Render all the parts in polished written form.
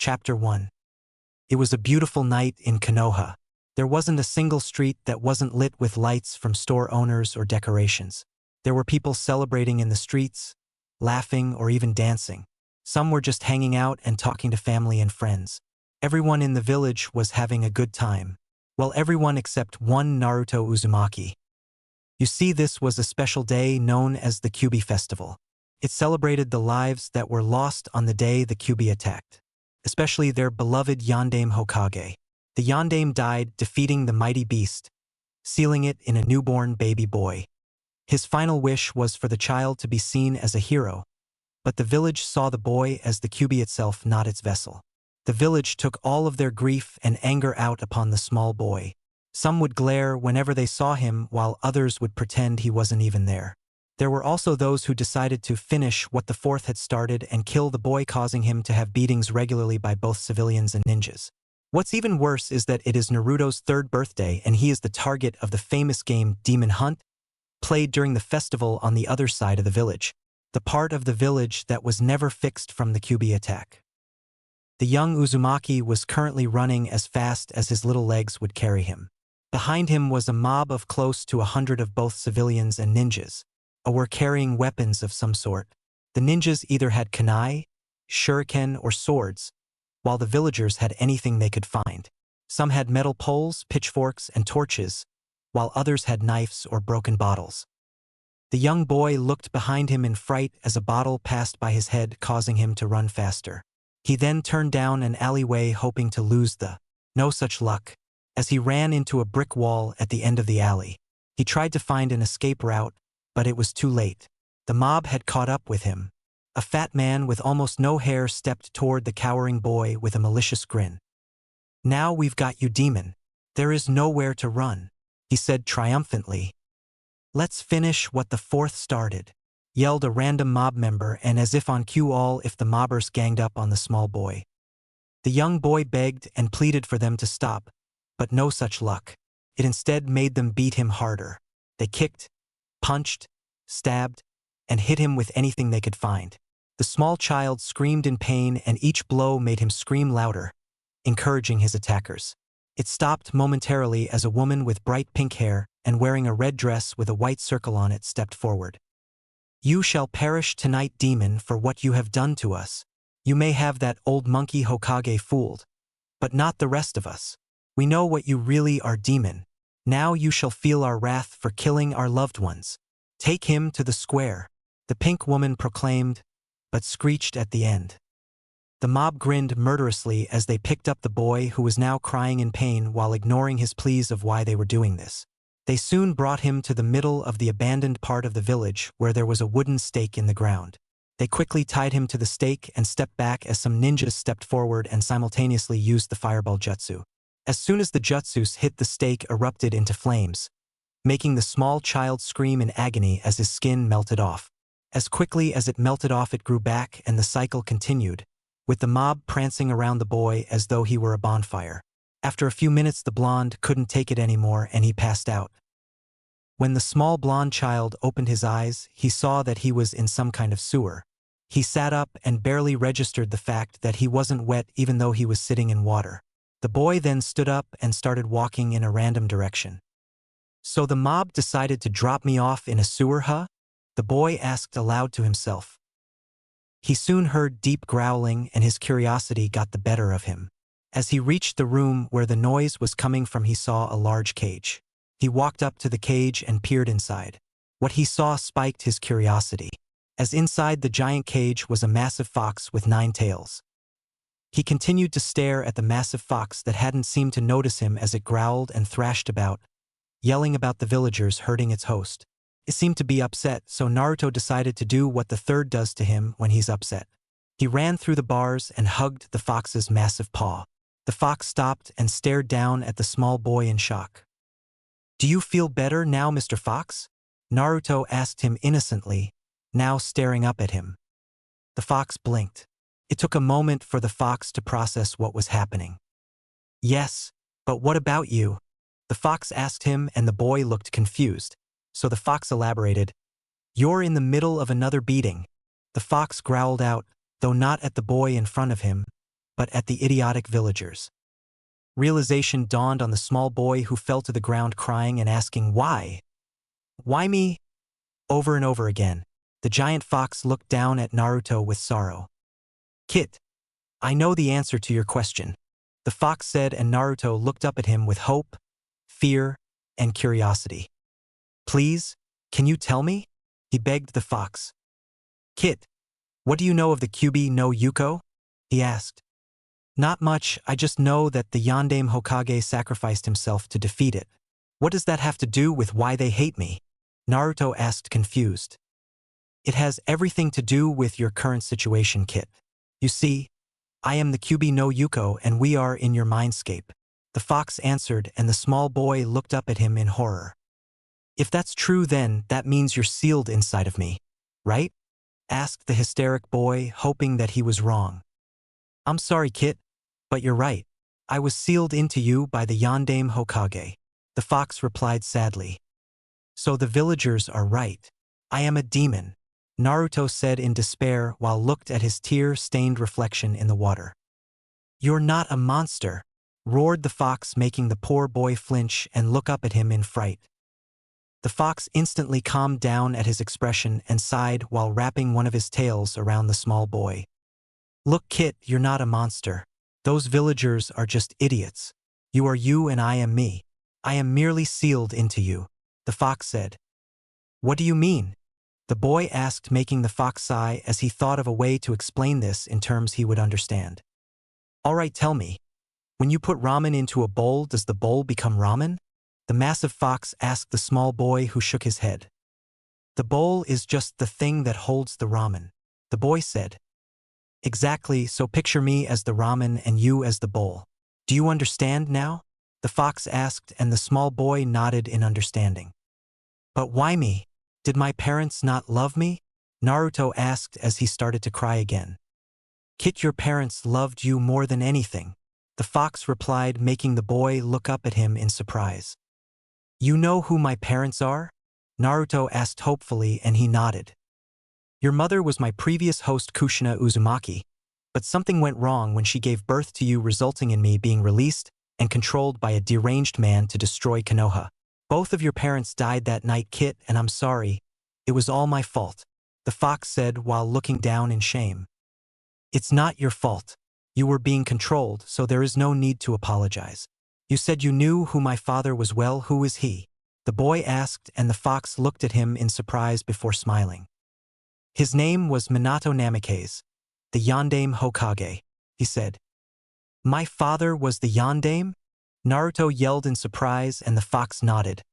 Chapter 1. It was a beautiful night in Kenoha. There wasn't a single street that wasn't lit with lights from store owners or decorations. There were people celebrating in the streets, laughing or even dancing. Some were just hanging out and talking to family and friends. Everyone in the village was having a good time. Well, everyone except one Naruto Uzumaki. You see, this was a special day known as the Kyuubi festival. It celebrated the lives that were lost on the day the Kyuubi attacked, especially their beloved Yondaime Hokage. The Yondaime died defeating the mighty beast, sealing it in a newborn baby boy. His final wish was for the child to be seen as a hero, but the village saw the boy as the Kyuubi itself, not its vessel. The village took all of their grief and anger out upon the small boy. Some would glare whenever they saw him, while others would pretend he wasn't even there. There were also those who decided to finish what the fourth had started and kill the boy, causing him to have beatings regularly by both civilians and ninjas. What's even worse is that it is Naruto's 3rd birthday and he is the target of the famous game Demon Hunt, played during the festival on the other side of the village, the part of the village that was never fixed from the Kyuubi attack. The young Uzumaki was currently running as fast as his little legs would carry him. Behind him was a mob of close to 100 of both civilians and ninjas, were carrying weapons of some sort. The ninjas either had kunai, shuriken, or swords, while the villagers had anything they could find. Some had metal poles, pitchforks, and torches, while others had knives or broken bottles. The young boy looked behind him in fright as a bottle passed by his head, causing him to run faster. He then turned down an alleyway, hoping to lose no such luck, as he ran into a brick wall at the end of the alley. He tried to find an escape route, but it was too late. The mob had caught up with him. A fat man with almost no hair stepped toward the cowering boy with a malicious grin. "Now we've got you, demon. There is nowhere to run," he said triumphantly. "Let's finish what the fourth started," yelled a random mob member, and as if on cue, all if the mobbers ganged up on the small boy. The young boy begged and pleaded for them to stop, but no such luck. It instead made them beat him harder. They kicked, punched, stabbed, and hit him with anything they could find. The small child screamed in pain, and each blow made him scream louder, encouraging his attackers. It stopped momentarily as a woman with bright pink hair and wearing a red dress with a white circle on it stepped forward. "You shall perish tonight, demon, for what you have done to us. You may have that old monkey Hokage fooled, but not the rest of us. We know what you really are, demon. Now you shall feel our wrath for killing our loved ones. Take him to the square," the pink woman proclaimed, but screeched at the end. The mob grinned murderously as they picked up the boy, who was now crying in pain while ignoring his pleas of why they were doing this. They soon brought him to the middle of the abandoned part of the village where there was a wooden stake in the ground. They quickly tied him to the stake and stepped back as some ninjas stepped forward and simultaneously used the fireball jutsu. As soon as the jutsus hit, the stake erupted into flames, making the small child scream in agony as his skin melted off. As quickly as it melted off, it grew back, and the cycle continued, with the mob prancing around the boy as though he were a bonfire. After a few minutes, the blonde couldn't take it anymore and he passed out. When the small blonde child opened his eyes, he saw that he was in some kind of sewer. He sat up and barely registered the fact that he wasn't wet even though he was sitting in water. The boy then stood up and started walking in a random direction. "So the mob decided to drop me off in a sewer, huh?" the boy asked aloud to himself. He soon heard deep growling and his curiosity got the better of him. As he reached the room where the noise was coming from, he saw a large cage. He walked up to the cage and peered inside. What he saw spiked his curiosity, as inside the giant cage was a massive fox with 9 tails. He continued to stare at the massive fox that hadn't seemed to notice him as it growled and thrashed about, yelling about the villagers hurting its host. It seemed to be upset, so Naruto decided to do what the third does to him when he's upset. He ran through the bars and hugged the fox's massive paw. The fox stopped and stared down at the small boy in shock. "Do you feel better now, Mr. Fox?" Naruto asked him innocently, now staring up at him. The fox blinked. It took a moment for the fox to process what was happening. "Yes, but what about you?" the fox asked him, and the boy looked confused. So the fox elaborated, "You're in the middle of another beating." The fox growled out, though not at the boy in front of him, but at the idiotic villagers. Realization dawned on the small boy who fell to the ground crying and asking, "Why? Why me?" Over and over again. The giant fox looked down at Naruto with sorrow. "Kit, I know the answer to your question," the fox said, and Naruto looked up at him with hope, fear, and curiosity. "Please, can you tell me?" he begged the fox. "Kit, what do you know of the Kyuubi no Yuko?" he asked. "Not much, I just know that the Yondaime Hokage sacrificed himself to defeat it." "What does that have to do with why they hate me?" Naruto asked, confused. "It has everything to do with your current situation, Kit. You see, I am the Kyuubi no Yuko and we are in your mindscape," the fox answered, and the small boy looked up at him in horror. "If that's true, then that means you're sealed inside of me, right?" asked the hysteric boy, hoping that he was wrong. "I'm sorry, Kit, but you're right. I was sealed into you by the Yondaime Hokage," the fox replied sadly. "So the villagers are right. I am a demon," Naruto said in despair while looked at his tear-stained reflection in the water. "You're not a monster," roared the fox, making the poor boy flinch and look up at him in fright. The fox instantly calmed down at his expression and sighed while wrapping one of his tails around the small boy. "Look, Kit, you're not a monster. Those villagers are just idiots. You are you and I am me. I am merely sealed into you," the fox said. "What do you mean?" the boy asked, making the fox sigh as he thought of a way to explain this in terms he would understand. "All right, tell me. When you put ramen into a bowl, does the bowl become ramen?" the massive fox asked the small boy, who shook his head. "The bowl is just the thing that holds the ramen," the boy said. "Exactly, so picture me as the ramen and you as the bowl. Do you understand now?" the fox asked, and the small boy nodded in understanding. "But why me? Did my parents not love me?" Naruto asked as he started to cry again. "Kit, your parents loved you more than anything," the fox replied, making the boy look up at him in surprise. "You know who my parents are?" Naruto asked hopefully, and he nodded. "Your mother was my previous host Kushina Uzumaki, but something went wrong when she gave birth to you, resulting in me being released and controlled by a deranged man to destroy Kenoha. Both of your parents died that night, Kit, and I'm sorry. It was all my fault," the fox said while looking down in shame. "It's not your fault. You were being controlled, so there is no need to apologize. You said you knew who my father was. Well, who is he?" the boy asked, and the fox looked at him in surprise before smiling. "His name was Minato Namikaze, the Yondaime Hokage," he said. "My father was the Yondaime?" Naruto yelled in surprise, and the fox nodded.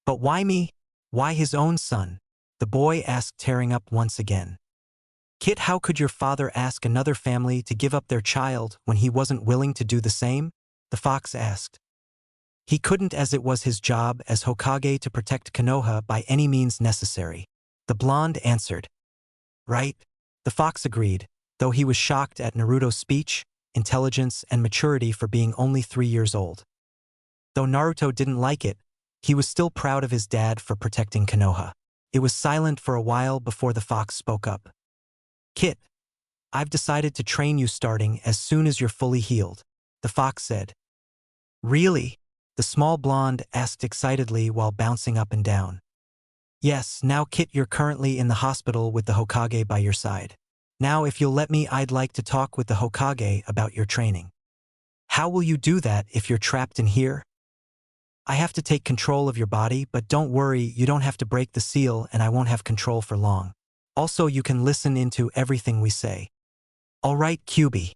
"But why me? Why his own son?" the boy asked, tearing up once again. "Kit, how could your father ask another family to give up their child when he wasn't willing to do the same?" the fox asked. "He couldn't, as it was his job as Hokage to protect Kenoha by any means necessary," the blonde answered. "Right," the fox agreed, though he was shocked at Naruto's speech, intelligence, and maturity for being only 3 years old. Though Naruto didn't like it, he was still proud of his dad for protecting Kenoha. It was silent for a while before the fox spoke up. "Kit, I've decided to train you starting as soon as you're fully healed," the fox said. "Really?" the small blonde asked excitedly while bouncing up and down. "Yes, now Kit, you're currently in the hospital with the Hokage by your side. Now if you'll let me, I'd like to talk with the Hokage about your training." "How will you do that if you're trapped in here?" "I have to take control of your body, but don't worry, you don't have to break the seal and I won't have control for long. Also, you can listen into everything we say." "All right, Kyuubi."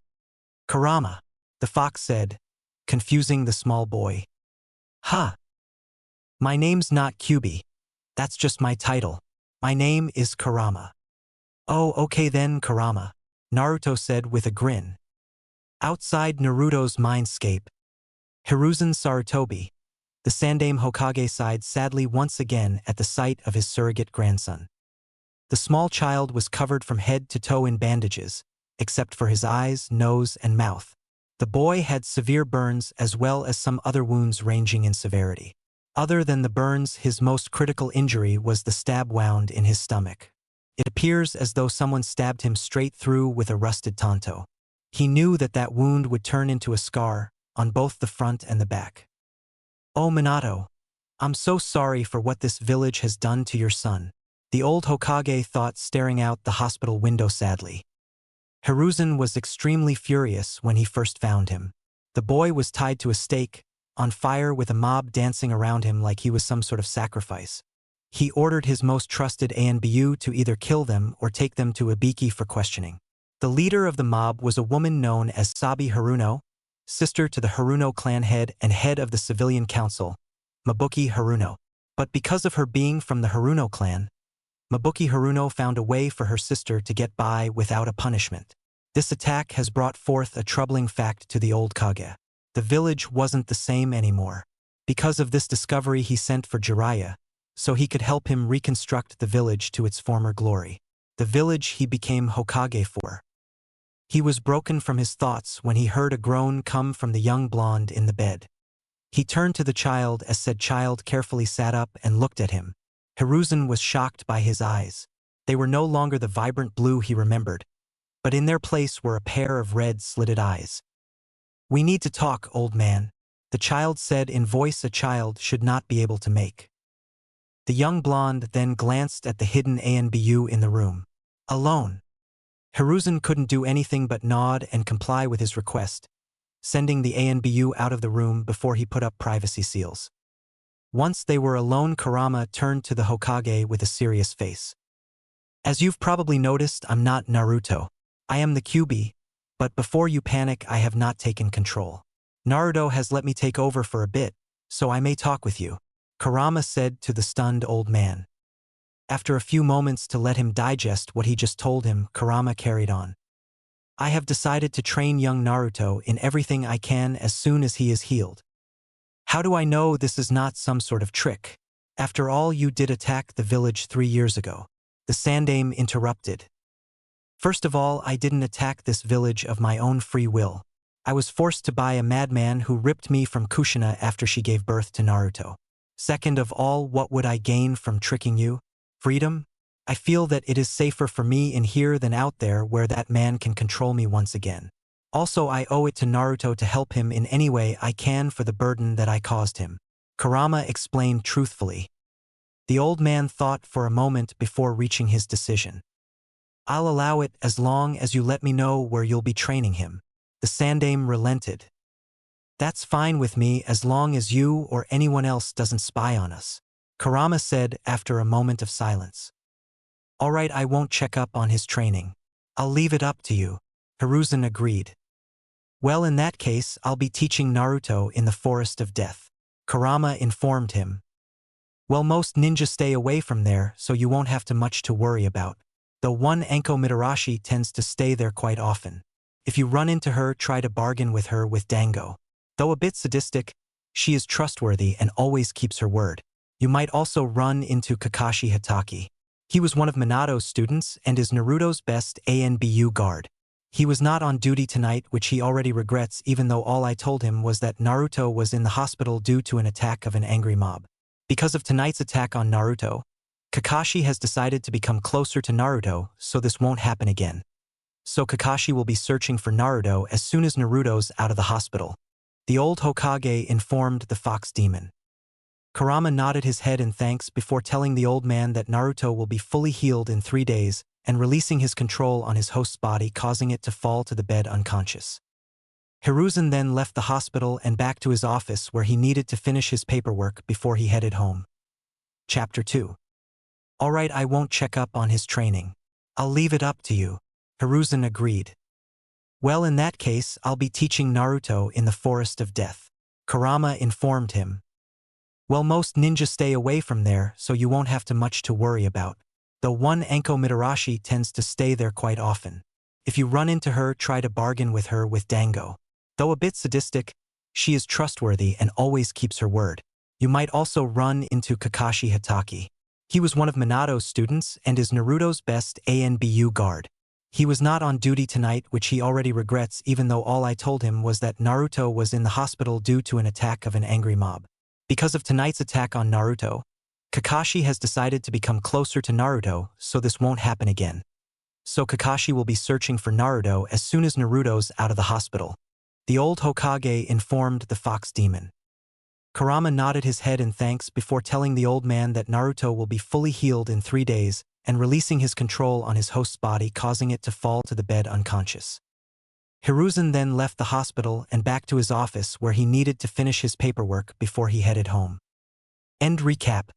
"Kurama," the fox said, confusing the small boy. "Huh. My name's not Kyuubi. That's just my title. My name is Kurama." "Oh, okay then, Kurama," Naruto said with a grin. Outside Naruto's mindscape, Hiruzen Sarutobi, the Sandaime Hokage, sighed sadly once again at the sight of his surrogate grandson. The small child was covered from head to toe in bandages, except for his eyes, nose, and mouth. The boy had severe burns as well as some other wounds ranging in severity. Other than the burns, his most critical injury was the stab wound in his stomach. It appears as though someone stabbed him straight through with a rusted tanto. He knew that that wound would turn into a scar on both the front and the back. "Oh, Minato, I'm so sorry for what this village has done to your son," the old Hokage thought, staring out the hospital window sadly. Hiruzen was extremely furious when he first found him. The boy was tied to a stake, on fire, with a mob dancing around him like he was some sort of sacrifice. He ordered his most trusted ANBU to either kill them or take them to Ibiki for questioning. The leader of the mob was a woman known as Sabi Haruno, sister to the Haruno clan head and head of the civilian council, Mabuki Haruno. But because of her being from the Haruno clan, Mabuki Haruno found a way for her sister to get by without a punishment. This attack has brought forth a troubling fact to the old Kage. The village wasn't the same anymore. Because of this discovery, he sent for Jiraiya, so he could help him reconstruct the village to its former glory. The village he became Hokage for. He was broken from his thoughts when he heard a groan come from the young blonde in the bed. He turned to the child as said child carefully sat up and looked at him. Hiruzen was shocked by his eyes. They were no longer the vibrant blue he remembered, but in their place were a pair of red slitted eyes. "We need to talk, old man," the child said in voice a child should not be able to make. The young blonde then glanced at the hidden ANBU in the room. Alone. Hiruzen couldn't do anything but nod and comply with his request, sending the ANBU out of the room before he put up privacy seals. Once they were alone, Kurama turned to the Hokage with a serious face. "As you've probably noticed, I'm not Naruto. I am the Kyuubi, but before you panic, I have not taken control. Naruto has let me take over for a bit, so I may talk with you," Kurama said to the stunned old man. After a few moments to let him digest what he just told him, Kurama carried on. "I have decided to train young Naruto in everything I can as soon as he is healed. How do I know this is not some sort of trick? After all, you did attack the village 3 years ago," the Sandaime interrupted. "First of all, I didn't attack this village of my own free will. I was forced to by a madman who ripped me from Kushina after she gave birth to Naruto. Second of all, what would I gain from tricking you? Freedom? I feel that it is safer for me in here than out there where that man can control me once again. Also, I owe it to Naruto to help him in any way I can for the burden that I caused him," Kurama explained truthfully. The old man thought for a moment before reaching his decision. "I'll allow it as long as you let me know where you'll be training him," the Sandaime relented. "That's fine with me as long as you or anyone else doesn't spy on us," Kurama said after a moment of silence. "All right, I won't check up on his training. I'll leave it up to you," Hiruzen agreed. "Well, in that case, I'll be teaching Naruto in the Forest of Death," Kurama informed him. "Well, most ninjas stay away from there, so you won't have much to worry about. Though one Anko Mitarashi tends to stay there quite often. If you run into her, try to bargain with her with Dango. Though a bit sadistic, she is trustworthy and always keeps her word. You might also run into Kakashi Hatake. He was one of Minato's students and is Naruto's best ANBU guard. He was not on duty tonight, which he already regrets, even though all I told him was that Naruto was in the hospital due to an attack of an angry mob. Because of tonight's attack on Naruto, Kakashi has decided to become closer to Naruto, so this won't happen again. So Kakashi will be searching for Naruto as soon as Naruto's out of the hospital," the old Hokage informed the Fox Demon. Kurama nodded his head in thanks before telling the old man that Naruto will be fully healed in 3 days and releasing his control on his host's body, causing it to fall to the bed unconscious. Hiruzen then left the hospital and back to his office where he needed to finish his paperwork before he headed home. Chapter 2. "All right, I won't check up on his training. I'll leave it up to you," Hiruzen agreed. "Well, in that case, I'll be teaching Naruto in the Forest of Death," Kurama informed him. "Well, most ninjas stay away from there, so you won't have much to worry about. Though one Anko Mitarashi tends to stay there quite often. If you run into her, try to bargain with her with Dango. Though a bit sadistic, she is trustworthy and always keeps her word. You might also run into Kakashi Hatake. He was one of Minato's students and is Naruto's best ANBU guard. He was not on duty tonight, which he already regrets, even though all I told him was that Naruto was in the hospital due to an attack of an angry mob. Because of tonight's attack on Naruto, Kakashi has decided to become closer to Naruto, so this won't happen again. So Kakashi will be searching for Naruto as soon as Naruto's out of the hospital. The old Hokage informed the fox demon. Kurama nodded his head in thanks before telling the old man that Naruto will be fully healed in 3 days and releasing his control on his host's body, causing it to fall to the bed unconscious. Hiruzen then left the hospital and back to his office where he needed to finish his paperwork before he headed home. End recap.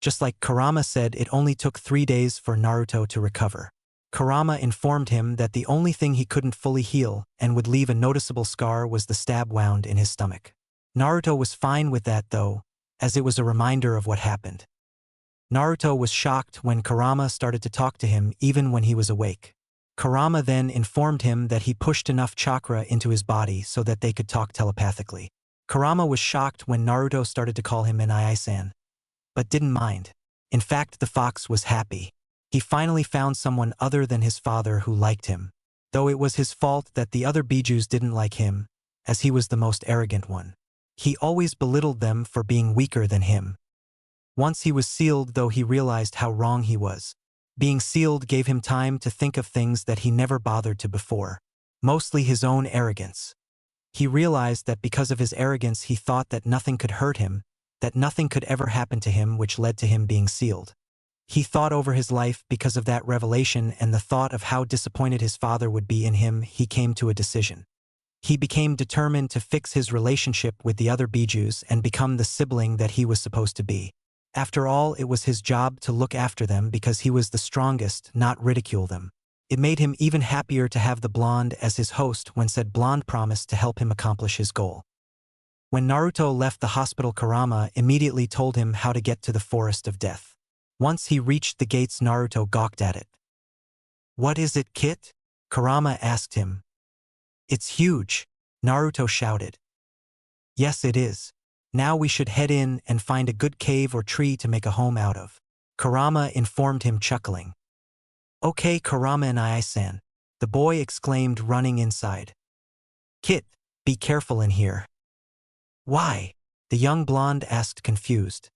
Just like Kurama said, it only took 3 days for Naruto to recover. Kurama informed him that the only thing he couldn't fully heal and would leave a noticeable scar was the stab wound in his stomach. Naruto was fine with that though, as it was a reminder of what happened. Naruto was shocked when Kurama started to talk to him even when he was awake. Kurama then informed him that he pushed enough chakra into his body so that they could talk telepathically. Kurama was shocked when Naruto started to call him Nai-san, but didn't mind. In fact, the fox was happy. He finally found someone other than his father who liked him, though it was his fault that the other Bijus didn't like him, as he was the most arrogant one. He always belittled them for being weaker than him. Once he was sealed, though, he realized how wrong he was. Being sealed gave him time to think of things that he never bothered to before, mostly his own arrogance. He realized that because of his arrogance he thought that nothing could hurt him, that nothing could ever happen to him, which led to him being sealed. He thought over his life because of that revelation and the thought of how disappointed his father would be in him. He came to a decision. He became determined to fix his relationship with the other Bijus and become the sibling that he was supposed to be. After all, it was his job to look after them because he was the strongest, not ridicule them. It made him even happier to have the blonde as his host when said blonde promised to help him accomplish his goal. When Naruto left the hospital, Kurama immediately told him how to get to the Forest of Death. Once he reached the gates, Naruto gawked at it. "What is it, Kit?" Kurama asked him. "It's huge," Naruto shouted. "Yes, it is. Now we should head in and find a good cave or tree to make a home out of," Kurama informed him, chuckling. "Okay, Kurama and I-san," the boy exclaimed, running inside. "Kit, be careful in here." "Why?" the young blonde asked, confused.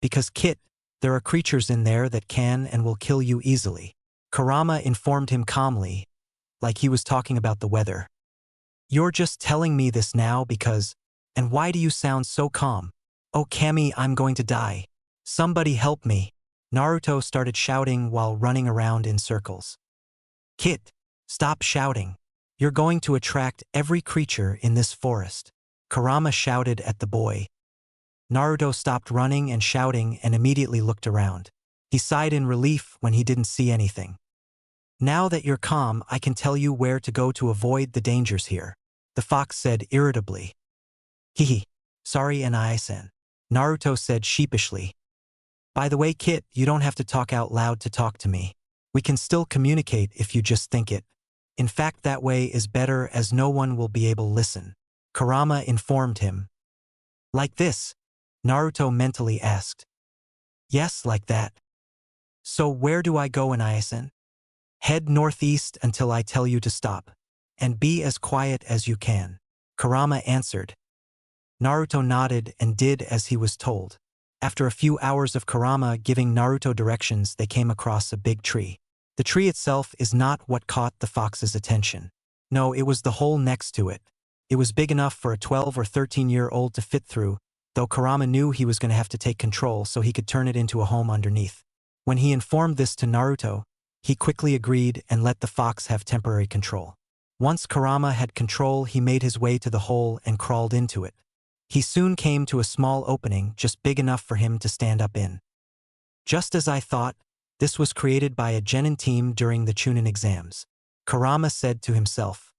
"Because, Kit, there are creatures in there that can and will kill you easily," Kurama informed him calmly, like he was talking about the weather. "You're just telling me this now because... And why do you sound so calm?" "Oh Kami, I'm going to die. Somebody help me," Naruto started shouting while running around in circles. "Kit, stop shouting. You're going to attract every creature in this forest," Kurama shouted at the boy. Naruto stopped running and shouting and immediately looked around. He sighed in relief when he didn't see anything. "Now that you're calm, I can tell you where to go to avoid the dangers here," the fox said irritably. "Hehe, sorry Nai-san," Naruto said sheepishly. "By the way, Kit, you don't have to talk out loud to talk to me. We can still communicate if you just think it. In fact, that way is better as no one will be able to listen," Kurama informed him. "Like this?" Naruto mentally asked. "Yes, like that." "So where do I go, Nai-san?" "Head northeast until I tell you to stop. And be as quiet as you can," Kurama answered. Naruto nodded and did as he was told. After a few hours of Kurama giving Naruto directions, they came across a big tree. The tree itself is not what caught the fox's attention. No, it was the hole next to it. It was big enough for a 12 or 13-year-old to fit through, though Kurama knew he was going to have to take control so he could turn it into a home underneath. When he informed this to Naruto, he quickly agreed and let the fox have temporary control. Once Kurama had control, he made his way to the hole and crawled into it. He soon came to a small opening just big enough for him to stand up in. "Just as I thought, this was created by a Genin team during the Chunin exams," Kurama said to himself.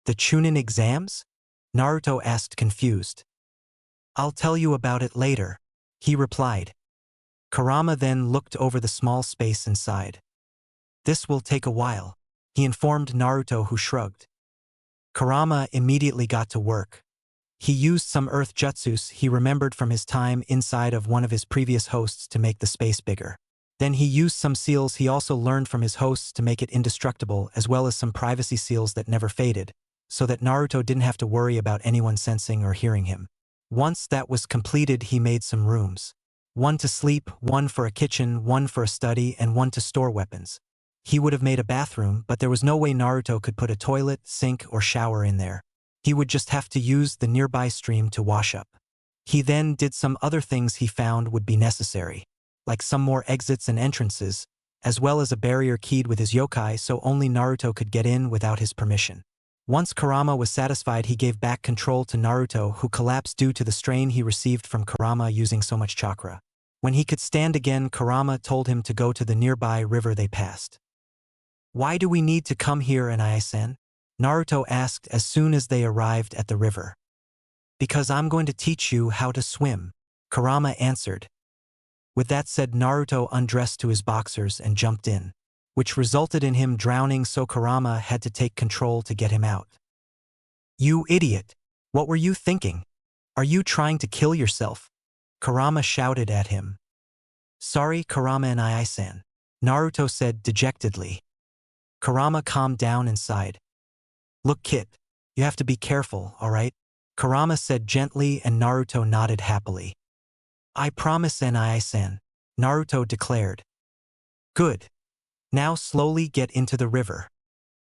"The Chunin exams?" Naruto asked, confused. "I'll tell you about it later," he replied. Kurama then looked over the small space inside. "This will take a while," he informed Naruto, who shrugged. Kurama immediately got to work. He used some earth jutsus he remembered from his time inside of one of his previous hosts to make the space bigger. Then he used some seals he also learned from his hosts to make it indestructible, as well as some privacy seals that never faded, so that Naruto didn't have to worry about anyone sensing or hearing him. Once that was completed, he made some rooms. One to sleep, one for a kitchen, one for a study, and one to store weapons. He would have made a bathroom, but there was no way Naruto could put a toilet, sink, or shower in there. He would just have to use the nearby stream to wash up. He then did some other things he found would be necessary, like some more exits and entrances, as well as a barrier keyed with his yokai so only Naruto could get in without his permission. Once Kurama was satisfied, he gave back control to Naruto, who collapsed due to the strain he received from Kurama using so much chakra. When he could stand again, Kurama told him to go to the nearby river they passed. "Why do we need to come here, Anai-san?" Naruto asked as soon as they arrived at the river. "Because I'm going to teach you how to swim," Kurama answered. With that said, Naruto undressed to his boxers and jumped in, which resulted in him drowning, so Kurama had to take control to get him out. "You idiot! What were you thinking? Are you trying to kill yourself?" Kurama shouted at him. "Sorry, Kurama and I-san," Naruto said dejectedly. Kurama calmed down and sighed. "Look, kid, you have to be careful, alright?" Kurama said gently, and Naruto nodded happily. "I promise, I-san," Naruto declared. "Good. Now slowly get into the river."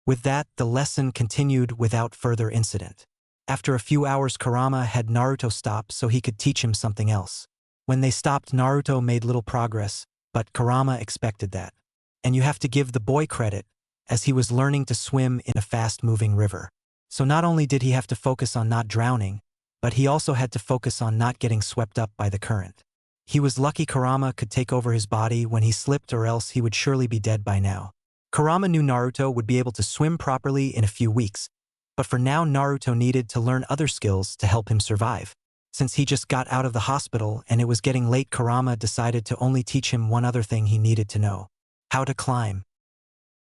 With that, the lesson continued without further incident. After a few hours, Kurama had Naruto stop so he could teach him something else. When they stopped, Naruto made little progress, but Kurama expected that. And you have to give the boy credit, as he was learning to swim in a fast-moving river. So not only did he have to focus on not drowning, but he also had to focus on not getting swept up by the current. He was lucky Kurama could take over his body when he slipped, or else he would surely be dead by now. Kurama knew Naruto would be able to swim properly in a few weeks, but for now Naruto needed to learn other skills to help him survive. Since he just got out of the hospital and it was getting late, Kurama decided to only teach him one other thing he needed to know: how to climb.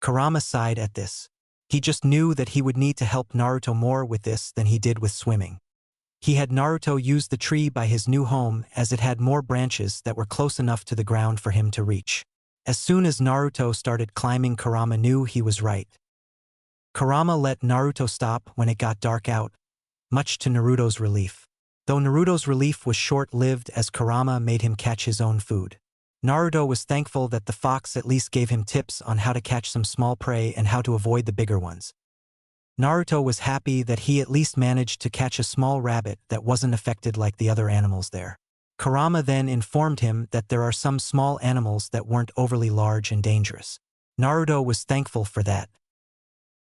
Kurama sighed at this. He just knew that he would need to help Naruto more with this than he did with swimming. He had Naruto use the tree by his new home, as it had more branches that were close enough to the ground for him to reach. As soon as Naruto started climbing, Kurama knew he was right. Kurama let Naruto stop when it got dark out, much to Naruto's relief. Though Naruto's relief was short-lived, as Kurama made him catch his own food. Naruto was thankful that the fox at least gave him tips on how to catch some small prey and how to avoid the bigger ones. Naruto was happy that he at least managed to catch a small rabbit that wasn't affected like the other animals there. Kurama then informed him that there are some small animals that weren't overly large and dangerous. Naruto was thankful for that.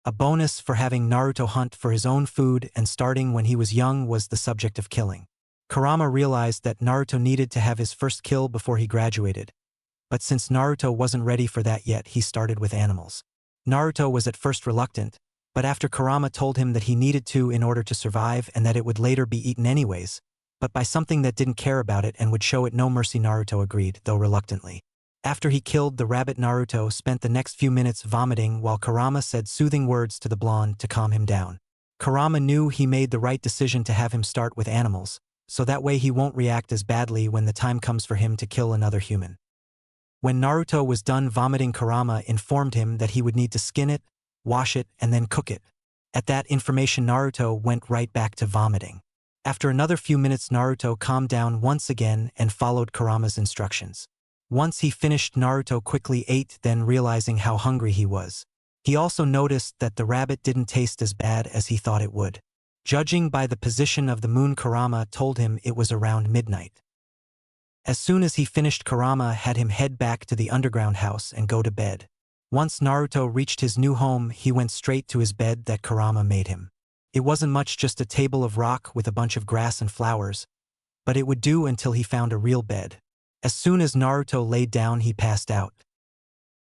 A bonus for having Naruto hunt for his own food and starting when he was young was the subject of killing. Kurama realized that Naruto needed to have his first kill before he graduated, but since Naruto wasn't ready for that yet, he started with animals. Naruto was at first reluctant, but after Kurama told him that he needed to in order to survive and that it would later be eaten anyways, but by something that didn't care about it and would show it no mercy, Naruto agreed, though reluctantly. After he killed the rabbit, Naruto spent the next few minutes vomiting while Kurama said soothing words to the blonde to calm him down. Kurama knew he made the right decision to have him start with animals, so that way he won't react as badly when the time comes for him to kill another human. When Naruto was done vomiting, Kurama informed him that he would need to skin it, wash it, and then cook it. At that information, Naruto went right back to vomiting. After another few minutes, Naruto calmed down once again and followed Kurama's instructions. Once he finished, Naruto quickly ate, then realizing how hungry he was. He also noticed that the rabbit didn't taste as bad as he thought it would. Judging by the position of the moon, Kurama told him it was around midnight. As soon as he finished, Kurama had him head back to the underground house and go to bed. Once Naruto reached his new home, he went straight to his bed that Kurama made him. It wasn't much, just a table of rock with a bunch of grass and flowers, but it would do until he found a real bed. As soon as Naruto laid down, he passed out.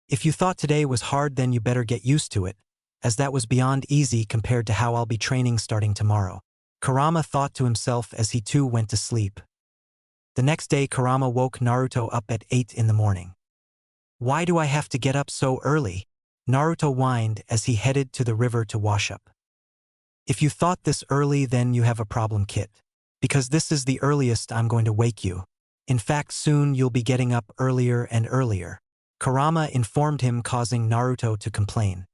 If you thought today was hard, then you better get used to it, as that was beyond easy compared to how I'll be training starting tomorrow, Kurama thought to himself as he too went to sleep. The next day, Kurama woke Naruto up at 8 in the morning. "Why do I have to get up so early?" Naruto whined as he headed to the river to wash up. "If you thought this early, then you have a problem, kid. Because this is the earliest I'm going to wake you. In fact, soon you'll be getting up earlier and earlier," Kurama informed him, causing Naruto to complain.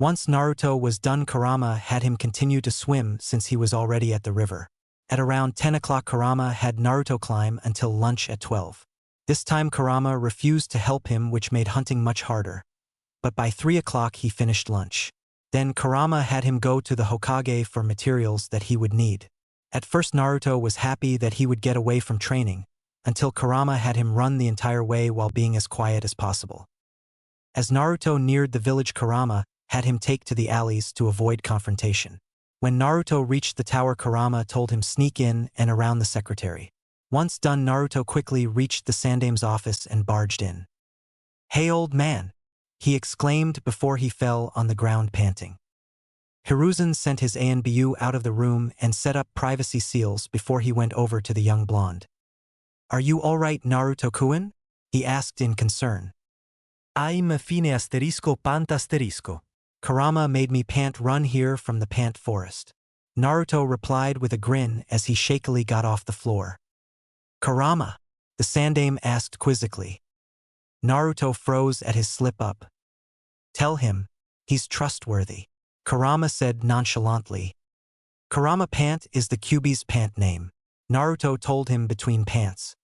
Once Naruto was done, Kurama had him continue to swim since he was already at the river. At around 10 o'clock, Kurama had Naruto climb until lunch at 12. This time Kurama refused to help him, which made hunting much harder. but by 3 o'clock he finished lunch. Then Kurama had him go to the Hokage for materials that he would need. At first Naruto was happy that he would get away from training, until Kurama had him run the entire way while being as quiet as possible. As Naruto neared the village, Kurama had him take to the alleys to avoid confrontation. When Naruto reached the tower, Kurama told him sneak in and around the secretary. Once done, Naruto quickly reached the Sandame's office and barged in. "Hey old man," he exclaimed before he fell on the ground panting. Hiruzen sent his ANBU out of the room and set up privacy seals before he went over to the young blonde. "Are you all right, Naruto-kun?" he asked in concern. I'm fine asterisco pant asterisco. Kurama made me pant run here from the pant forest. Naruto replied with a grin as he shakily got off the floor. "Kurama?" the Sandame asked quizzically. Naruto froze at his slip-up. "Tell him, he's trustworthy," Kurama said nonchalantly. "Kurama Pant is the Kyuubi's pant name," Naruto told him between pants.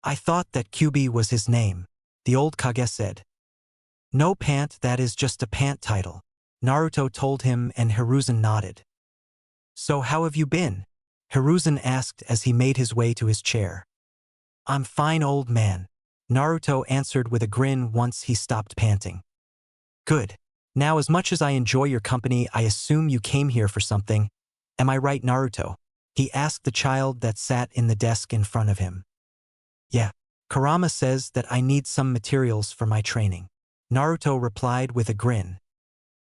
"I thought that Kyuubi was his name," the old Kage said. "No Pant, that is just a pant title," Naruto told him, and Hiruzen nodded. "So how have you been?" Hiruzen asked as he made his way to his chair. "I'm fine, old man," Naruto answered with a grin once he stopped panting. "Good. Now, as much as I enjoy your company, I assume you came here for something. Am I right, Naruto?" he asked the child that sat in the desk in front of him. "Yeah. Kurama says that I need some materials for my training," Naruto replied with a grin.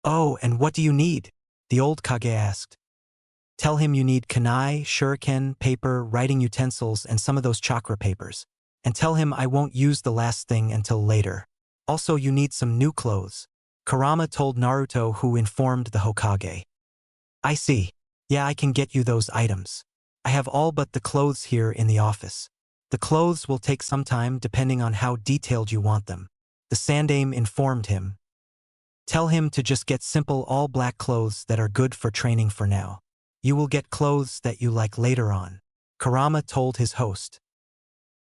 "Oh, and what do you need?" the old Kage asked. "Tell him you need kunai, shuriken, paper, writing utensils, and some of those chakra papers. And tell him I won't use the last thing until later. Also, you need some new clothes," Kurama told Naruto, who informed the Hokage. "I see. Yeah, I can get you those items. I have all but the clothes here in the office. The clothes will take some time depending on how detailed you want them," the Sandame informed him. "Tell him to just get simple all-black clothes that are good for training for now. You will get clothes that you like later on," Kurama told his host.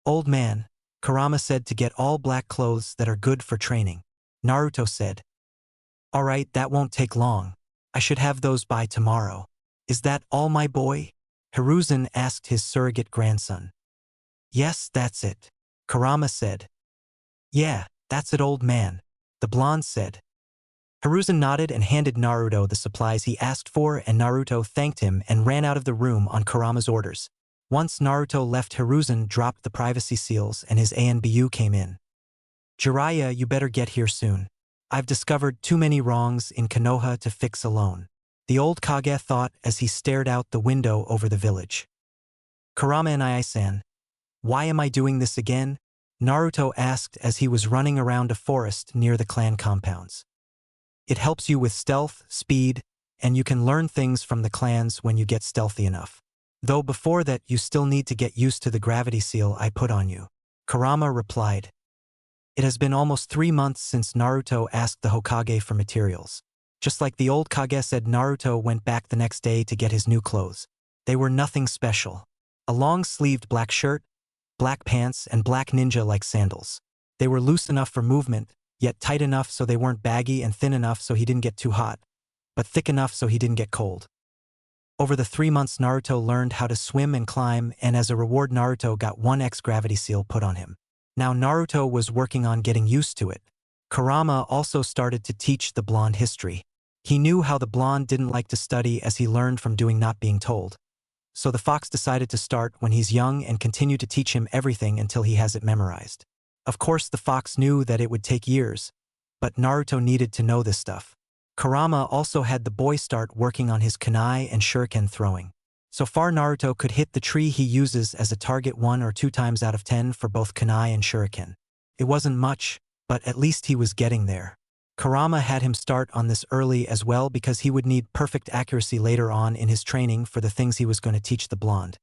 "Old man," Kurama said, to get all black clothes that are good for training. Naruto said, "All right, that won't take long. I should have those by tomorrow." "Is that all, my boy?" Hiruzen asked his surrogate grandson. "Yes, that's it," Kurama said. "Yeah, that's it, old man," the blonde said. Hiruzen nodded and handed Naruto the supplies he asked for, and Naruto thanked him and ran out of the room on Kurama's orders. Once Naruto left, Hiruzen dropped the privacy seals and his ANBU came in. "Jiraiya, you better get here soon. I've discovered too many wrongs in Kenoha to fix alone," the old Kage thought as he stared out the window over the village. "Kurama and I-san, why am I doing this again?" Naruto asked as he was running around a forest near the clan compounds. "It helps you with stealth, speed, and you can learn things from the clans when you get stealthy enough. Though before that you still need to get used to the gravity seal I put on you," Kurama replied. It has been almost 3 months since Naruto asked the Hokage for materials. Just like the old Kage said, Naruto went back the next day to get his new clothes. They were nothing special. A long-sleeved black shirt, black pants, and black ninja-like sandals. They were loose enough for movement, yet tight enough so they weren't baggy, and thin enough so he didn't get too hot, but thick enough so he didn't get cold. Over the 3 months, Naruto learned how to swim and climb, and as a reward Naruto got 1x gravity seal put on him. Now Naruto was working on getting used to it. Kurama also started to teach the blonde history. He knew how the blonde didn't like to study, as he learned from doing, not being told. So the fox decided to start when he's young and continue to teach him everything until he has it memorized. Of course, the fox knew that it would take years, but Naruto needed to know this stuff. Kurama also had the boy start working on his kunai and shuriken throwing. So far Naruto could hit the tree he uses as a target 1 or 2 times out of 10 for both kunai and shuriken. It wasn't much, but at least he was getting there. Kurama had him start on this early as well because he would need perfect accuracy later on in his training for the things he was going to teach the blonde.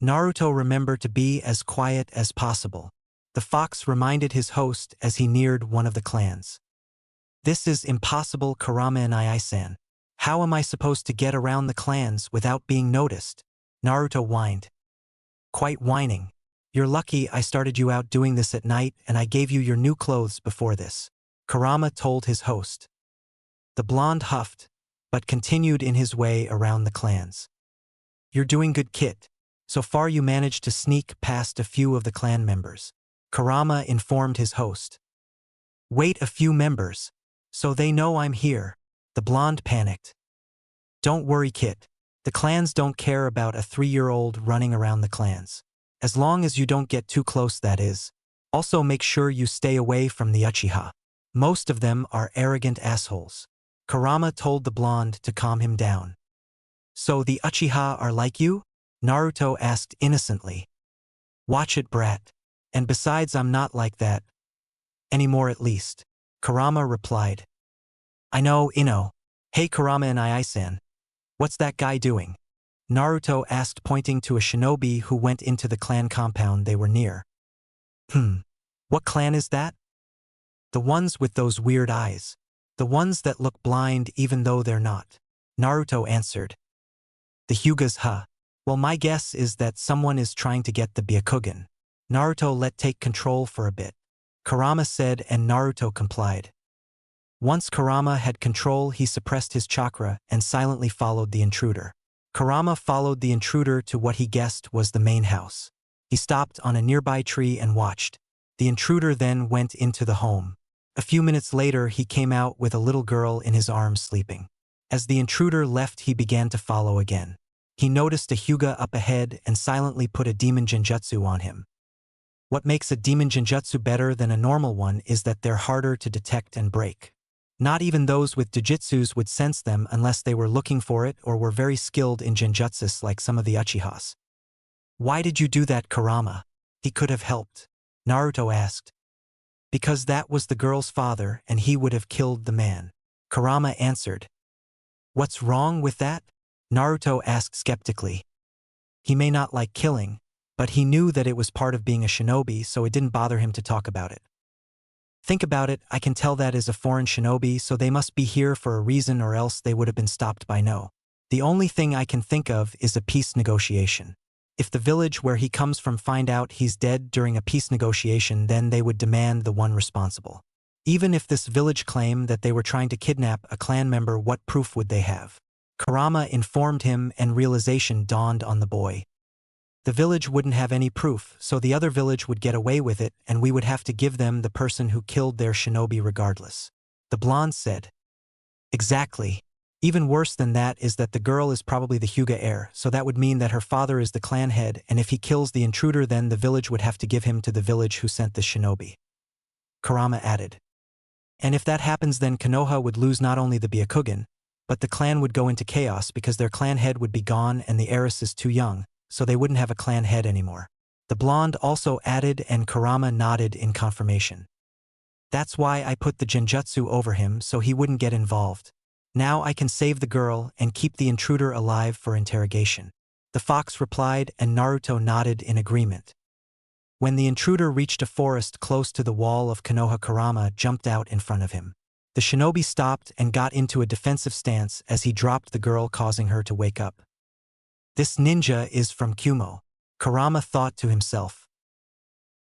Naruto remembered to be as quiet as possible. The fox reminded his host as he neared one of the clans. "This is impossible, Kurama and I-san. How am I supposed to get around the clans without being noticed?" Naruto whined. "Quite whining. You're lucky I started you out doing this at night and I gave you your new clothes before this," Kurama told his host. The blonde huffed, but continued in his way around the clans. You're doing good, kid. So far you managed to sneak past a few of the clan members. Kurama informed his host. Wait, a few members. So they know I'm here. The blonde panicked. Don't worry, kid. The clans don't care about a 3-year-old running around the clans. As long as you don't get too close, that is. Also make sure you stay away from the Uchiha. Most of them are arrogant assholes. Kurama told the blonde to calm him down. So the Uchiha are like you? Naruto asked innocently. Watch it, brat. And besides, I'm not like that. Anymore, at least. Kurama replied. I know, Ino. Hey Kurama and Ai-san. What's that guy doing? Naruto asked, pointing to a shinobi who went into the clan compound they were near. What clan is that? The ones with those weird eyes. The ones that look blind even though they're not. Naruto answered. The Hyugas, huh? Well, my guess is that someone is trying to get the Byakugan. Naruto let take control for a bit. Kurama said, and Naruto complied. Once Kurama had control, he suppressed his chakra and silently followed the intruder. Kurama followed the intruder to what he guessed was the main house. He stopped on a nearby tree and watched. The intruder then went into the home. A few minutes later, he came out with a little girl in his arms sleeping. As the intruder left, he began to follow again. He noticed a Hyuga up ahead and silently put a demon genjutsu on him. What makes a demon genjutsu better than a normal one is that they're harder to detect and break. Not even those with jujutsus would sense them unless they were looking for it or were very skilled in genjutsus like some of the Uchihas. Why did you do that, Kurama? He could have helped. Naruto asked. Because that was the girl's father and he would have killed the man. Kurama answered. What's wrong with that? Naruto asked skeptically. He may not like killing, but he knew that it was part of being a shinobi, so it didn't bother him to talk about it. Think about it, I can tell that is a foreign shinobi, so they must be here for a reason or else they would have been stopped by no. The only thing I can think of is a peace negotiation. If the village where he comes from find out he's dead during a peace negotiation, then they would demand the one responsible. Even if this village claimed that they were trying to kidnap a clan member, what proof would they have? Kurama informed him, and realization dawned on the boy. The village wouldn't have any proof, so the other village would get away with it and we would have to give them the person who killed their shinobi regardless. The blonde said. Exactly. Even worse than that is that the girl is probably the Hyuga heir, so that would mean that her father is the clan head, and if he kills the intruder, then the village would have to give him to the village who sent the shinobi. Kurama added. And if that happens, then Kenoha would lose not only the Byakugan, but the clan would go into chaos because their clan head would be gone and the heiress is too young, so they wouldn't have a clan head anymore. The blonde also added, and Kurama nodded in confirmation. That's why I put the genjutsu over him so he wouldn't get involved. Now I can save the girl and keep the intruder alive for interrogation. The fox replied, and Naruto nodded in agreement. When the intruder reached a forest close to the wall of Kenoha, Kurama jumped out in front of him. The shinobi stopped and got into a defensive stance as he dropped the girl, causing her to wake up. This ninja is from Kyuubi, Kurama thought to himself.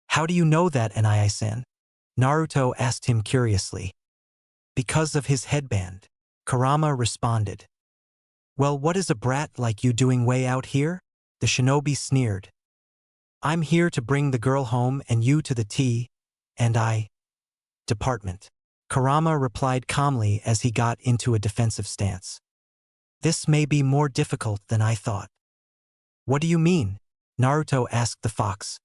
How do you know that, Anai-san? Naruto asked him curiously. Because of his headband, Kurama responded. Well, what is a brat like you doing way out here? The shinobi sneered. I'm here to bring the girl home and you to the department. Kurama replied calmly as he got into a defensive stance. This may be more difficult than I thought. What do you mean? Naruto asked the fox.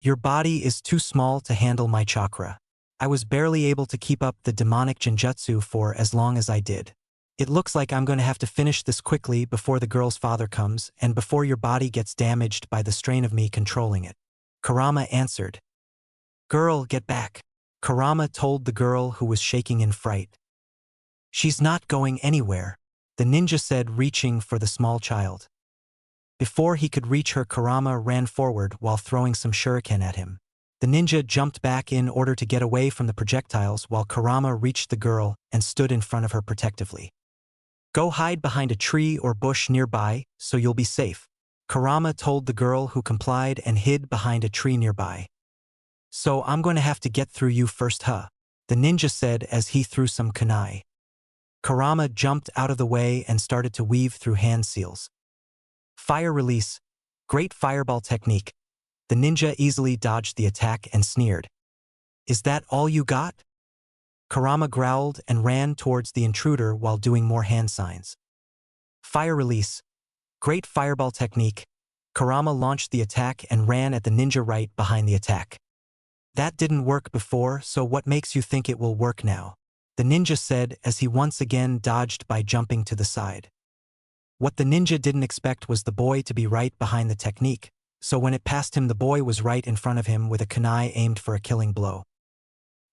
Your body is too small to handle my chakra. I was barely able to keep up the demonic genjutsu for as long as I did. It looks like I'm going to have to finish this quickly before the girl's father comes and before your body gets damaged by the strain of me controlling it. Kurama answered. Girl, get back. Kurama told the girl, who was shaking in fright. She's not going anywhere, the ninja said, reaching for the small child. Before he could reach her, Kurama ran forward while throwing some shuriken at him. The ninja jumped back in order to get away from the projectiles while Kurama reached the girl and stood in front of her protectively. Go hide behind a tree or bush nearby, so you'll be safe, Kurama told the girl, who complied and hid behind a tree nearby. So I'm going to have to get through you first, huh? the ninja said as he threw some kunai. Kurama jumped out of the way and started to weave through hand seals. Fire release, great fireball technique. The ninja easily dodged the attack and sneered. Is that all you got? Kurama growled and ran towards the intruder while doing more hand signs. Fire release, great fireball technique. Kurama launched the attack and ran at the ninja right behind the attack. That didn't work before, so what makes you think it will work now? The ninja said as he once again dodged by jumping to the side. What the ninja didn't expect was the boy to be right behind the technique, so when it passed him the boy was right in front of him with a kunai aimed for a killing blow.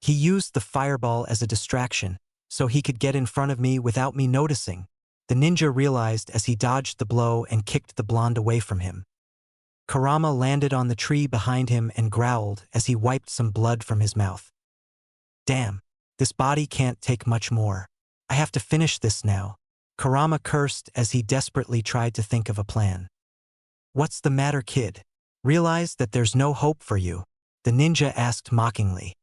He used the fireball as a distraction, so he could get in front of me without me noticing, the ninja realized as he dodged the blow and kicked the blonde away from him. Kurama landed on the tree behind him and growled as he wiped some blood from his mouth. Damn, this body can't take much more. I have to finish this now. Kurama cursed as he desperately tried to think of a plan. What's the matter, kid? Realize that there's no hope for you? The ninja asked mockingly.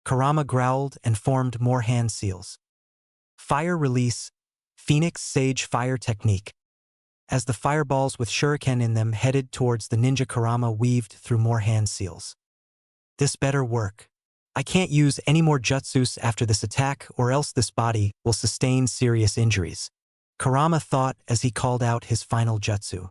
Kurama growled and formed more hand seals. Fire release, Phoenix Sage Fire Technique. As the fireballs with shuriken in them headed towards the ninja, Kurama weaved through more hand seals. This better work. I can't use any more jutsus after this attack or else this body will sustain serious injuries. Kurama thought as he called out his final jutsu.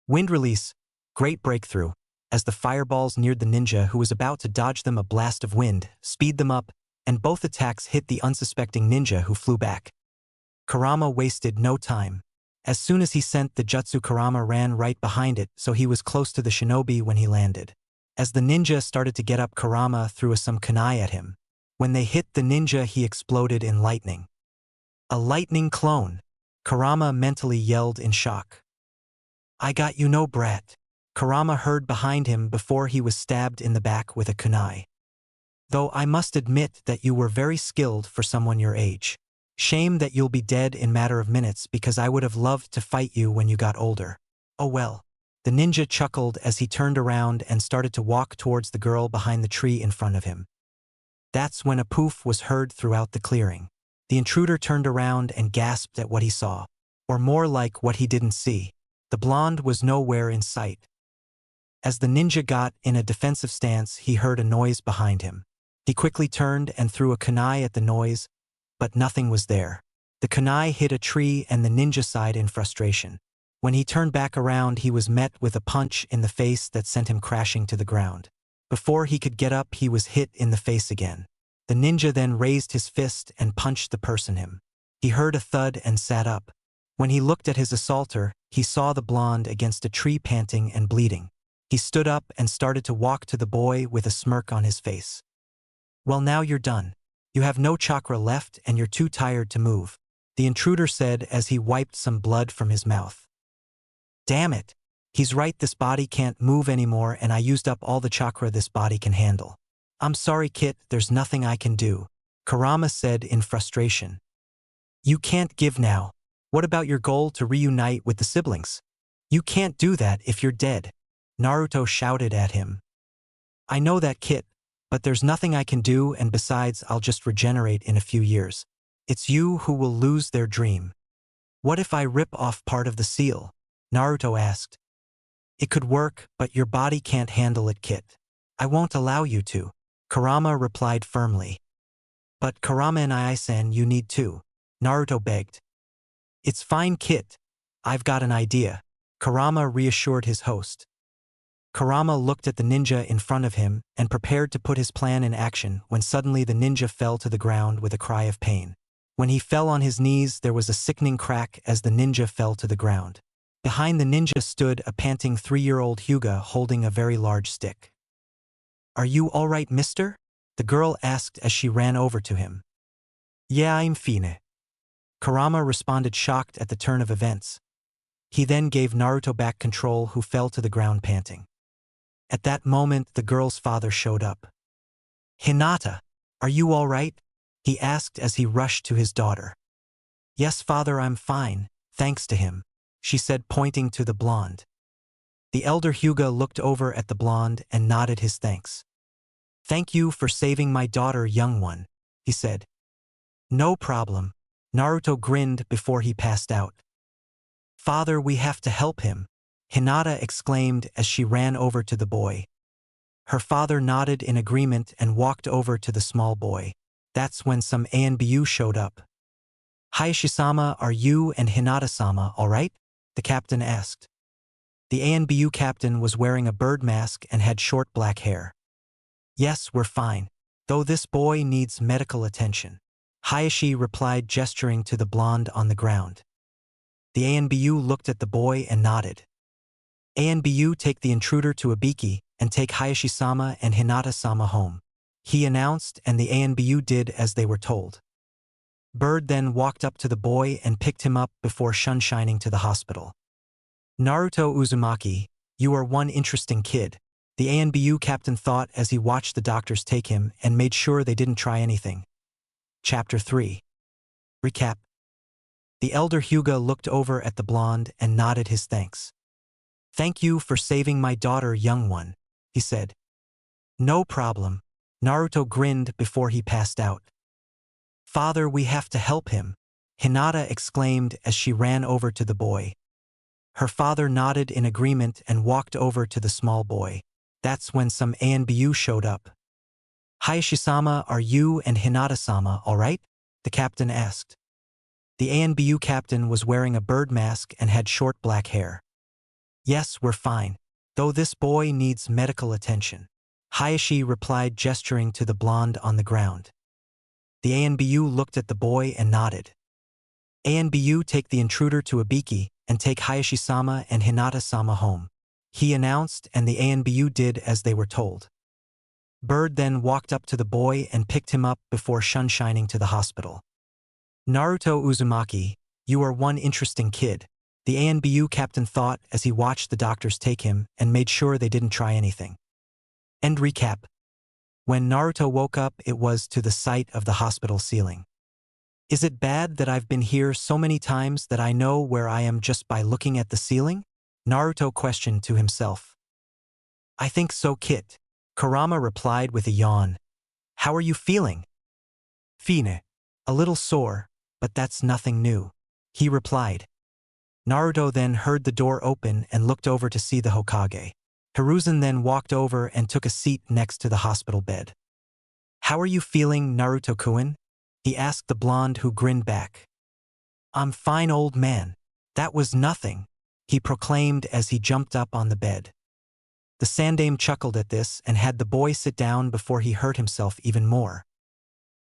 Wind release, great breakthrough. As the fireballs neared the ninja who was about to dodge them, a blast of wind speed them up, and both attacks hit the unsuspecting ninja who flew back. Kurama wasted no time. As soon as he sent the jutsu, Kurama ran right behind it, so he was close to the shinobi when he landed. As the ninja started to get up, Kurama threw some kunai at him. When they hit the ninja, he exploded in lightning. A lightning clone! Kurama mentally yelled in shock. I got you, no brat. Kurama heard behind him before he was stabbed in the back with a kunai. Though I must admit that you were very skilled for someone your age. Shame that you'll be dead in matter of minutes because I would have loved to fight you when you got older. Oh well. The ninja chuckled as he turned around and started to walk towards the girl behind the tree in front of him. That's when a poof was heard throughout the clearing. The intruder turned around and gasped at what he saw. Or more like what he didn't see. The blonde was nowhere in sight. As the ninja got in a defensive stance, he heard a noise behind him. He quickly turned and threw a kunai at the noise, but nothing was there. The kunai hit a tree and the ninja sighed in frustration. When he turned back around, he was met with a punch in the face that sent him crashing to the ground. Before he could get up, he was hit in the face again. The ninja then raised his fist and punched the person him. He heard a thud and sat up. When he looked at his assaulter, he saw the blonde against a tree panting and bleeding. He stood up and started to walk to the boy with a smirk on his face. Well, now you're done. You have no chakra left and you're too tired to move, the intruder said as he wiped some blood from his mouth. Damn it. He's right, this body can't move anymore and I used up all the chakra this body can handle. I'm sorry, Kit, there's nothing I can do, Kurama said in frustration. You can't give now. What about your goal to reunite with the siblings? You can't do that if you're dead, Naruto shouted at him. I know that, Kit, but there's nothing I can do, and besides I'll just regenerate in a few years. It's you who will lose their dream. What if I rip off part of the seal? Naruto asked. It could work, but your body can't handle it, Kit. I won't allow you to, Kurama replied firmly. But Kurama and I-san, you need to, Naruto begged. It's fine, Kit. I've got an idea, Kurama reassured his host. Kurama looked at the ninja in front of him and prepared to put his plan in action when suddenly the ninja fell to the ground with a cry of pain. When he fell on his knees, there was a sickening crack as the ninja fell to the ground. Behind the ninja stood a panting 3-year-old Hyuga holding a very large stick. Are you all right, mister? The girl asked as she ran over to him. Yeah, I'm fine. Kurama responded, shocked at the turn of events. He then gave Naruto back control, who fell to the ground panting. At that moment, the girl's father showed up. Hinata, are you all right? He asked as he rushed to his daughter. Yes, father, I'm fine, thanks to him, she said, pointing to the blonde. The elder Hyuga looked over at the blonde and nodded his thanks. Thank you for saving my daughter, young one, he said. No problem. Naruto grinned before he passed out. Father, we have to help him, Hinata exclaimed as she ran over to the boy. Her father nodded in agreement and walked over to the small boy. That's when some ANBU showed up. Hayashi-sama, are you and Hinata-sama all right? The captain asked. The ANBU captain was wearing a bird mask and had short black hair. Yes, we're fine, though this boy needs medical attention, Hayashi replied, gesturing to the blonde on the ground. The ANBU looked at the boy and nodded. ANBU, take the intruder to Ibiki and take Hayashi-sama and Hinata-sama home, he announced, and the ANBU did as they were told. Bird then walked up to the boy and picked him up before sunshining to the hospital. Naruto Uzumaki, you are one interesting kid, the ANBU captain thought as he watched the doctors take him and made sure they didn't try anything. Chapter 3. Recap. The elder Hyuga looked over at the blonde and nodded his thanks. Thank you for saving my daughter, young one, he said. No problem. Naruto grinned before he passed out. Father, we have to help him, Hinata exclaimed as she ran over to the boy. Her father nodded in agreement and walked over to the small boy. That's when some ANBU showed up. Hayashi-sama, are you and Hinata-sama all right? The captain asked. The ANBU captain was wearing a bird mask and had short black hair. Yes, we're fine, though this boy needs medical attention, Hayashi replied, gesturing to the blonde on the ground. The ANBU looked at the boy and nodded. ANBU, take the intruder to Ibiki and take Hayashi-sama and Hinata-sama home, he announced, and the ANBU did as they were told. Bird then walked up to the boy and picked him up before sunshining to the hospital. Naruto Uzumaki, you are one interesting kid, the ANBU captain thought as he watched the doctors take him and made sure they didn't try anything. End recap. When Naruto woke up, it was to the sight of the hospital ceiling. Is it bad that I've been here so many times that I know where I am just by looking at the ceiling? Naruto questioned to himself. I think so, Kit, Kurama replied with a yawn. How are you feeling? Fine. A little sore, but that's nothing new, he replied. Naruto then heard the door open and looked over to see the Hokage. Hiruzen then walked over and took a seat next to the hospital bed. How are you feeling, Naruto-kun? He asked the blonde, who grinned back. I'm fine, old man. That was nothing, he proclaimed as he jumped up on the bed. The Sandaime chuckled at this and had the boy sit down before he hurt himself even more.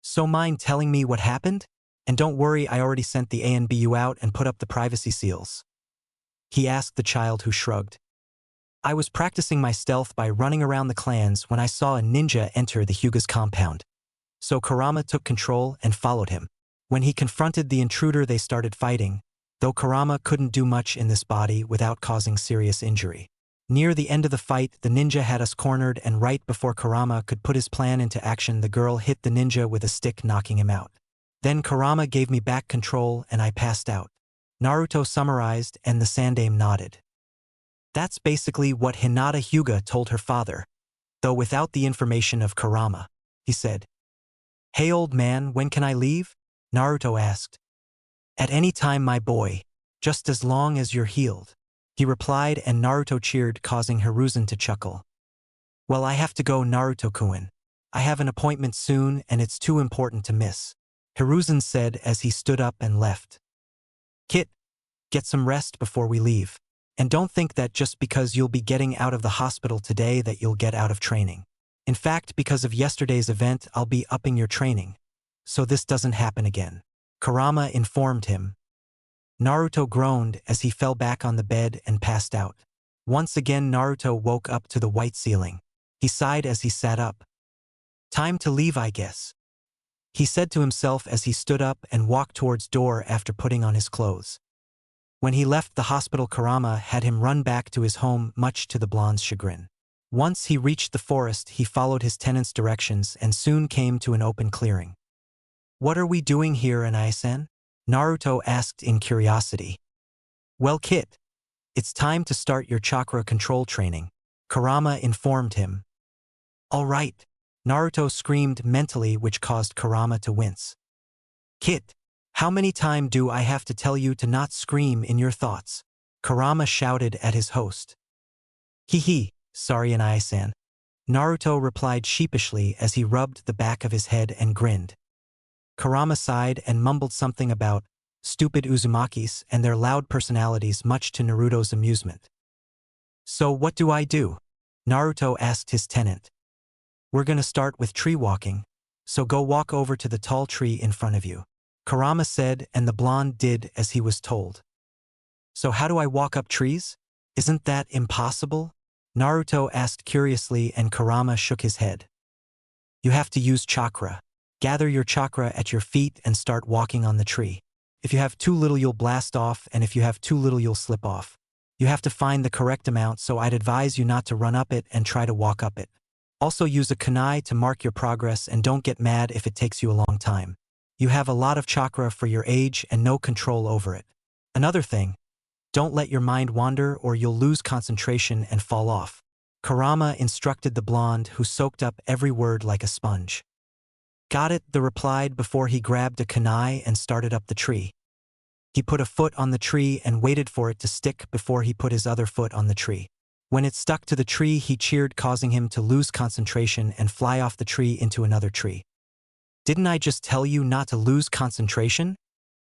So mind telling me what happened? And don't worry, I already sent the ANBU out and put up the privacy seals, he asked the child, who shrugged. I was practicing my stealth by running around the clans when I saw a ninja enter the Hyuga's compound. So Kurama took control and followed him. When he confronted the intruder, they started fighting, though Kurama couldn't do much in this body without causing serious injury. Near the end of the fight, the ninja had us cornered, and right before Kurama could put his plan into action, the girl hit the ninja with a stick, knocking him out. Then Kurama gave me back control and I passed out, Naruto summarized, and the Sandaime nodded. That's basically what Hinata Hyuga told her father, though without the information of Kurama, he said. Hey old man, when can I leave? Naruto asked. At any time, my boy, just as long as you're healed, he replied, and Naruto cheered, causing Hiruzen to chuckle. Well, I have to go, Naruto-kun. I have an appointment soon and it's too important to miss, Hiruzen said as he stood up and left. Kit, get some rest before we leave. And don't think that just because you'll be getting out of the hospital today that you'll get out of training. In fact, because of yesterday's event, I'll be upping your training, so this doesn't happen again, Kurama informed him. Naruto groaned as he fell back on the bed and passed out. Once again, Naruto woke up to the white ceiling. He sighed as he sat up. Time to leave, I guess, he said to himself as he stood up and walked towards door after putting on his clothes. When he left the hospital, Kurama had him run back to his home, much to the blonde's chagrin. Once he reached the forest, he followed his tenant's directions and soon came to an open clearing. What are we doing here, Anai-san? Naruto asked in curiosity. Well, Kit, it's time to start your chakra control training, Kurama informed him. All right, Naruto screamed mentally, which caused Kurama to wince. Kid, how many times do I have to tell you to not scream in your thoughts? Kurama shouted at his host. Hee, sorry Anai-san. Naruto replied sheepishly as he rubbed the back of his head and grinned. Kurama sighed and mumbled something about stupid Uzumakis and their loud personalities, much to Naruto's amusement. So what do I do? Naruto asked his tenant. We're gonna start with tree walking, so go walk over to the tall tree in front of you. Kurama said, and the blonde did as he was told. So how do I walk up trees? Isn't that impossible? Naruto asked curiously, and Kurama shook his head. You have to use chakra. Gather your chakra at your feet and start walking on the tree. If you have too little, you'll blast off, and if you have too little, you'll slip off. You have to find the correct amount, so I'd advise you not to run up it and try to walk up it. Also use a kunai to mark your progress, and don't get mad if it takes you a long time. You have a lot of chakra for your age and no control over it. Another thing, don't let your mind wander or you'll lose concentration and fall off. Kurama instructed the blonde, who soaked up every word like a sponge. Got it, the replied before he grabbed a kunai and started up the tree. He put a foot on the tree and waited for it to stick before he put his other foot on the tree. When it stuck to the tree, he cheered, causing him to lose concentration and fly off the tree into another tree. Didn't I just tell you not to lose concentration?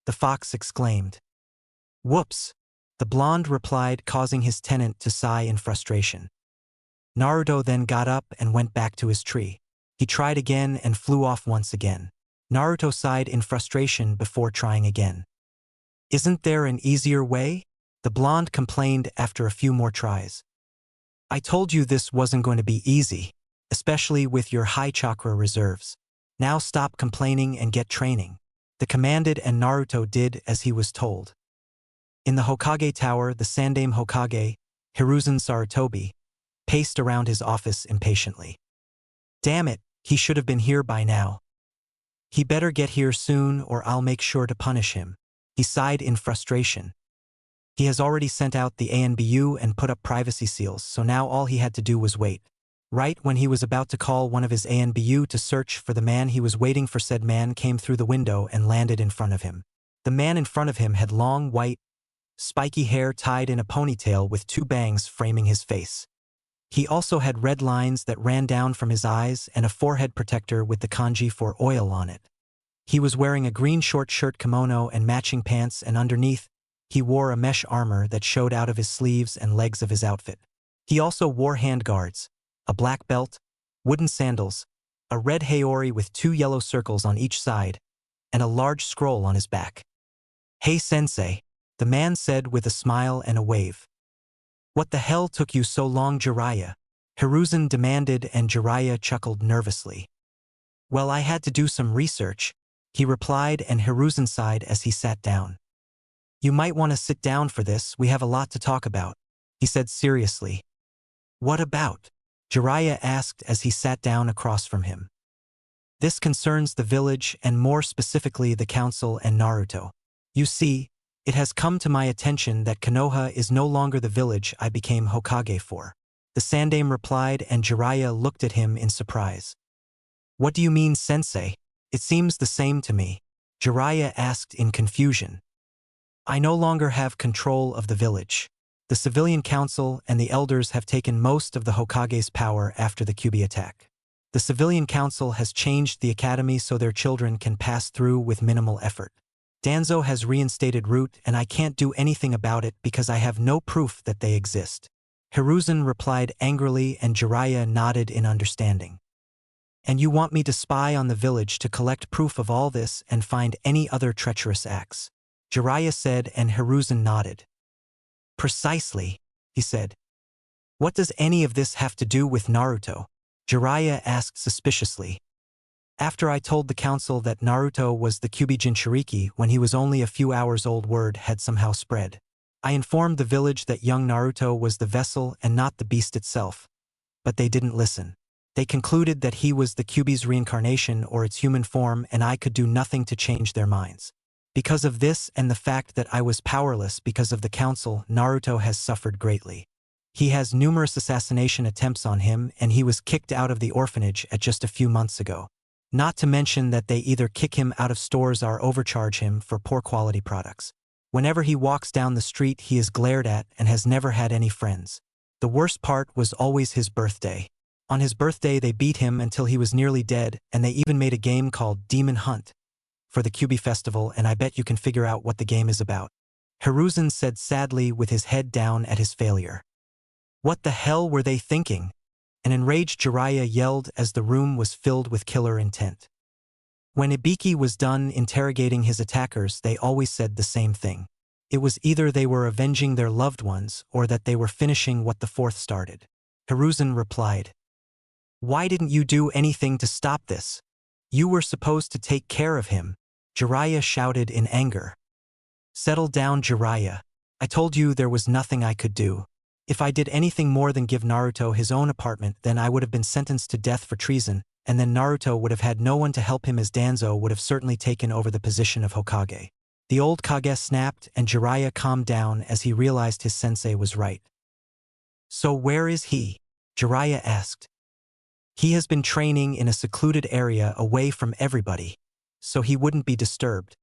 The fox exclaimed. Whoops, the blonde replied, causing his tenant to sigh in frustration. Naruto then got up and went back to his tree. He tried again and flew off once again. Naruto sighed in frustration before trying again. Isn't there an easier way? The blonde complained after a few more tries. I told you this wasn't going to be easy, especially with your high chakra reserves. Now stop complaining and get training. The commanded, and Naruto did as he was told. In the Hokage tower, the Sandaime Hokage, Hiruzen Sarutobi, paced around his office impatiently. Damn it, he should have been here by now. He better get here soon or I'll make sure to punish him. He sighed in frustration. He has already sent out the ANBU and put up privacy seals, so now all he had to do was wait. Right when he was about to call one of his ANBU to search for the man he was waiting for, said man came through the window and landed in front of him. The man in front of him had long, white, spiky hair tied in a ponytail with two bangs framing his face. He also had red lines that ran down from his eyes and a forehead protector with the kanji for oil on it. He was wearing a green short shirt kimono and matching pants, and underneath, he wore a mesh armor that showed out of his sleeves and legs of his outfit. He also wore handguards, a black belt, wooden sandals, a red haori with two yellow circles on each side, and a large scroll on his back. Hey sensei, the man said with a smile and a wave. What the hell took you so long, Jiraiya? Hiruzen demanded, and Jiraiya chuckled nervously. Well, I had to do some research, he replied, and Hiruzen sighed as he sat down. You might want to sit down for this, we have a lot to talk about, he said seriously. What about? Jiraiya asked as he sat down across from him. This concerns the village and more specifically the council and Naruto. You see, it has come to my attention that Kenoha is no longer the village I became Hokage for. The Sandaime replied, and Jiraiya looked at him in surprise. What do you mean, sensei? It seems the same to me, Jiraiya asked in confusion. I no longer have control of the village. The civilian council and the elders have taken most of the Hokage's power after the Kyuubi attack. The civilian council has changed the academy so their children can pass through with minimal effort. Danzo has reinstated Root, and I can't do anything about it because I have no proof that they exist. Hiruzen replied angrily, and Jiraiya nodded in understanding. And you want me to spy on the village to collect proof of all this and find any other treacherous acts? Jiraiya said, and Hiruzen nodded. Precisely, he said. What does any of this have to do with Naruto? Jiraiya asked suspiciously. After I told the council that Naruto was the Kyuubi Jinchuriki when he was only a few hours old, word had somehow spread. I informed the village that young Naruto was the vessel and not the beast itself. But they didn't listen. They concluded that he was the Kyuubi's reincarnation or its human form, and I could do nothing to change their minds. Because of this and the fact that I was powerless because of the council, Naruto has suffered greatly. He has numerous assassination attempts on him, and he was kicked out of the orphanage at just a few months ago. Not to mention that they either kick him out of stores or overcharge him for poor quality products. Whenever he walks down the street, he is glared at and has never had any friends. The worst part was always his birthday. On his birthday, they beat him until he was nearly dead, and they even made a game called Demon Hunt for the Kyuubi festival, and I bet you can figure out what the game is about. Hiruzen said sadly with his head down at his failure. What the hell were they thinking? An enraged Jiraiya yelled as the room was filled with killer intent. When Ibiki was done interrogating his attackers, they always said the same thing. It was either they were avenging their loved ones or that they were finishing what the fourth started. Hiruzen replied, "Why didn't you do anything to stop this? You were supposed to take care of him," Jiraiya shouted in anger. "Settle down, Jiraiya. I told you there was nothing I could do. If I did anything more than give Naruto his own apartment, then I would have been sentenced to death for treason, and then Naruto would have had no one to help him, as Danzo would have certainly taken over the position of Hokage." The old Kage snapped, and Jiraiya calmed down as he realized his sensei was right. "So where is he?" Jiraiya asked. "He has been training in a secluded area away from everybody, so he wouldn't be disturbed."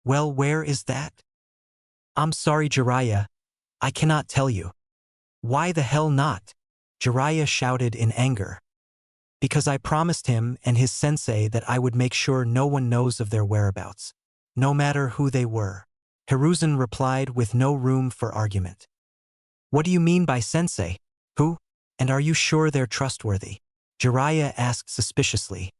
"Well, where is that?" "I'm sorry, Jiraiya. I cannot tell you." "Why the hell not?" Jiraiya shouted in anger. "Because I promised him and his sensei that I would make sure no one knows of their whereabouts, no matter who they were." Hiruzen replied with no room for argument. "What do you mean by sensei? Who? And are you sure they're trustworthy?" Jiraiya asked suspiciously.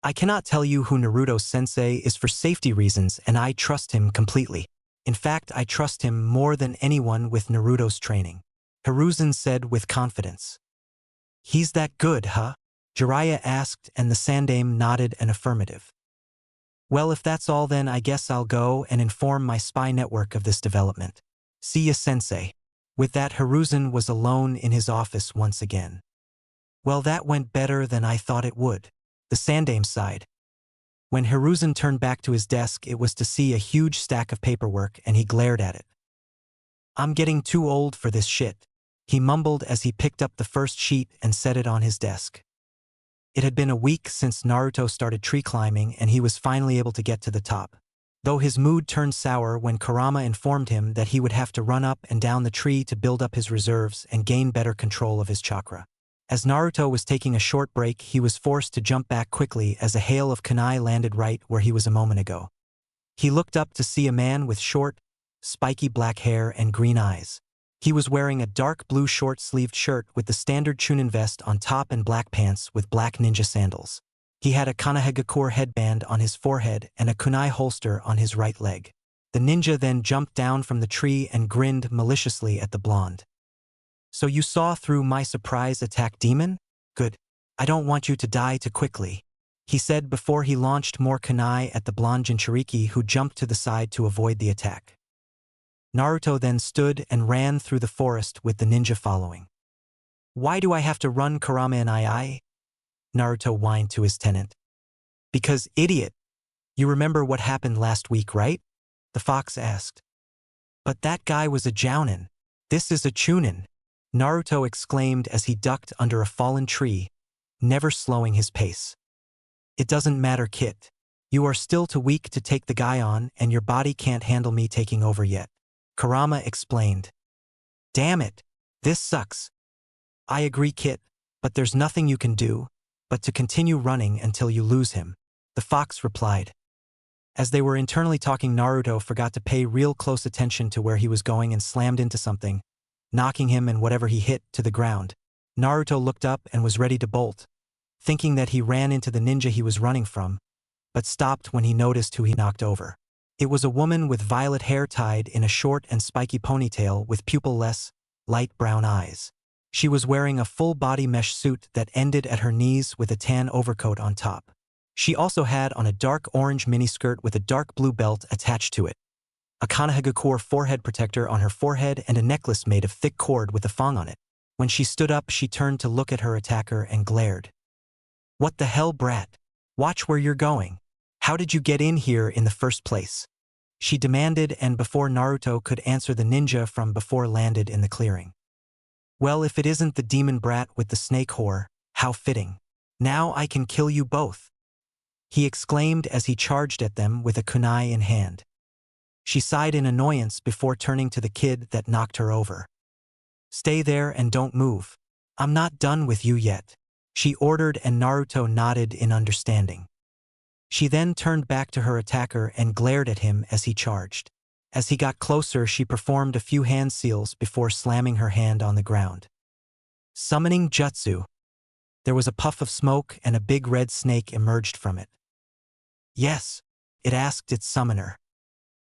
"I cannot tell you who Naruto's sensei is for safety reasons, and I trust him completely. In fact, I trust him more than anyone with Naruto's training," Hiruzen said with confidence. "He's that good, huh?" Jiraiya asked, and the Sandaime nodded an affirmative. "Well, if that's all, then I guess I'll go and inform my spy network of this development. See ya, sensei." With that, Hiruzen was alone in his office once again. "Well, that went better than I thought it would," the Sandaime sighed. When Hiruzen turned back to his desk, it was to see a huge stack of paperwork, and he glared at it. "I'm getting too old for this shit," he mumbled as he picked up the first sheet and set it on his desk. It had been a week since Naruto started tree climbing, and he was finally able to get to the top. Though his mood turned sour when Kurama informed him that he would have to run up and down the tree to build up his reserves and gain better control of his chakra. As Naruto was taking a short break, he was forced to jump back quickly as a hail of kunai landed right where he was a moment ago. He looked up to see a man with short, spiky black hair and green eyes. He was wearing a dark blue short-sleeved shirt with the standard Chunin vest on top and black pants with black ninja sandals. He had a Konohagakure headband on his forehead and a kunai holster on his right leg. The ninja then jumped down from the tree and grinned maliciously at the blonde. "So you saw through my surprise attack, demon? Good. I don't want you to die too quickly," he said before he launched more kunai at the blonde Jinchuriki, who jumped to the side to avoid the attack. Naruto then stood and ran through the forest with the ninja following. "Why do I have to run, Kurama and I?" Naruto whined to his tenant. "Because, idiot. You remember what happened last week, right?" the fox asked. "But that guy was a jounin. This is a chunin," Naruto exclaimed as he ducked under a fallen tree, never slowing his pace. "It doesn't matter, Kit. You are still too weak to take the guy on, and your body can't handle me taking over yet," Kurama explained. "Damn it. This sucks." "I agree, Kit, but there's nothing you can do but to continue running until you lose him," the fox replied. As they were internally talking, Naruto forgot to pay real close attention to where he was going and slammed into something, knocking him and whatever he hit to the ground. Naruto looked up and was ready to bolt, thinking that he ran into the ninja he was running from, but stopped when he noticed who he knocked over. It was a woman with violet hair tied in a short and spiky ponytail with pupil-less, light brown eyes. She was wearing a full-body mesh suit that ended at her knees with a tan overcoat on top. She also had on a dark orange miniskirt with a dark blue belt attached to it, a Konohagakure forehead protector on her forehead, and a necklace made of thick cord with a thong on it. When she stood up, she turned to look at her attacker and glared. "What the hell, brat? Watch where you're going. How did you get in here in the first place?" she demanded, and before Naruto could answer, the ninja from before landed in the clearing. Well, if it isn't the demon brat with the snake whore, how fitting. Now I can kill you both, he exclaimed as he charged at them with a kunai in hand. She sighed in annoyance before turning to the kid that knocked her over. Stay there and don't move. I'm not done with you yet, she ordered, and Naruto nodded in understanding. She then turned back to her attacker and glared at him as he charged. As he got closer, she performed a few hand seals before slamming her hand on the ground. Summoning Jutsu. There was a puff of smoke and a big red snake emerged from it. Yes, it asked its summoner.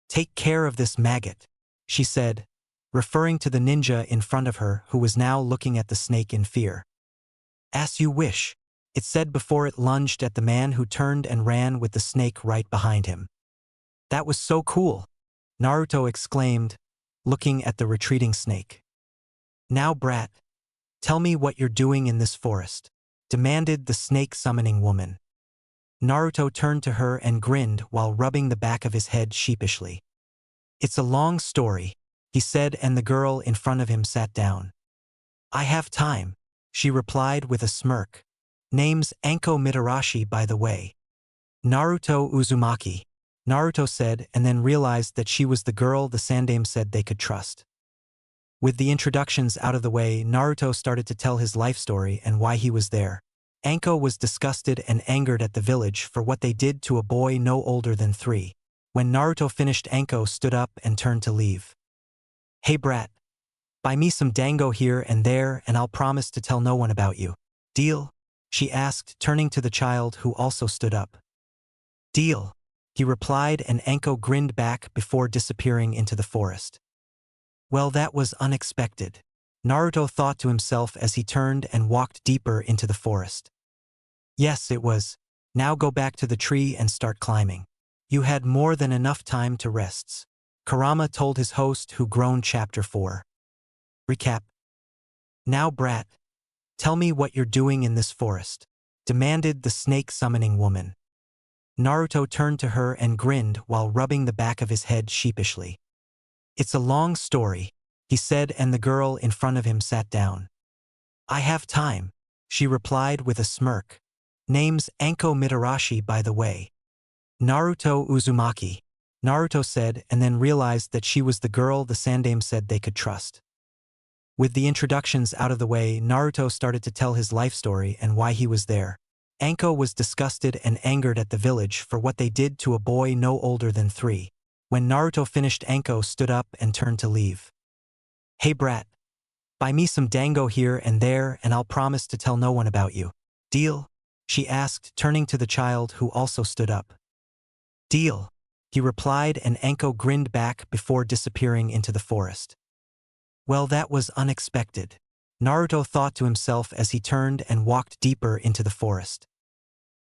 Take care of this maggot, she said, referring to the ninja in front of her who was now looking at the snake in fear. As you wish, it said before it lunged at the man who turned and ran with the snake right behind him. That was so cool, Naruto exclaimed, looking at the retreating snake. Now, brat, tell me what you're doing in this forest, demanded the snake-summoning woman. Naruto turned to her and grinned while rubbing the back of his head sheepishly. It's a long story, he said, and the girl in front of him sat down. I have time, she replied with a smirk. Name's Anko Mitarashi, by the way. Naruto Uzumaki, Naruto said, and then realized that she was the girl the Sandaime said they could trust. With the introductions out of the way, Naruto started to tell his life story and why he was there. Anko was disgusted and angered at the village for what they did to a boy no older than 3. When Naruto finished, Anko stood up and turned to leave. Hey brat, buy me some dango here and there and I'll promise to tell no one about you. Deal? She asked, turning to the child who also stood up. Deal, he replied, and Anko grinned back before disappearing into the forest. Well, that was unexpected, Naruto thought to himself as he turned and walked deeper into the forest. Yes, it was. Now go back to the tree and start climbing. You had more than enough time to rest, Kurama told his host, who groaned. Chapter 4. Recap. Now, brat, tell me what you're doing in this forest, demanded the snake-summoning woman. Naruto turned to her and grinned while rubbing the back of his head sheepishly. It's a long story, he said, and the girl in front of him sat down. I have time, she replied with a smirk. Name's Anko Mitarashi, by the way. Naruto Uzumaki, Naruto said, and then realized that she was the girl the Sandaime said they could trust. With the introductions out of the way, Naruto started to tell his life story and why he was there. Anko was disgusted and angered at the village for what they did to a boy no older than 3. When Naruto finished, Anko stood up and turned to leave. Hey brat, buy me some dango here and there and I'll promise to tell no one about you. Deal? She asked, turning to the child who also stood up. Deal, he replied, and Anko grinned back before disappearing into the forest. Well, that was unexpected, Naruto thought to himself as he turned and walked deeper into the forest.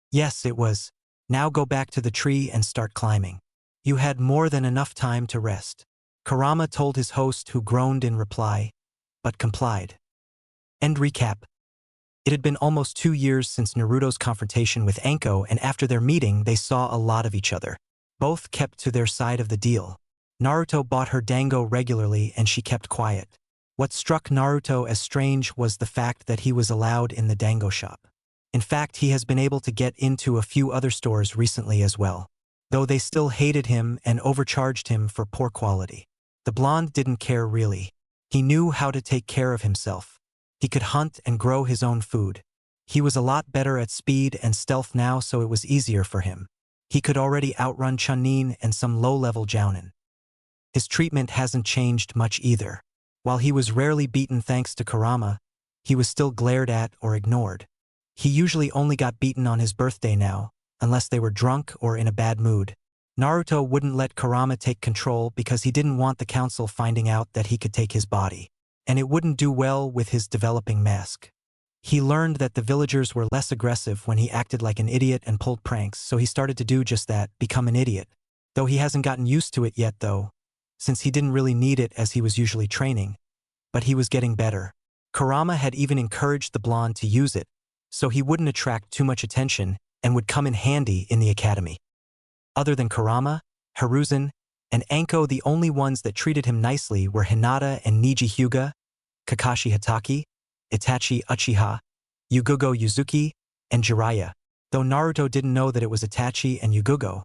Yes, it was. Now go back to the tree and start climbing. You had more than enough time to rest, Kurama told his host, who groaned in reply, but complied. End recap. It had been almost 2 years since Naruto's confrontation with Anko, and after their meeting they saw a lot of each other. Both kept to their side of the deal. Naruto bought her dango regularly and she kept quiet. What struck Naruto as strange was the fact that he was allowed in the dango shop. In fact, he has been able to get into a few other stores recently as well, though they still hated him and overcharged him for poor quality. The blonde didn't care really. He knew how to take care of himself. He could hunt and grow his own food. He was a lot better at speed and stealth now, so it was easier for him. He could already outrun Chunin and some low-level jounin. His treatment hasn't changed much either. While he was rarely beaten thanks to Kurama, he was still glared at or ignored. He usually only got beaten on his birthday now, unless they were drunk or in a bad mood. Naruto wouldn't let Kurama take control because he didn't want the council finding out that he could take his body, and it wouldn't do well with his developing mask. He learned that the villagers were less aggressive when he acted like an idiot and pulled pranks, so he started to do just that, become an idiot. Though he hasn't gotten used to it yet though, since he didn't really need it as he was usually training. But he was getting better. Kurama had even encouraged the blonde to use it, so he wouldn't attract too much attention and would come in handy in the academy. Other than Kurama, Hiruzen, and Anko, the only ones that treated him nicely were Hinata and Niji Hyuga. Kakashi Hatake, Itachi Uchiha, Hyuga Yuzuki, and Jiraiya. Though Naruto didn't know that it was Itachi and Hyuga,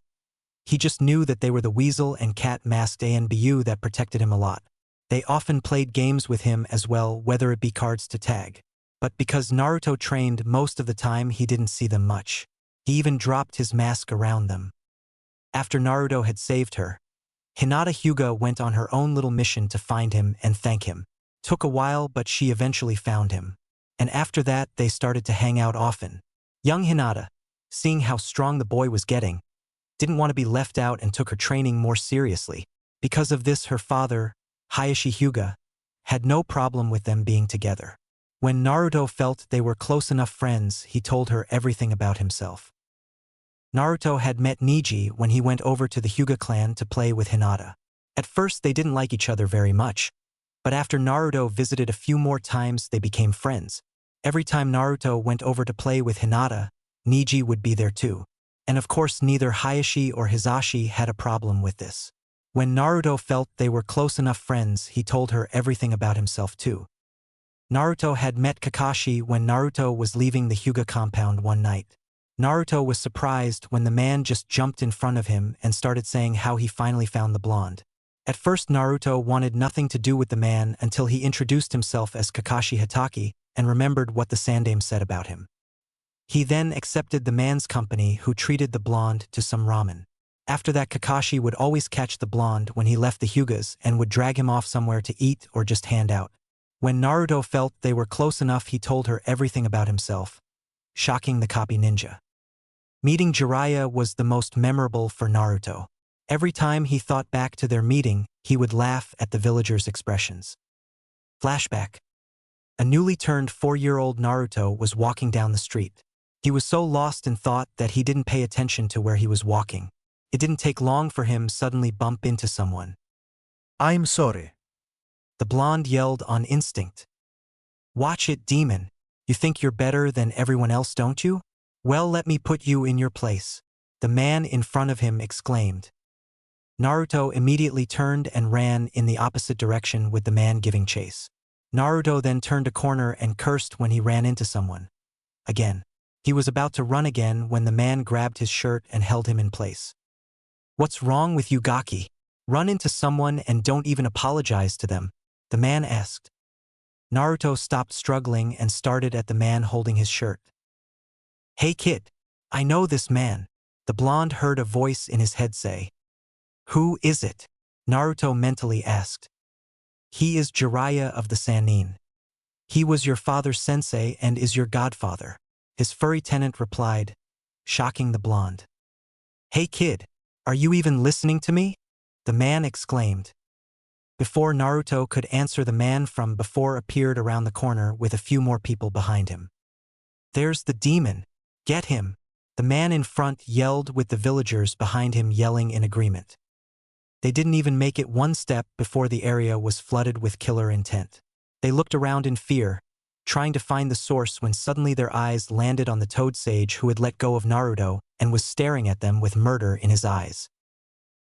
he just knew that they were the weasel and cat masked ANBU that protected him a lot. They often played games with him as well, whether it be cards to tag. But because Naruto trained most of the time, he didn't see them much. He even dropped his mask around them. After Naruto had saved her, Hinata Hyuga went on her own little mission to find him and thank him. Took a while, but she eventually found him. And after that, they started to hang out often. Young Hinata, seeing how strong the boy was getting, didn't want to be left out and took her training more seriously. Because of this, her father, Hayashi Hyuga, had no problem with them being together. When Naruto felt they were close enough friends, he told her everything about himself. Naruto had met Neji when he went over to the Hyuga clan to play with Hinata. At first they didn't like each other very much, but after Naruto visited a few more times they became friends. Every time Naruto went over to play with Hinata, Neji would be there too. And of course neither Hayashi or Hisashi had a problem with this. When Naruto felt they were close enough friends, he told her everything about himself too. Naruto had met Kakashi when Naruto was leaving the Hyuga compound one night. Naruto was surprised when the man just jumped in front of him and started saying how he finally found the blonde. At first Naruto wanted nothing to do with the man until he introduced himself as Kakashi Hatake and remembered what the Sandaime said about him. He then accepted the man's company who treated the blonde to some ramen. After that, Kakashi would always catch the blonde when he left the Hyugas and would drag him off somewhere to eat or just hand out. When Naruto felt they were close enough, he told her everything about himself, shocking the copy ninja. Meeting Jiraiya was the most memorable for Naruto. Every time he thought back to their meeting, he would laugh at the villagers' expressions. Flashback. A newly turned 4-year-old Naruto was walking down the street. He was so lost in thought that he didn't pay attention to where he was walking. It didn't take long for him suddenly bump into someone. I'm sorry. The blonde yelled on instinct. Watch it, demon. You think you're better than everyone else, don't you? Well, let me put you in your place. The man in front of him exclaimed. Naruto immediately turned and ran in the opposite direction with the man giving chase. Naruto then turned a corner and cursed when he ran into someone. Again. He was about to run again when the man grabbed his shirt and held him in place. What's wrong with you, Gaki? Run into someone and don't even apologize to them, the man asked. Naruto stopped struggling and started at the man holding his shirt. Hey kid, I know this man, the blonde heard a voice in his head say. Who is it? Naruto mentally asked. He is Jiraiya of the Sannin. He was your father's sensei and is your godfather. His furry tenant replied, shocking the blonde. Hey kid, are you even listening to me? The man exclaimed. Before Naruto could answer, the man from before appeared around the corner with a few more people behind him. There's the demon. Get him. The man in front yelled with the villagers behind him yelling in agreement. They didn't even make it one step before the area was flooded with killer intent. They looked around in fear, trying to find the source when suddenly their eyes landed on the toad sage who had let go of Naruto and was staring at them with murder in his eyes.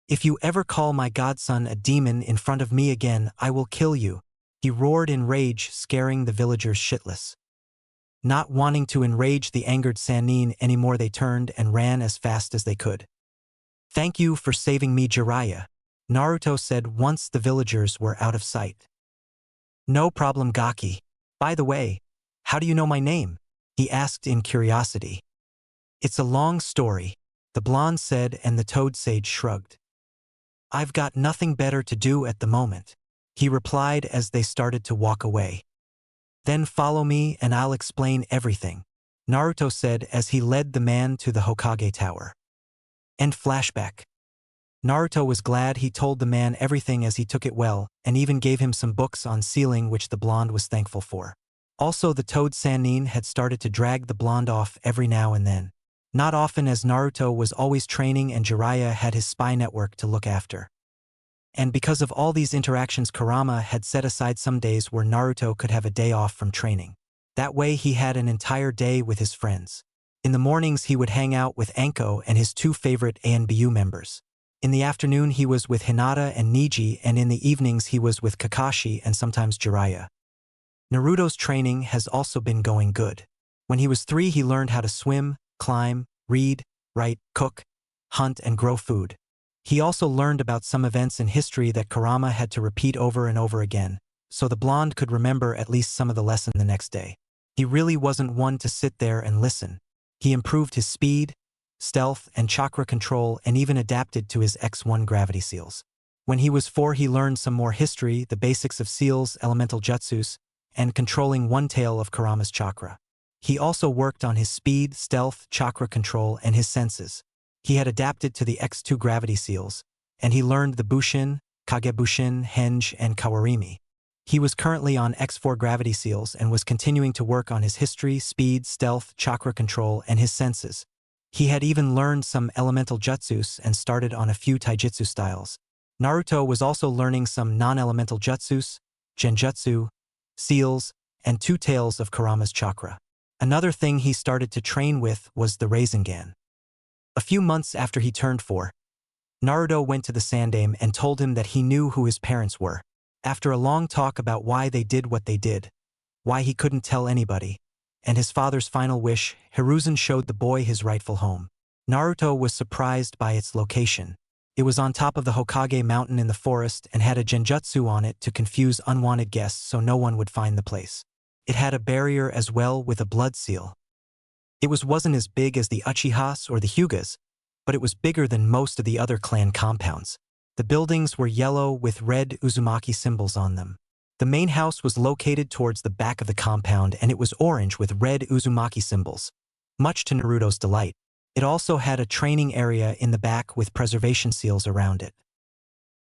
If you ever call my godson a demon in front of me again, I will kill you, he roared in rage, scaring the villagers shitless. Not wanting to enrage the angered Sannin anymore, they turned and ran as fast as they could. Thank you for saving me, Jiraiya, Naruto said once the villagers were out of sight. No problem, Gaki. By the way, how do you know my name? He asked in curiosity. It's a long story, the blonde said, and the toad sage shrugged. I've got nothing better to do at the moment, he replied as they started to walk away. Then follow me and I'll explain everything, Naruto said as he led the man to the Hokage tower. End flashback. Naruto was glad he told the man everything as he took it well, and even gave him some books on sealing, which the blonde was thankful for. Also, the toad Sannin had started to drag the blonde off every now and then. Not often, as Naruto was always training and Jiraiya had his spy network to look after. And because of all these interactions, Kurama had set aside some days where Naruto could have a day off from training. That way he had an entire day with his friends. In the mornings he would hang out with Anko and his 2 favorite ANBU members. In the afternoon he was with Hinata and Neji, and in the evenings he was with Kakashi and sometimes Jiraiya. Naruto's training has also been going good. When he was 3, he learned how to swim, climb, read, write, cook, hunt, and grow food. He also learned about some events in history that Kurama had to repeat over and over again, so the blonde could remember at least some of the lesson the next day. He really wasn't one to sit there and listen. He improved his speed, stealth, and chakra control, and even adapted to his X1 gravity seals. When he was 4, he learned some more history, the basics of seals, elemental jutsus, and controlling one tail of Kurama's chakra. He also worked on his speed, stealth, chakra control, and his senses. He had adapted to the X2 gravity seals, and he learned the Bushin, Kagebushin, Henge, and Kawarimi. He was currently on X4 gravity seals and was continuing to work on his history, speed, stealth, chakra control, and his senses. He had even learned some elemental jutsus and started on a few taijutsu styles. Naruto was also learning some non-elemental jutsus, genjutsu, seals, and 2 tails of Kurama's chakra. Another thing he started to train with was the Rasengan. A few months after he turned 4, Naruto went to the Sandaime and told him that he knew who his parents were. After a long talk about why they did what they did, why he couldn't tell anybody, and his father's final wish, Hiruzen showed the boy his rightful home. Naruto was surprised by its location. It was on top of the Hokage mountain in the forest and had a genjutsu on it to confuse unwanted guests so no one would find the place. It had a barrier as well with a blood seal. It wasn't as big as the Uchihas or the Hyugas, but it was bigger than most of the other clan compounds. The buildings were yellow with red Uzumaki symbols on them. The main house was located towards the back of the compound and it was orange with red Uzumaki symbols. Much to Naruto's delight, it also had a training area in the back with preservation seals around it.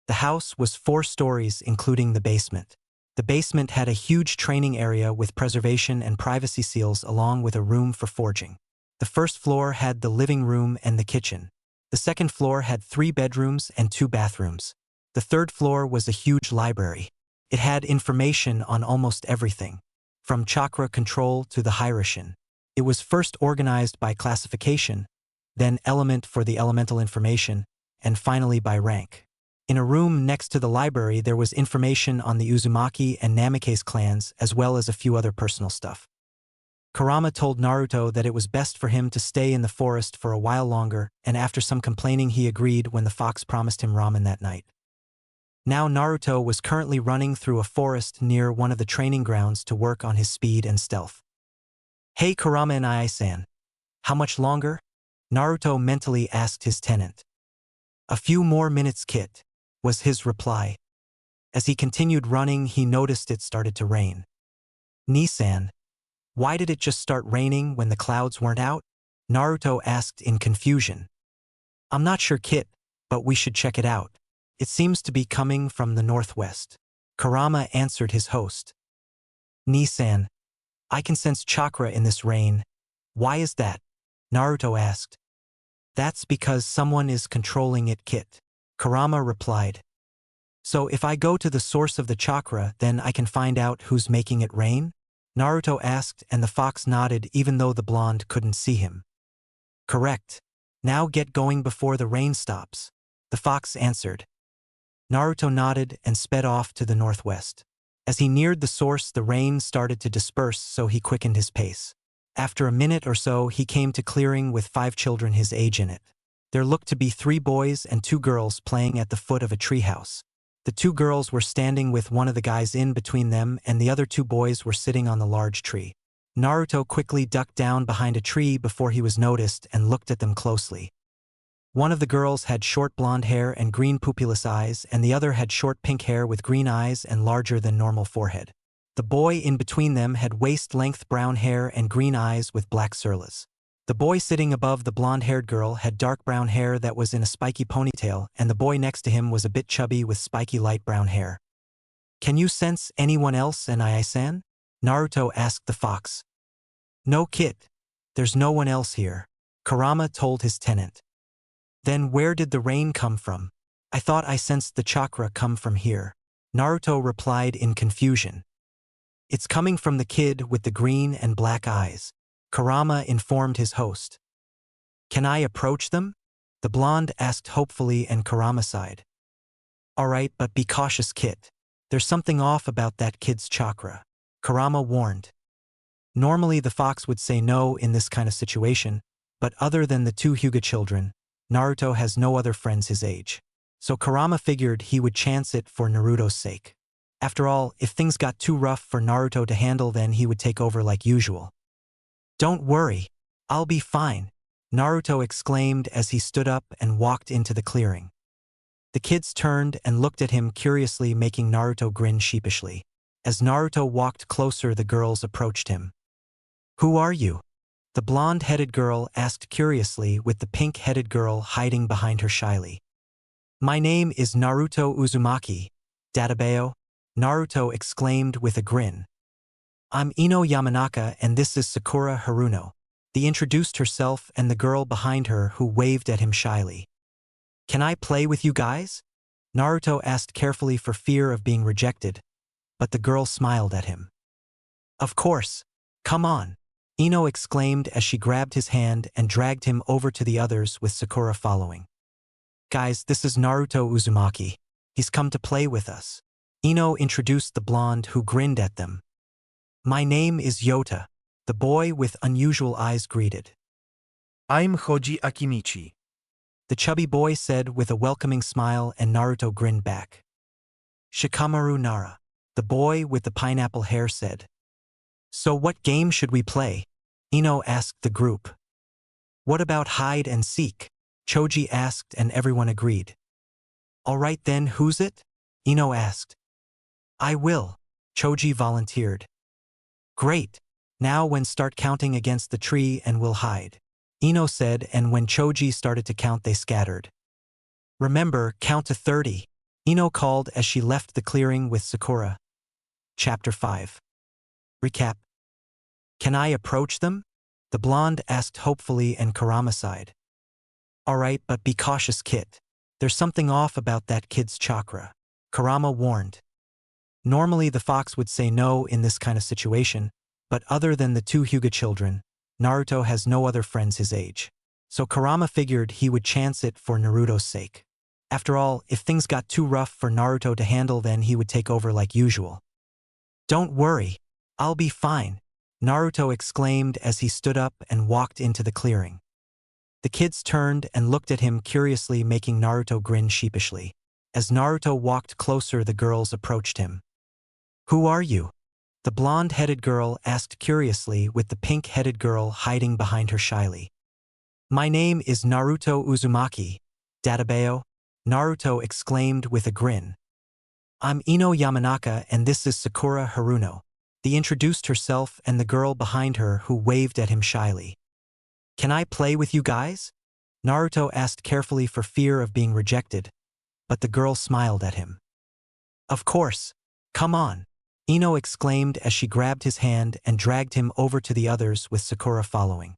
The house was 4 stories including the basement. The basement had a huge training area with preservation and privacy seals along with a room for forging. The first floor had the living room and the kitchen. The second floor had 3 bedrooms and 2 bathrooms. The third floor was a huge library. It had information on almost everything, from chakra control to the Hierarchin. It was first organized by classification, then element for the elemental information, and finally by rank. In a room next to the library there was information on the Uzumaki and Namikaze clans as well as a few other personal stuff. Kurama told Naruto that it was best for him to stay in the forest for a while longer, and after some complaining he agreed when the fox promised him ramen that night. Now Naruto was currently running through a forest near one of the training grounds to work on his speed and stealth. "Hey Kurama and Ai-san. How much longer?" Naruto mentally asked his tenant. "A few more minutes, Kit," was his reply. As he continued running he noticed it started to rain. "Ni-san, why did it just start raining when the clouds weren't out?" Naruto asked in confusion. "I'm not sure, Kit, but we should check it out. It seems to be coming from the northwest," Kurama answered his host. "Ni-san, I can sense chakra in this rain. Why is that?" Naruto asked. "That's because someone is controlling it, Kit," Kurama replied. "So if I go to the source of the chakra, then I can find out who's making it rain?" Naruto asked, and the fox nodded even though the blonde couldn't see him. "Correct. Now get going before the rain stops," the fox answered. Naruto nodded and sped off to the northwest. As he neared the source the rain started to disperse so he quickened his pace. After a minute or so he came to clearing with 5 children his age in it. There looked to be 3 boys and 2 girls playing at the foot of a treehouse. The 2 girls were standing with one of the guys in between them and the other 2 boys were sitting on the large tree. Naruto quickly ducked down behind a tree before he was noticed and looked at them closely. One of the girls had short blonde hair and green pupilless eyes and the other had short pink hair with green eyes and larger than normal forehead. The boy in between them had waist-length brown hair and green eyes with black surlas. The boy sitting above the blonde-haired girl had dark brown hair that was in a spiky ponytail, and the boy next to him was a bit chubby with spiky light brown hair. "Can you sense anyone else in Ai-san?" Naruto asked the fox. "No, Kit. There's no one else here," Kurama told his tenant. "Then where did the rain come from? I thought I sensed the chakra come from here," Naruto replied in confusion. "It's coming from the kid with the green and black eyes," Kurama informed his host. "Can I approach them?" the blonde asked hopefully and Kurama sighed. "All right, but be cautious, Kit. There's something off about that kid's chakra," Kurama warned. Normally the fox would say no in this kind of situation, but other than the two Hyuga children, Naruto has no other friends his age. So Kurama figured he would chance it for Naruto's sake. After all, if things got too rough for Naruto to handle, then he would take over like usual. "Don't worry, I'll be fine," Naruto exclaimed as he stood up and walked into the clearing. The kids turned and looked at him curiously, making Naruto grin sheepishly. As Naruto walked closer, the girls approached him. "Who are you?" the blonde-headed girl asked curiously, with the pink-headed girl hiding behind her shyly. "My name is Naruto Uzumaki, Databeo," Naruto exclaimed with a grin. "I'm Ino Yamanaka and this is Sakura Haruno." They introduced herself and the girl behind her, who waved at him shyly. "Can I play with you guys?" Naruto asked carefully for fear of being rejected, but the girl smiled at him. "Of course, come on," Ino exclaimed as she grabbed his hand and dragged him over to the others, with Sakura following. "Guys, this is Naruto Uzumaki. He's come to play with us." Ino introduced the blonde, who grinned at them. "My name is Yota," the boy with unusual eyes greeted. I'm Hoji Akimichi. The chubby boy said with a welcoming smile, and Naruto grinned back. "Shikamaru Nara," the boy with the pineapple hair said. "So what game should we play?" Ino asked the group. "What about hide and seek?" Choji asked, and everyone agreed. "All right then, who's it?" Ino asked. "I will," Choji volunteered. "Great. Now when start counting against the tree and we'll hide," Ino said, and when Choji started to count, they scattered. "Remember, count to 30, Ino called as she left the clearing with Sakura. Chapter 5. Recap. "Can I approach them?" the blonde asked hopefully, and Kurama sighed. "All right, but be cautious, Kit. There's something off about that kid's chakra," Kurama warned. Normally the fox would say no in this kind of situation, but other than the two Hyuga children, Naruto has no other friends his age. So Kurama figured he would chance it for Naruto's sake. After all, if things got too rough for Naruto to handle, then he would take over like usual. "Don't worry, I'll be fine," Naruto exclaimed as he stood up and walked into the clearing. The kids turned and looked at him curiously, making Naruto grin sheepishly. As Naruto walked closer, the girls approached him. "Who are you?" the blonde-headed girl asked curiously, with the pink-headed girl hiding behind her shyly. "My name is Naruto Uzumaki, Databeo," Naruto exclaimed with a grin. "I'm Ino Yamanaka and this is Sakura Haruno." They introduced herself and the girl behind her, who waved at him shyly. "Can I play with you guys?" Naruto asked carefully for fear of being rejected, but the girl smiled at him. "Of course, come on," Ino exclaimed as she grabbed his hand and dragged him over to the others, with Sakura following.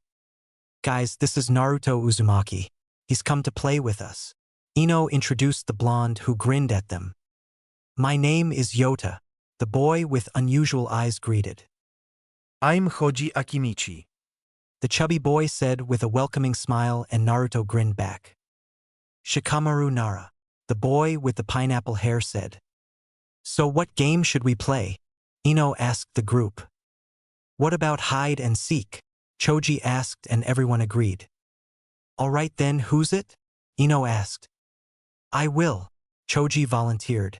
"Guys, this is Naruto Uzumaki. He's come to play with us." Ino introduced the blonde, who grinned at them. "My name is Yota," the boy with unusual eyes greeted. I'm Hoji Akimichi. The chubby boy said with a welcoming smile, and Naruto grinned back. "Shikamaru Nara," the boy with the pineapple hair said. "So what game should we play?" Ino asked the group. "What about hide and seek?" Choji asked, and everyone agreed. "All right then, who's it?" Ino asked. "I will," Choji volunteered.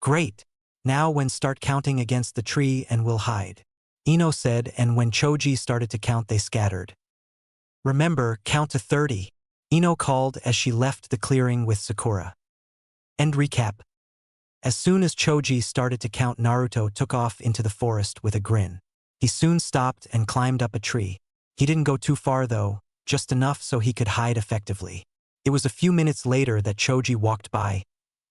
"Great. Now when start counting against the tree and we'll hide," Ino said, and when Choji started to count, they scattered. "Remember, count to 30, Ino called as she left the clearing with Sakura. End recap. As soon as Choji started to count, Naruto took off into the forest with a grin. He soon stopped and climbed up a tree. He didn't go too far though, just enough so he could hide effectively. It was a few minutes later that Choji walked by,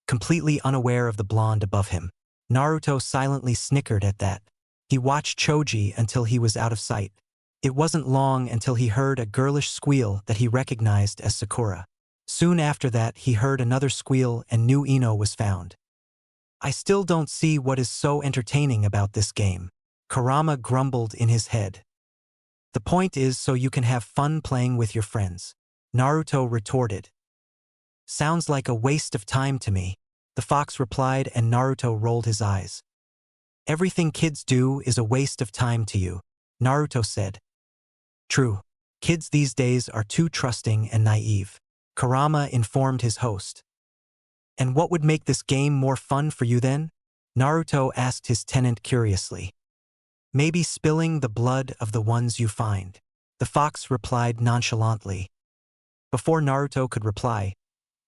completely unaware of the blonde above him. Naruto silently snickered at that. He watched Choji until he was out of sight. It wasn't long until he heard a girlish squeal that he recognized as Sakura. Soon after that, he heard another squeal and knew Ino was found. "I still don't see what is so entertaining about this game," Kurama grumbled in his head. "The point is so you can have fun playing with your friends," Naruto retorted. "Sounds like a waste of time to me," the fox replied, and Naruto rolled his eyes. Everything kids do is a waste of time to you, Naruto said. True. Kids these days are too trusting and naive, Kurama informed his host. And what would make this game more fun for you then? Naruto asked his tenant curiously. Maybe spilling the blood of the ones you find, the fox replied nonchalantly. Before Naruto could reply,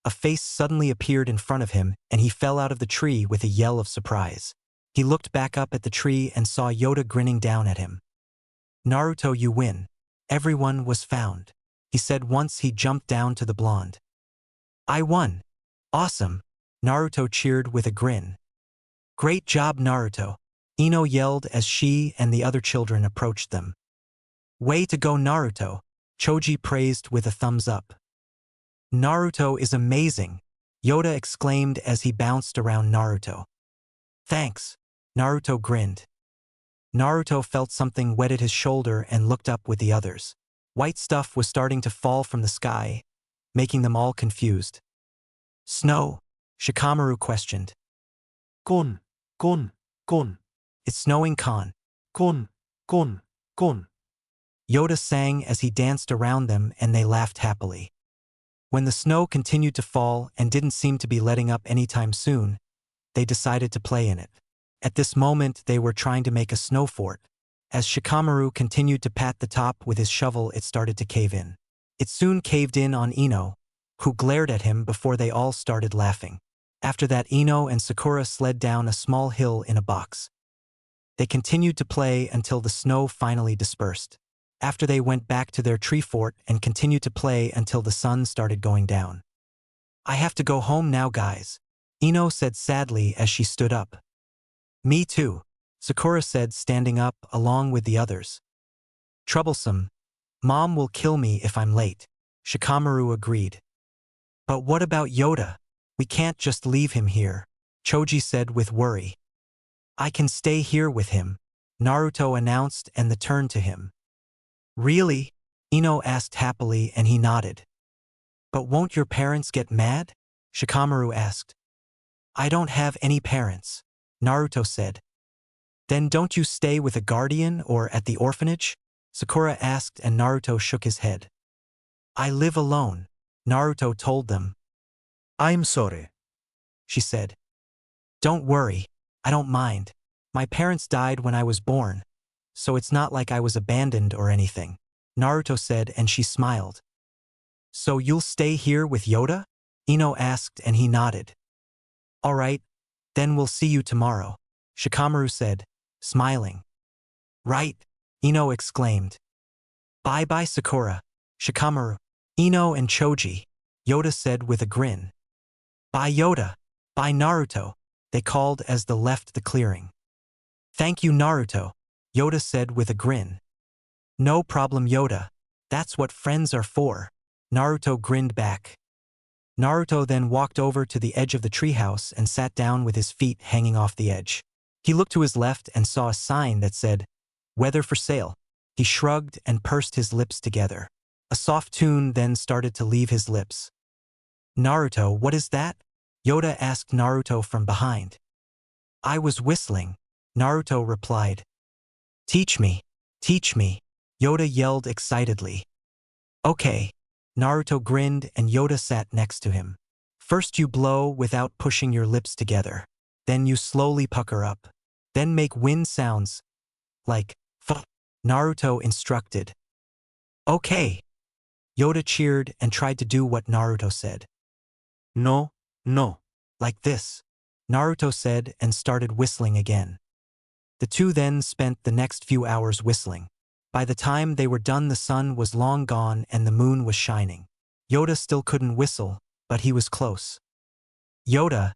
a face suddenly appeared in front of him and he fell out of the tree with a yell of surprise. He looked back up at the tree and saw Yoda grinning down at him. Naruto, you win. Everyone was found, he said once he jumped down to the blonde. I won. Awesome, Naruto cheered with a grin. Great job, Naruto, Ino yelled as she and the other children approached them. Way to go, Naruto, Choji praised with a thumbs up. Naruto is amazing, Yoda exclaimed as he bounced around Naruto. Thanks, Naruto grinned. Naruto felt something wet at his shoulder and looked up with the others. White stuff was starting to fall from the sky, making them all confused. Snow? Shikamaru questioned. Kon. It's snowing, Kon. Kon. Yoda sang as he danced around them and they laughed happily. When the snow continued to fall and didn't seem to be letting up anytime soon, they decided to play in it. At this moment they were trying to make a snow fort. As Shikamaru continued to pat the top with his shovel, it started to cave in. It soon caved in on Ino, who glared at him before they all started laughing. After that, Ino and Sakura slid down a small hill in a box. They continued to play until the snow finally dispersed. After they went back to their tree fort and continued to play until the sun started going down. I have to go home now, guys, Ino said sadly as she stood up. Me too, Sakura said, standing up along with the others. Troublesome. Mom will kill me if I'm late, Shikamaru agreed. But what about Yoda? We can't just leave him here, Choji said with worry. I can stay here with him, Naruto announced and turned to him. Really? Ino asked happily and he nodded. But won't your parents get mad? Shikamaru asked. I don't have any parents, Naruto said. Then don't you stay with a guardian or at the orphanage? Sakura asked and Naruto shook his head. I live alone, Naruto told them. I'm sorry, she said. Don't worry, I don't mind. My parents died when I was born, so it's not like I was abandoned or anything, Naruto said and she smiled. So you'll stay here with Yoda? Ino asked and he nodded. All right, then we'll see you tomorrow, Shikamaru said, smiling. Right, Ino exclaimed. Bye-bye, Sakura, Shikamaru, Ino and Choji, Yoda said with a grin. Bye, Yoda. Bye, Naruto, they called as they left the clearing. Thank you, Naruto, Yoda said with a grin. No problem, Yoda. That's what friends are for, Naruto grinned back. Naruto then walked over to the edge of the treehouse and sat down with his feet hanging off the edge. He looked to his left and saw a sign that said, Weather for sale. He shrugged and pursed his lips together. A soft tune then started to leave his lips. Naruto, what is that? Yoda asked Naruto from behind. I was whistling, Naruto replied. Teach me, Yoda yelled excitedly. Okay, Naruto grinned and Yoda sat next to him. First you blow without pushing your lips together. Then you slowly pucker up. Then make wind sounds. Like, f, Naruto instructed. Okay. Yoda cheered and tried to do what Naruto said. No. Like this, Naruto said and started whistling again. The two then spent the next few hours whistling. By the time they were done, the sun was long gone and the moon was shining. Yoda still couldn't whistle, but he was close. Yoda,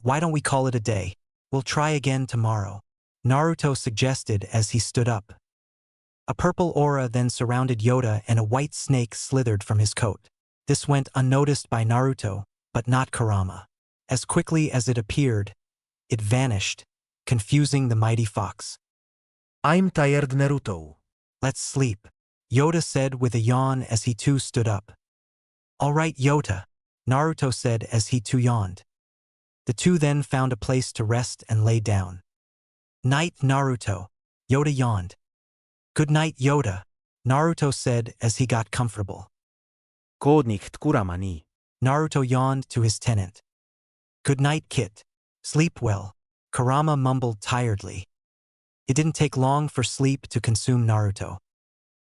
why don't we call it a day? We'll try again tomorrow, Naruto suggested as he stood up. A purple aura then surrounded Yoda and a white snake slithered from his coat. This went unnoticed by Naruto, but not Kurama. As quickly as it appeared, it vanished, confusing the mighty fox. I'm tired, Naruto. Let's sleep, Yoda said with a yawn as he too stood up. All right, Yota, Naruto said as he too yawned. The two then found a place to rest and lay down. Night, Naruto. Yoda yawned. Good night, Yoda, Naruto said as he got comfortable. Good night, Kurama. Naruto yawned to his tenant. Good night, Kit. Sleep well, Kurama mumbled tiredly. It didn't take long for sleep to consume Naruto.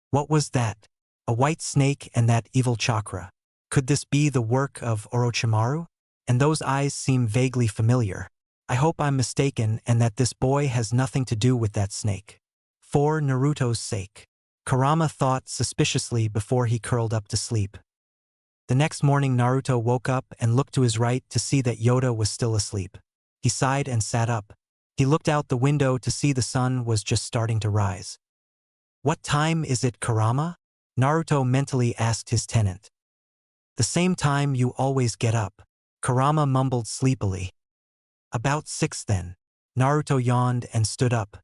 What was that? A white snake and that evil chakra. Could this be the work of Orochimaru? And those eyes seem vaguely familiar. I hope I'm mistaken and that this boy has nothing to do with that snake. For Naruto's sake. Kurama thought suspiciously before he curled up to sleep. The next morning Naruto woke up and looked to his right to see that Yoda was still asleep. He sighed and sat up. He looked out the window to see the sun was just starting to rise. What time is it, Kurama? Naruto mentally asked his tenant. The same time you always get up, Kurama mumbled sleepily. About 6 then. Naruto yawned and stood up.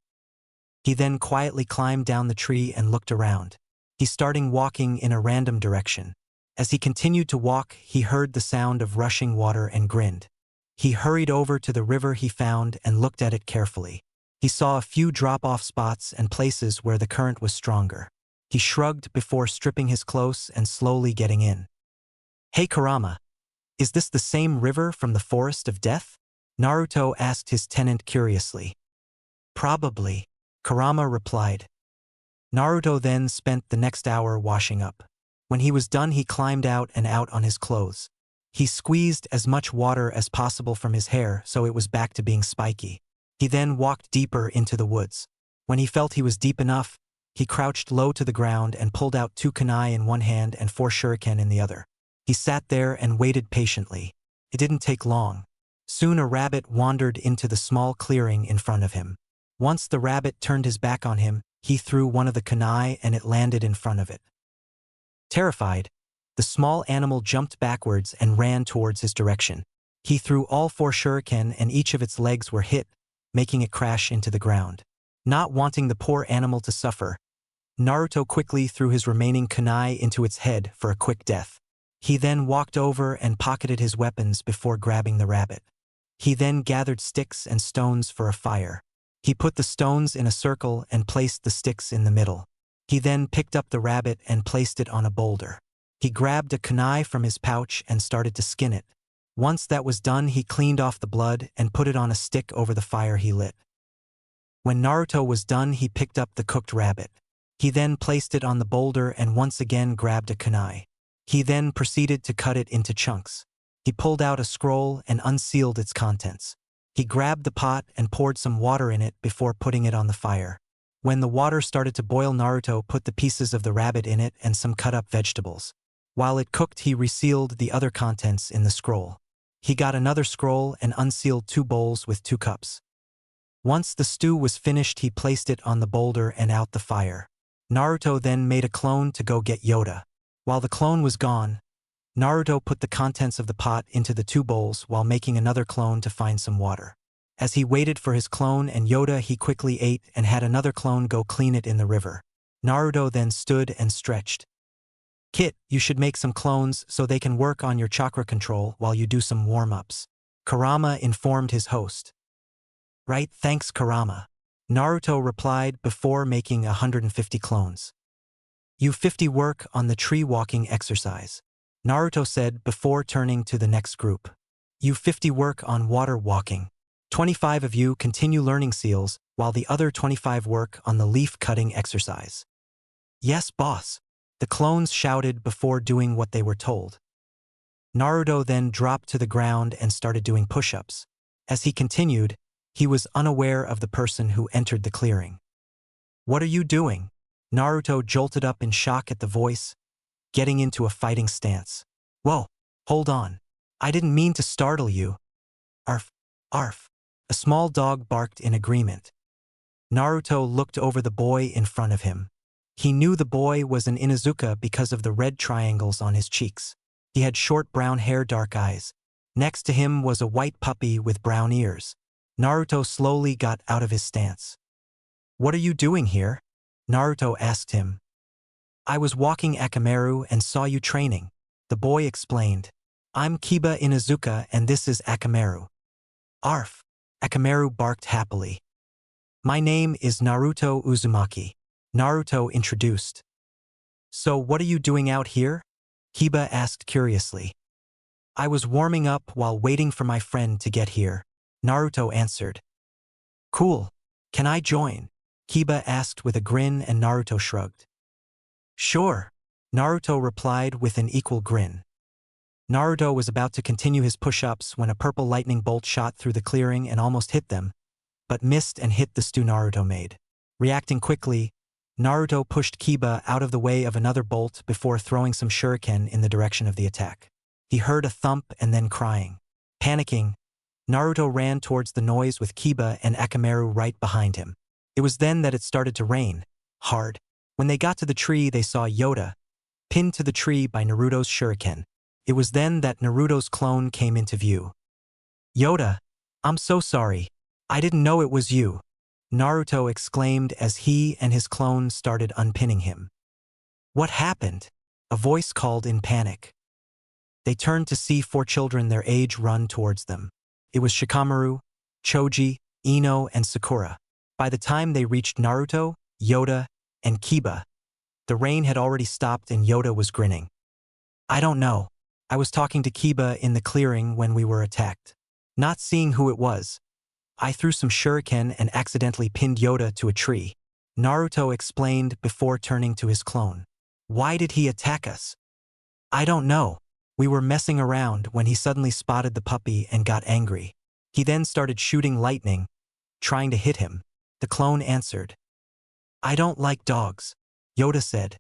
He then quietly climbed down the tree and looked around. He started walking in a random direction. As he continued to walk, he heard the sound of rushing water and grinned. He hurried over to the river he found and looked at it carefully. He saw a few drop-off spots and places where the current was stronger. He shrugged before stripping his clothes and slowly getting in. Hey Kurama, is this the same river from the Forest of Death? Naruto asked his tenant curiously. Probably, Kurama replied. Naruto then spent the next hour washing up. When he was done he climbed out and out on his clothes. He squeezed as much water as possible from his hair so it was back to being spiky. He then walked deeper into the woods. When he felt he was deep enough, he crouched low to the ground and pulled out 2 kunai in one hand and 4 shuriken in the other. He sat there and waited patiently. It didn't take long. Soon a rabbit wandered into the small clearing in front of him. Once the rabbit turned his back on him, he threw one of the kunai and it landed in front of it. Terrified, the small animal jumped backwards and ran towards his direction. He threw all 4 shuriken and each of its legs were hit, making it crash into the ground. Not wanting the poor animal to suffer, Naruto quickly threw his remaining kunai into its head for a quick death. He then walked over and pocketed his weapons before grabbing the rabbit. He then gathered sticks and stones for a fire. He put the stones in a circle and placed the sticks in the middle. He then picked up the rabbit and placed it on a boulder. He grabbed a kunai from his pouch and started to skin it. Once that was done, he cleaned off the blood and put it on a stick over the fire he lit. When Naruto was done, he picked up the cooked rabbit. He then placed it on the boulder and once again grabbed a kunai. He then proceeded to cut it into chunks. He pulled out a scroll and unsealed its contents. He grabbed the pot and poured some water in it before putting it on the fire. When the water started to boil, Naruto put the pieces of the rabbit in it and some cut-up vegetables. While it cooked, he resealed the other contents in the scroll. He got another scroll and unsealed 2 bowls with 2 cups. Once the stew was finished, he placed it on the boulder and out the fire. Naruto then made a clone to go get Yoda. While the clone was gone, Naruto put the contents of the pot into the 2 bowls while making another clone to find some water. As he waited for his clone and Yoda, he quickly ate and had another clone go clean it in the river. Naruto then stood and stretched. Kit, you should make some clones so they can work on your chakra control while you do some warm-ups, Kurama informed his host. Right, thanks Kurama, Naruto replied before making 150 clones. You 50 work on the tree walking exercise, Naruto said before turning to the next group. You 50 work on water walking. 25 of you continue learning seals, while the other 25 work on the leaf cutting exercise. Yes, boss, the clones shouted before doing what they were told. Naruto then dropped to the ground and started doing push-ups. As he continued, he was unaware of the person who entered the clearing. What are you doing? Naruto jolted up in shock at the voice, getting into a fighting stance. Whoa, hold on. I didn't mean to startle you. Arf, arf. A small dog barked in agreement. Naruto looked over the boy in front of him. He knew the boy was an Inuzuka because of the red triangles on his cheeks. He had short brown hair, dark eyes. Next to him was a white puppy with brown ears. Naruto slowly got out of his stance. What are you doing here? Naruto asked him. I was walking Akamaru and saw you training, the boy explained. I'm Kiba Inuzuka and this is Akamaru. Arf, Akamaru barked happily. My name is Naruto Uzumaki. Naruto introduced. So what are you doing out here? Kiba asked curiously. I was warming up while waiting for my friend to get here. Naruto answered. Cool. Can I join? Kiba asked with a grin and Naruto shrugged. Sure. Naruto replied with an equal grin. Naruto was about to continue his push-ups when a purple lightning bolt shot through the clearing and almost hit them, but missed and hit the stew Naruto made. Reacting quickly, Naruto pushed Kiba out of the way of another bolt before throwing some shuriken in the direction of the attack. He heard a thump and then crying. Panicking, Naruto ran towards the noise with Kiba and Akamaru right behind him. It was then that it started to rain, hard. When they got to the tree, they saw Yoda, pinned to the tree by Naruto's shuriken. It was then that Naruto's clone came into view. Yoda, I'm so sorry. I didn't know it was you, Naruto exclaimed as he and his clone started unpinning him. What happened? A voice called in panic. They turned to see 4 children their age run towards them. It was Shikamaru, Choji, Ino, and Sakura. By the time they reached Naruto, Yoda, and Kiba, the rain had already stopped and Yoda was grinning. I don't know. I was talking to Kiba in the clearing when we were attacked. Not seeing who it was, I threw some shuriken and accidentally pinned Yoda to a tree. Naruto explained before turning to his clone. Why did he attack us? I don't know. We were messing around when he suddenly spotted the puppy and got angry. He then started shooting lightning, trying to hit him. The clone answered. I don't like dogs, Yoda said.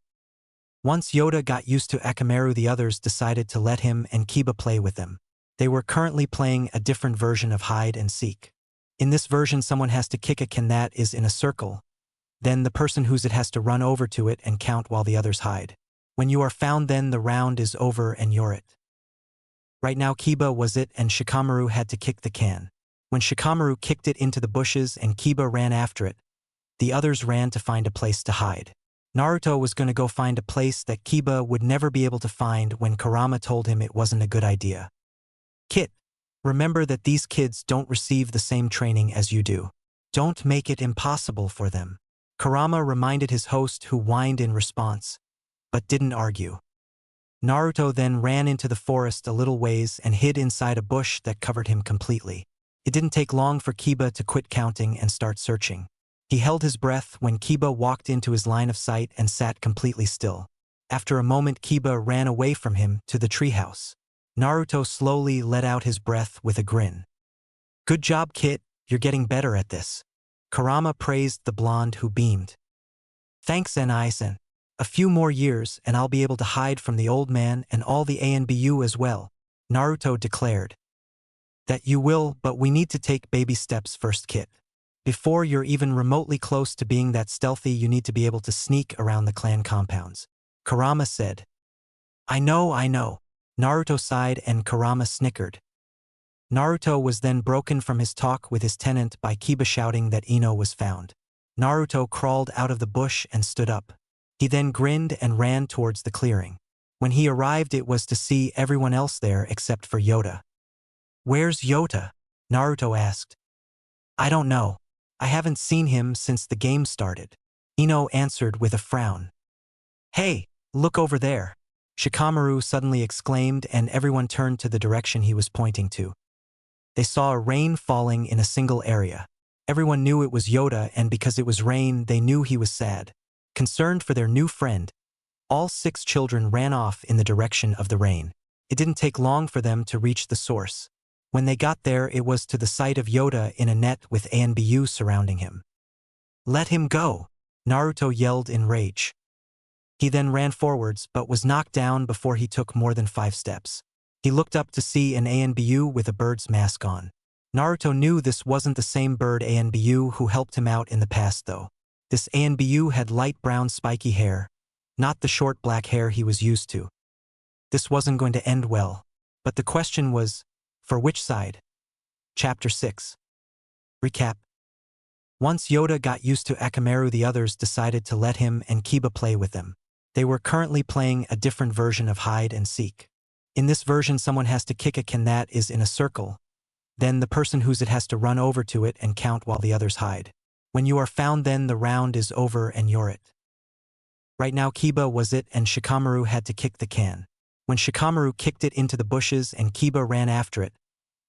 Once Yoda got used to Akamaru, the others decided to let him and Kiba play with them. They were currently playing a different version of hide and seek. In this version, someone has to kick a can that is in a circle. Then the person who's it has to run over to it and count while the others hide. When you are found, then the round is over and you're it. Right now Kiba was it and Shikamaru had to kick the can. When Shikamaru kicked it into the bushes and Kiba ran after it, the others ran to find a place to hide. Naruto was going to go find a place that Kiba would never be able to find when Kurama told him it wasn't a good idea. Kit, remember that these kids don't receive the same training as you do. Don't make it impossible for them. Kurama reminded his host, who whined in response, but didn't argue. Naruto then ran into the forest a little ways and hid inside a bush that covered him completely. It didn't take long for Kiba to quit counting and start searching. He held his breath when Kiba walked into his line of sight and sat completely still. After a moment, Kiba ran away from him to the treehouse. Naruto slowly let out his breath with a grin. Good job, Kit, you're getting better at this. Kurama praised the blonde, who beamed. Thanks, N.I.S.N. A few more years and I'll be able to hide from the old man and all the ANBU as well, Naruto declared. That you will, but we need to take baby steps first, Kit. Before you're even remotely close to being that stealthy, you need to be able to sneak around the clan compounds, Kurama said. I know. Naruto sighed and Kurama snickered. Naruto was then broken from his talk with his tenant by Kiba shouting that Ino was found. Naruto crawled out of the bush and stood up. He then grinned and ran towards the clearing. When he arrived, it was to see everyone else there except for Yoda. Where's Yota? Naruto asked. I don't know. I haven't seen him since the game started, Ino answered with a frown. Hey, look over there, Shikamaru suddenly exclaimed, and everyone turned to the direction he was pointing to. They saw a rain falling in a single area. Everyone knew it was Yoda, and because it was rain, they knew he was sad. Concerned for their new friend, all 6 children ran off in the direction of the rain. It didn't take long for them to reach the source. When they got there, it was to the sight of Yoda in a net with ANBU surrounding him. Let him go, Naruto yelled in rage. He then ran forwards but was knocked down before he took more than 5 steps. He looked up to see an ANBU with a bird's mask on. Naruto knew this wasn't the same bird ANBU who helped him out in the past though. This ANBU had light brown spiky hair, not the short black hair he was used to. This wasn't going to end well, but the question was, for which side? Chapter 6. Recap. Once Yoda got used to Akamaru, the others decided to let him and Kiba play with them. They were currently playing a different version of hide and seek. In this version, someone has to kick a can that is in a circle. Then the person who's it has to run over to it and count while the others hide. When you are found, then the round is over and you're it. Right now Kiba was it and Shikamaru had to kick the can. When Shikamaru kicked it into the bushes and Kiba ran after it,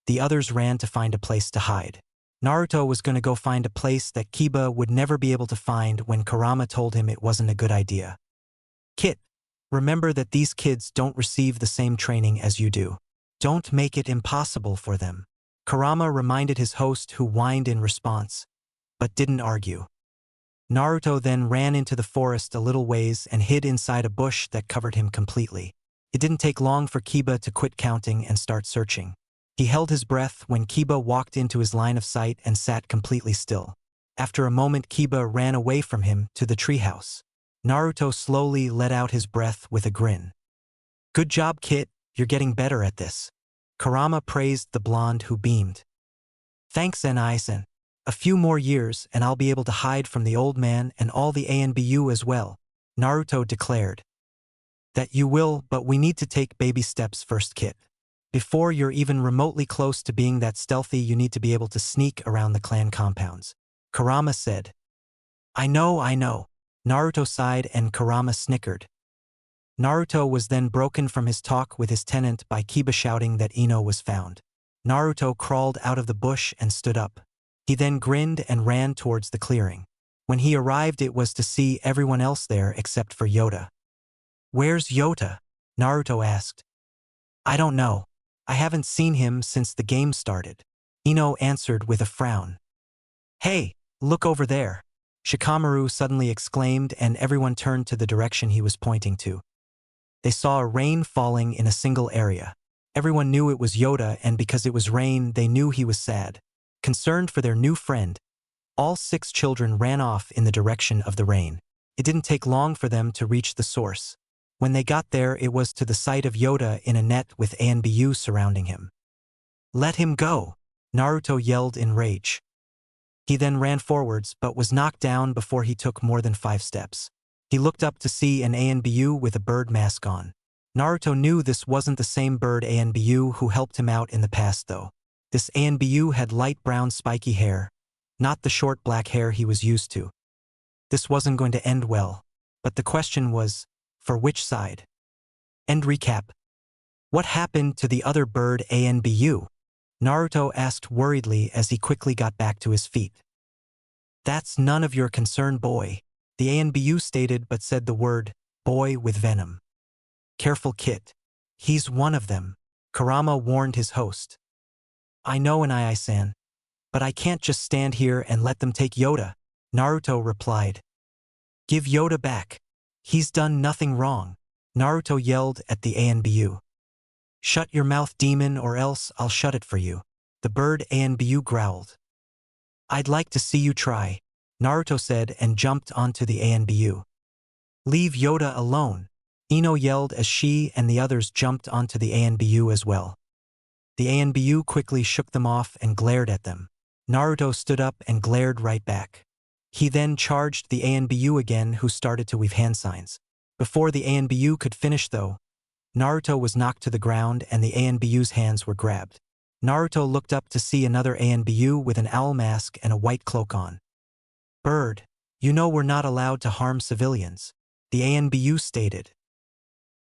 the others ran to find a place to hide. Naruto was going to go find a place that Kiba would never be able to find when Kurama told him it wasn't a good idea. Kit, remember that these kids don't receive the same training as you do. Don't make it impossible for them. Kurama reminded his host, who whined in response, but didn't argue. Naruto then ran into the forest a little ways and hid inside a bush that covered him completely. It didn't take long for Kiba to quit counting and start searching. He held his breath when Kiba walked into his line of sight and sat completely still. After a moment, Kiba ran away from him to the treehouse. Naruto slowly let out his breath with a grin. Good job, Kit, you're getting better at this. Kurama praised the blonde, who beamed. Thanks, N.I.S.N. A few more years and I'll be able to hide from the old man and all the ANBU as well, Naruto declared. That you will, but we need to take baby steps first, Kit. Before you're even remotely close to being that stealthy, you need to be able to sneak around the clan compounds, Kurama said. I know. Naruto sighed and Kurama snickered. Naruto was then broken from his talk with his tenant by Kiba shouting that Ino was found. Naruto crawled out of the bush and stood up. He then grinned and ran towards the clearing. When he arrived, it was to see everyone else there except for Yoda. Where's Yota? Naruto asked. I don't know. I haven't seen him since the game started. Ino answered with a frown. Hey, look over there. Shikamaru suddenly exclaimed and everyone turned to the direction he was pointing to. They saw a rain falling in a single area. Everyone knew it was Yoda, and because it was rain, they knew he was sad. Concerned for their new friend, all 6 children ran off in the direction of the rain. It didn't take long for them to reach the source. When they got there, it was to the sight of Yoda in a net with ANBU surrounding him. Let him go, Naruto yelled in rage. He then ran forwards but was knocked down before he took more than 5 steps. He looked up to see an ANBU with a bird mask on. Naruto knew this wasn't the same bird ANBU who helped him out in the past though. This ANBU had light brown spiky hair, not the short black hair he was used to. This wasn't going to end well, but the question was, for which side? End recap. What happened to the other bird ANBU? Naruto asked worriedly as he quickly got back to his feet. That's none of your concern, boy, the ANBU stated, but said the word, boy, with venom. Careful, Kit. He's one of them, Kurama warned his host. I know, Nai-san, but I can't just stand here and let them take Yoda, Naruto replied. Give Yoda back. He's done nothing wrong, Naruto yelled at the ANBU. Shut your mouth, demon, or else I'll shut it for you, the bird ANBU growled. I'd like to see you try, Naruto said and jumped onto the ANBU. Leave Yoda alone, Ino yelled as she and the others jumped onto the ANBU as well. The ANBU quickly shook them off and glared at them. Naruto stood up and glared right back. He then charged the ANBU again, who started to wave hand signs. Before the ANBU could finish though, Naruto was knocked to the ground and the ANBU's hands were grabbed. Naruto looked up to see another ANBU with an owl mask and a white cloak on. Bird, you know we're not allowed to harm civilians, the ANBU stated.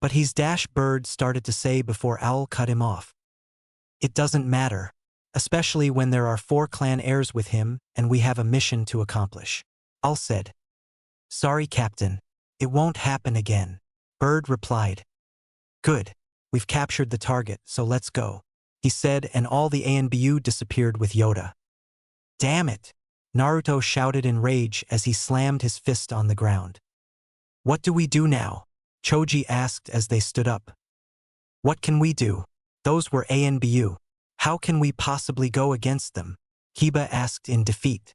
But he's Bird started to say before Owl cut him off. It doesn't matter, especially when there are 4 clan heirs with him and we have a mission to accomplish, Owl said. Sorry, Captain. It won't happen again, Bird replied. Good. We've captured the target, so let's go, he said, and all the ANBU disappeared with Yoda. Damn it, Naruto shouted in rage as he slammed his fist on the ground. What do we do now? Choji asked as they stood up. What can we do? Those were ANBU. How can we possibly go against them? Kiba asked in defeat.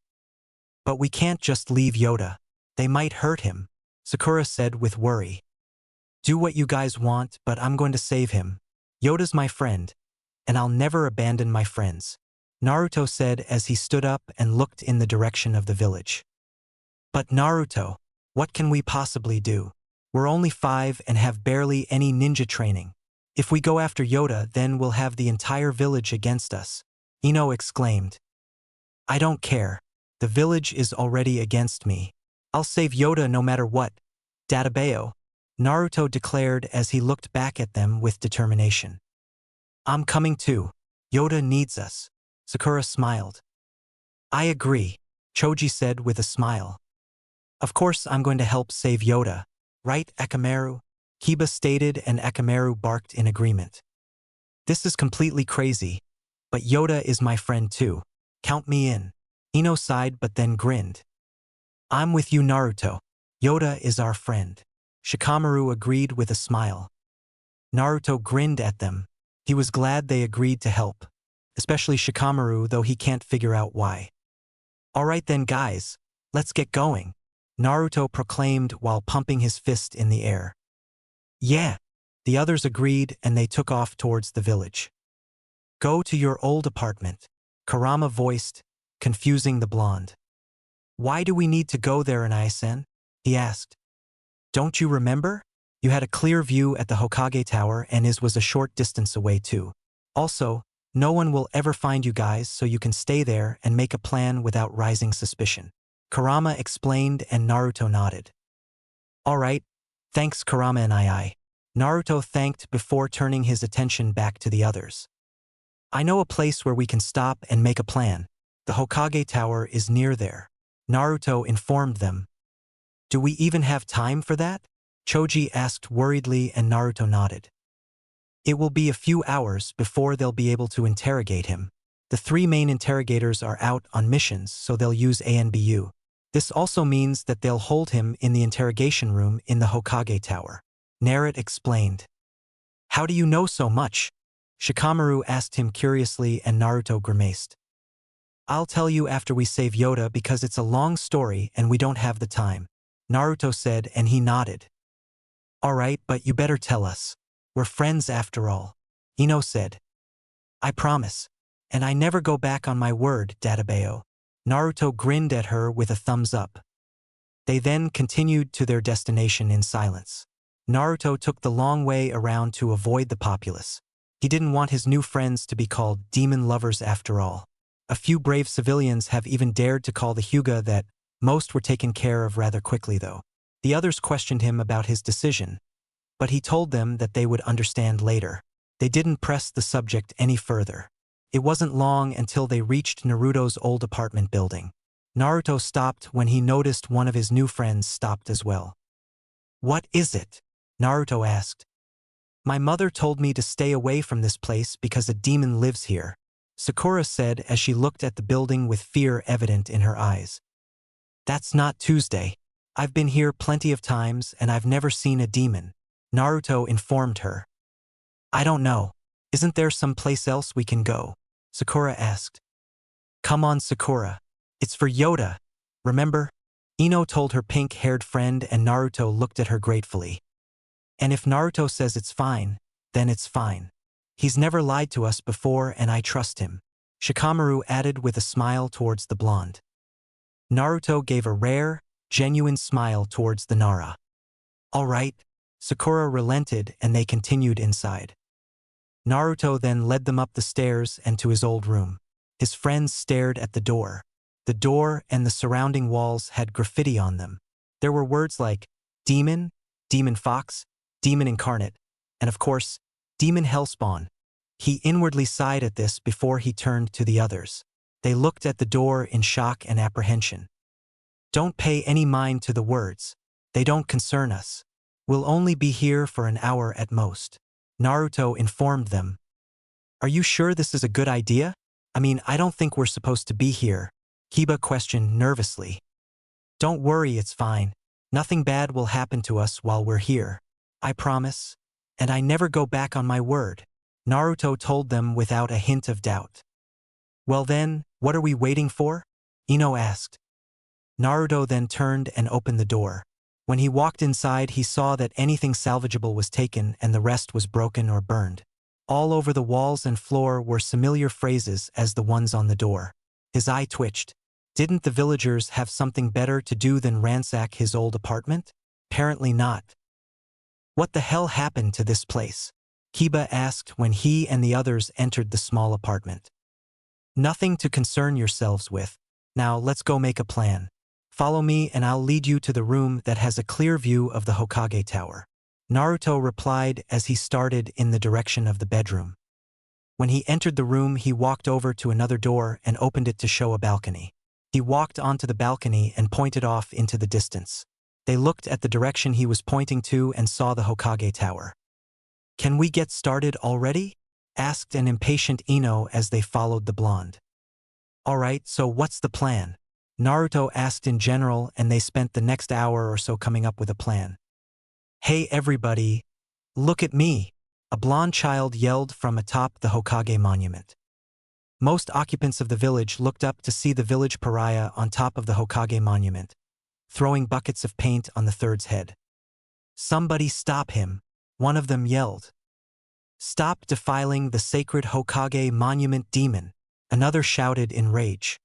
But we can't just leave Yoda. They might hurt him, Sakura said with worry. Do what you guys want, but I'm going to save him. Yoda's my friend, and I'll never abandon my friends, Naruto said as he stood up and looked in the direction of the village. But Naruto, what can we possibly do? We're only 5 and have barely any ninja training. If we go after Yoda, then we'll have the entire village against us, Ino exclaimed. I don't care. The village is already against me. I'll save Yoda no matter what. Databeo, Naruto declared as he looked back at them with determination. I'm coming too. Yoda needs us. Sakura smiled. I agree, Choji said with a smile. Of course I'm going to help save Yoda. Right, Akamaru? Kiba stated and Akamaru barked in agreement. This is completely crazy. But Yoda is my friend too. Count me in. Ino sighed but then grinned. I'm with you, Naruto. Yoda is our friend. Shikamaru agreed with a smile. Naruto grinned at them. He was glad they agreed to help. Especially Shikamaru, though he can't figure out why. Alright then guys, let's get going. Naruto proclaimed while pumping his fist in the air. Yeah. The others agreed and they took off towards the village. Go to your old apartment, Kurama voiced, confusing the blonde. Why do we need to go there, Anai-sen? He asked. Don't you remember? You had a clear view at the Hokage Tower and his was a short distance away too. Also, no one will ever find you guys so you can stay there and make a plan without rising suspicion. Kurama explained and Naruto nodded. Alright, thanks Kurama and I. Naruto thanked before turning his attention back to the others. I know a place where we can stop and make a plan. The Hokage Tower is near there. Naruto informed them. Do we even have time for that? Choji asked worriedly and Naruto nodded. It will be a few hours before they'll be able to interrogate him. The three main interrogators are out on missions, so they'll use ANBU. This also means that they'll hold him in the interrogation room in the Hokage Tower. Naruto explained. How do you know so much? Shikamaru asked him curiously and Naruto grimaced. I'll tell you after we save Yoda because it's a long story and we don't have the time. Naruto said and he nodded. Alright, but you better tell us. We're friends after all. Ino said. I promise. And I never go back on my word, Databeo. Naruto grinned at her with a thumbs up. They then continued to their destination in silence. Naruto took the long way around to avoid the populace. He didn't want his new friends to be called demon lovers after all. A few brave civilians have even dared to call the Hyuga that. Most were taken care of rather quickly though. The others questioned him about his decision, but he told them that they would understand later. They didn't press the subject any further. It wasn't long until they reached Naruto's old apartment building. Naruto stopped when he noticed one of his new friends stopped as well. What is it? Naruto asked. My mother told me to stay away from this place because a demon lives here, Sakura said as she looked at the building with fear evident in her eyes. That's not Tuesday. I've been here plenty of times and I've never seen a demon, Naruto informed her. I don't know. Isn't there some place else we can go? Sakura asked. Come on, Sakura. It's for Yoda. Remember? Ino told her pink-haired friend and Naruto looked at her gratefully. And if Naruto says it's fine, then it's fine. He's never lied to us before and I trust him. Shikamaru added with a smile towards the blonde. Naruto gave a rare, genuine smile towards the Nara. All right, Sakura relented and they continued inside. Naruto then led them up the stairs and to his old room. His friends stared at the door. The door and the surrounding walls had graffiti on them. There were words like demon, demon fox, demon incarnate, and of course, demon hellspawn. He inwardly sighed at this before he turned to the others. They looked at the door in shock and apprehension. Don't pay any mind to the words. They don't concern us. We'll only be here for an hour at most. Naruto informed them. Are you sure this is a good idea? I mean, I don't think we're supposed to be here. Kiba questioned nervously. Don't worry, it's fine. Nothing bad will happen to us while we're here. I promise. And I never go back on my word. Naruto told them without a hint of doubt. Well then, what are we waiting for? Ino asked. Naruto then turned and opened the door. When he walked inside, he saw that anything salvageable was taken and the rest was broken or burned. All over the walls and floor were familiar phrases as the ones on the door. His eye twitched. Didn't the villagers have something better to do than ransack his old apartment? Apparently not. What the hell happened to this place? Kiba asked when he and the others entered the small apartment. Nothing to concern yourselves with. Now let's go make a plan. Follow me and I'll lead you to the room that has a clear view of the Hokage tower. Naruto replied as he started in the direction of the bedroom. When he entered the room, he walked over to another door and opened it to show a balcony. He walked onto the balcony and pointed off into the distance. They looked at the direction he was pointing to and saw the Hokage tower. "Can we get started already?" asked an impatient Ino as they followed the blonde. "Alright, so what's the plan?" Naruto asked in general, and they spent the next hour or so coming up with a plan. "Hey everybody, look at me!" a blonde child yelled from atop the Hokage monument. Most occupants of the village looked up to see the village pariah on top of the Hokage monument, throwing buckets of paint on the third's head. "Somebody stop him," one of them yelled. "Stop defiling the sacred Hokage monument, demon," another shouted in rage.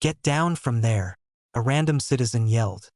"Get down from there," a random citizen yelled.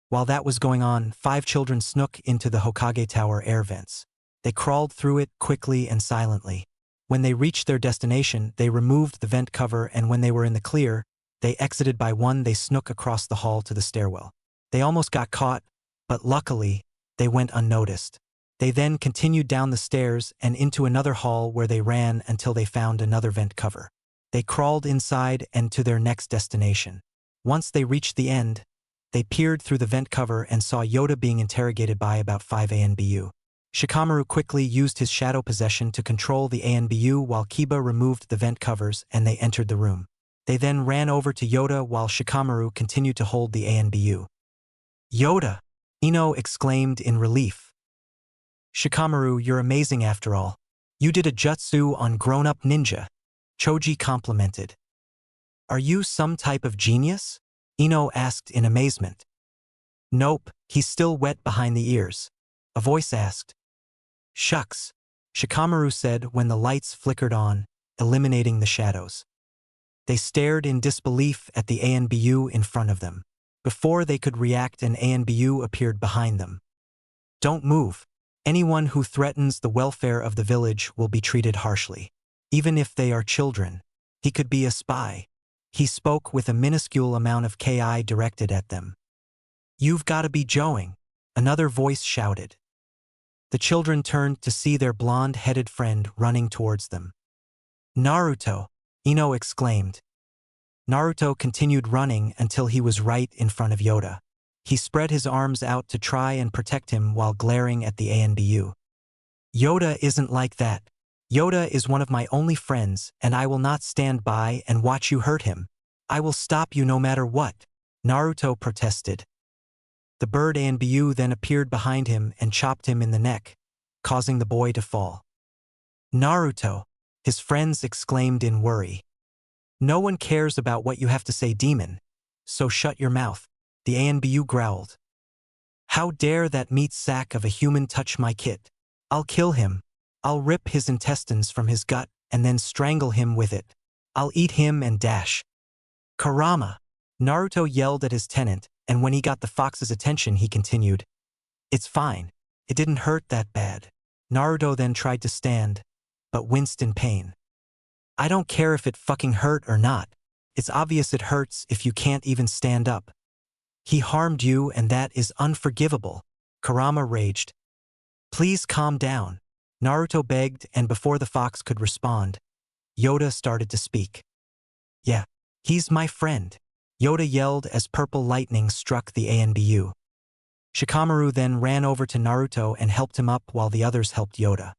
While that was going on, 5 children snuck into the Hokage tower air vents. They crawled through it quickly and silently. When they reached their destination, they removed the vent cover, and when they were in the clear, they exited by one. They snuck across the hall to the stairwell. They almost got caught, but luckily, they went unnoticed. They then continued down the stairs and into another hall where they ran until they found another vent cover. They crawled inside and to their next destination. Once they reached the end, they peered through the vent cover and saw Yoda being interrogated by about 5 ANBU. Shikamaru quickly used his shadow possession to control the ANBU while Kiba removed the vent covers and they entered the room. They then ran over to Yoda while Shikamaru continued to hold the ANBU. "Yoda!" Ino exclaimed in relief. "Shikamaru, you're amazing after all. You did a jutsu on grown-up ninja," Choji complimented. "Are you some type of genius?" Ino asked in amazement. "Nope, he's still wet behind the ears," a voice asked. "Shucks," Shikamaru said when the lights flickered on, eliminating the shadows. They stared in disbelief at the ANBU in front of them. Before they could react, an ANBU appeared behind them. "Don't move. Anyone who threatens the welfare of the village will be treated harshly. Even if they are children. He could be a spy." He spoke with a minuscule amount of Ki directed at them. "You've got to be joking," another voice shouted. The children turned to see their blonde-headed friend running towards them. "Naruto!" Ino exclaimed. Naruto continued running until he was right in front of Yoda. He spread his arms out to try and protect him while glaring at the ANBU. "Yoda isn't like that. Yoda is one of my only friends, and I will not stand by and watch you hurt him. I will stop you no matter what," Naruto protested. The bird ANBU then appeared behind him and chopped him in the neck, causing the boy to fall. "Naruto!" his friends exclaimed in worry. "No one cares about what you have to say, demon, so shut your mouth," the ANBU growled. "How dare that meat sack of a human touch my kit? I'll kill him. I'll rip his intestines from his gut and then strangle him with it. I'll eat him and dash." "Kurama!" Naruto yelled at his tenant, and when he got the fox's attention he continued. "It's fine. It didn't hurt that bad." Naruto then tried to stand, but winced in pain. "I don't care if it fucking hurt or not. It's obvious it hurts if you can't even stand up. He harmed you and that is unforgivable," Kurama raged. "Please calm down," Naruto begged, and before the fox could respond, Yoda started to speak. "Yeah, he's my friend," Yoda yelled as purple lightning struck the ANBU. Shikamaru then ran over to Naruto and helped him up while the others helped Yoda.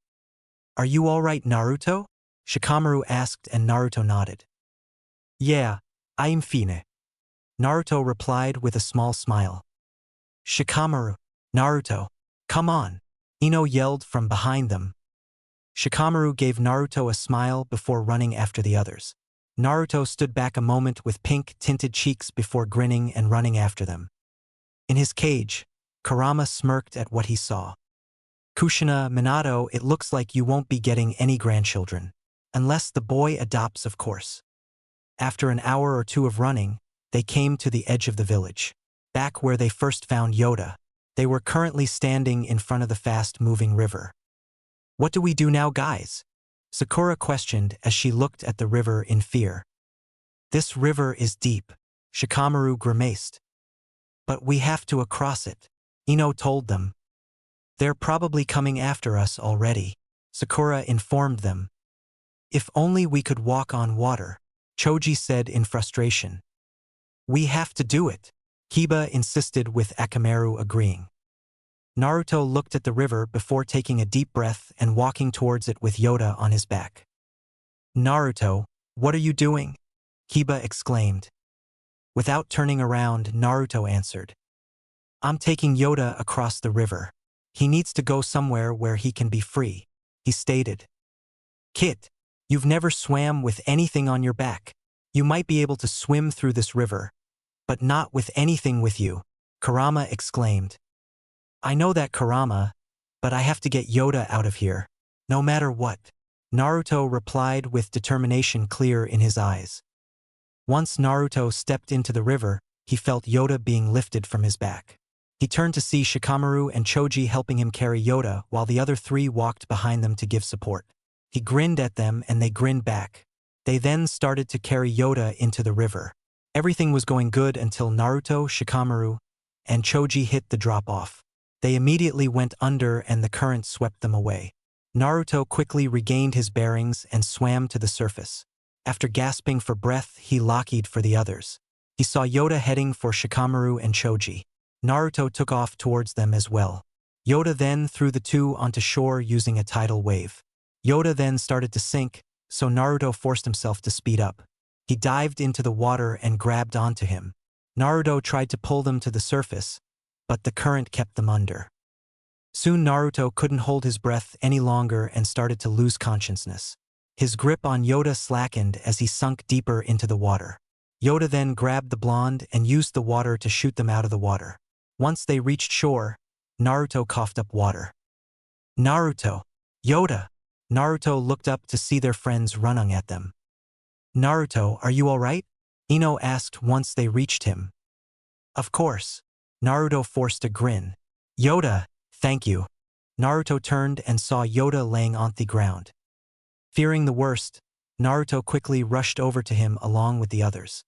"Are you all right, Naruto?" Shikamaru asked, and Naruto nodded. "Yeah, I'm fine," Naruto replied with a small smile. "Shikamaru, Naruto, come on," Ino yelled from behind them. Shikamaru gave Naruto a smile before running after the others. Naruto stood back a moment with pink-tinted cheeks before grinning and running after them. In his cage, Kurama smirked at what he saw. "Kushina, Minato, it looks like you won't be getting any grandchildren. Unless the boy adopts, of course." After an hour or two of running, they came to the edge of the village. Back where they first found Yoda, they were currently standing in front of the fast-moving river. "What do we do now, guys?" Sakura questioned as she looked at the river in fear. This river is deep, Shikamaru grimaced. But we have to cross it, Ino told them. They're probably coming after us already, Sakura informed them. If only we could walk on water, Choji said in frustration. We have to do it, Kiba insisted with Akamaru agreeing. Naruto looked at the river before taking a deep breath and walking towards it with Yoda on his back. Naruto, what are you doing? Kiba exclaimed. Without turning around, Naruto answered. I'm taking Yoda across the river. He needs to go somewhere where he can be free, he stated. Kid, you've never swam with anything on your back. You might be able to swim through this river, but not with anything with you, Kurama exclaimed. I know that, Kurama, but I have to get Yoda out of here, no matter what, Naruto replied with determination clear in his eyes. Once Naruto stepped into the river, he felt Yoda being lifted from his back. He turned to see Shikamaru and Choji helping him carry Yoda while the other three walked behind them to give support. He grinned at them and they grinned back. They then started to carry Yoda into the river. Everything was going good until Naruto, Shikamaru, and Choji hit the drop-off. They immediately went under and the current swept them away. Naruto quickly regained his bearings and swam to the surface. After gasping for breath, he lockeyed for the others. He saw Yoda heading for Shikamaru and Choji. Naruto took off towards them as well. Yoda then threw the two onto shore using a tidal wave. Yoda then started to sink, so Naruto forced himself to speed up. He dived into the water and grabbed onto him. Naruto tried to pull them to the surface, but the current kept them under. Soon Naruto couldn't hold his breath any longer and started to lose consciousness. His grip on Yoda slackened as he sunk deeper into the water. Yoda then grabbed the blonde and used the water to shoot them out of the water. Once they reached shore, Naruto coughed up water. Naruto! Yoda! Naruto looked up to see their friends running at them. Naruto, are you alright? Ino asked once they reached him. Of course. Naruto forced a grin. Yoda, thank you. Naruto turned and saw Yoda laying on the ground. Fearing the worst, Naruto quickly rushed over to him along with the others.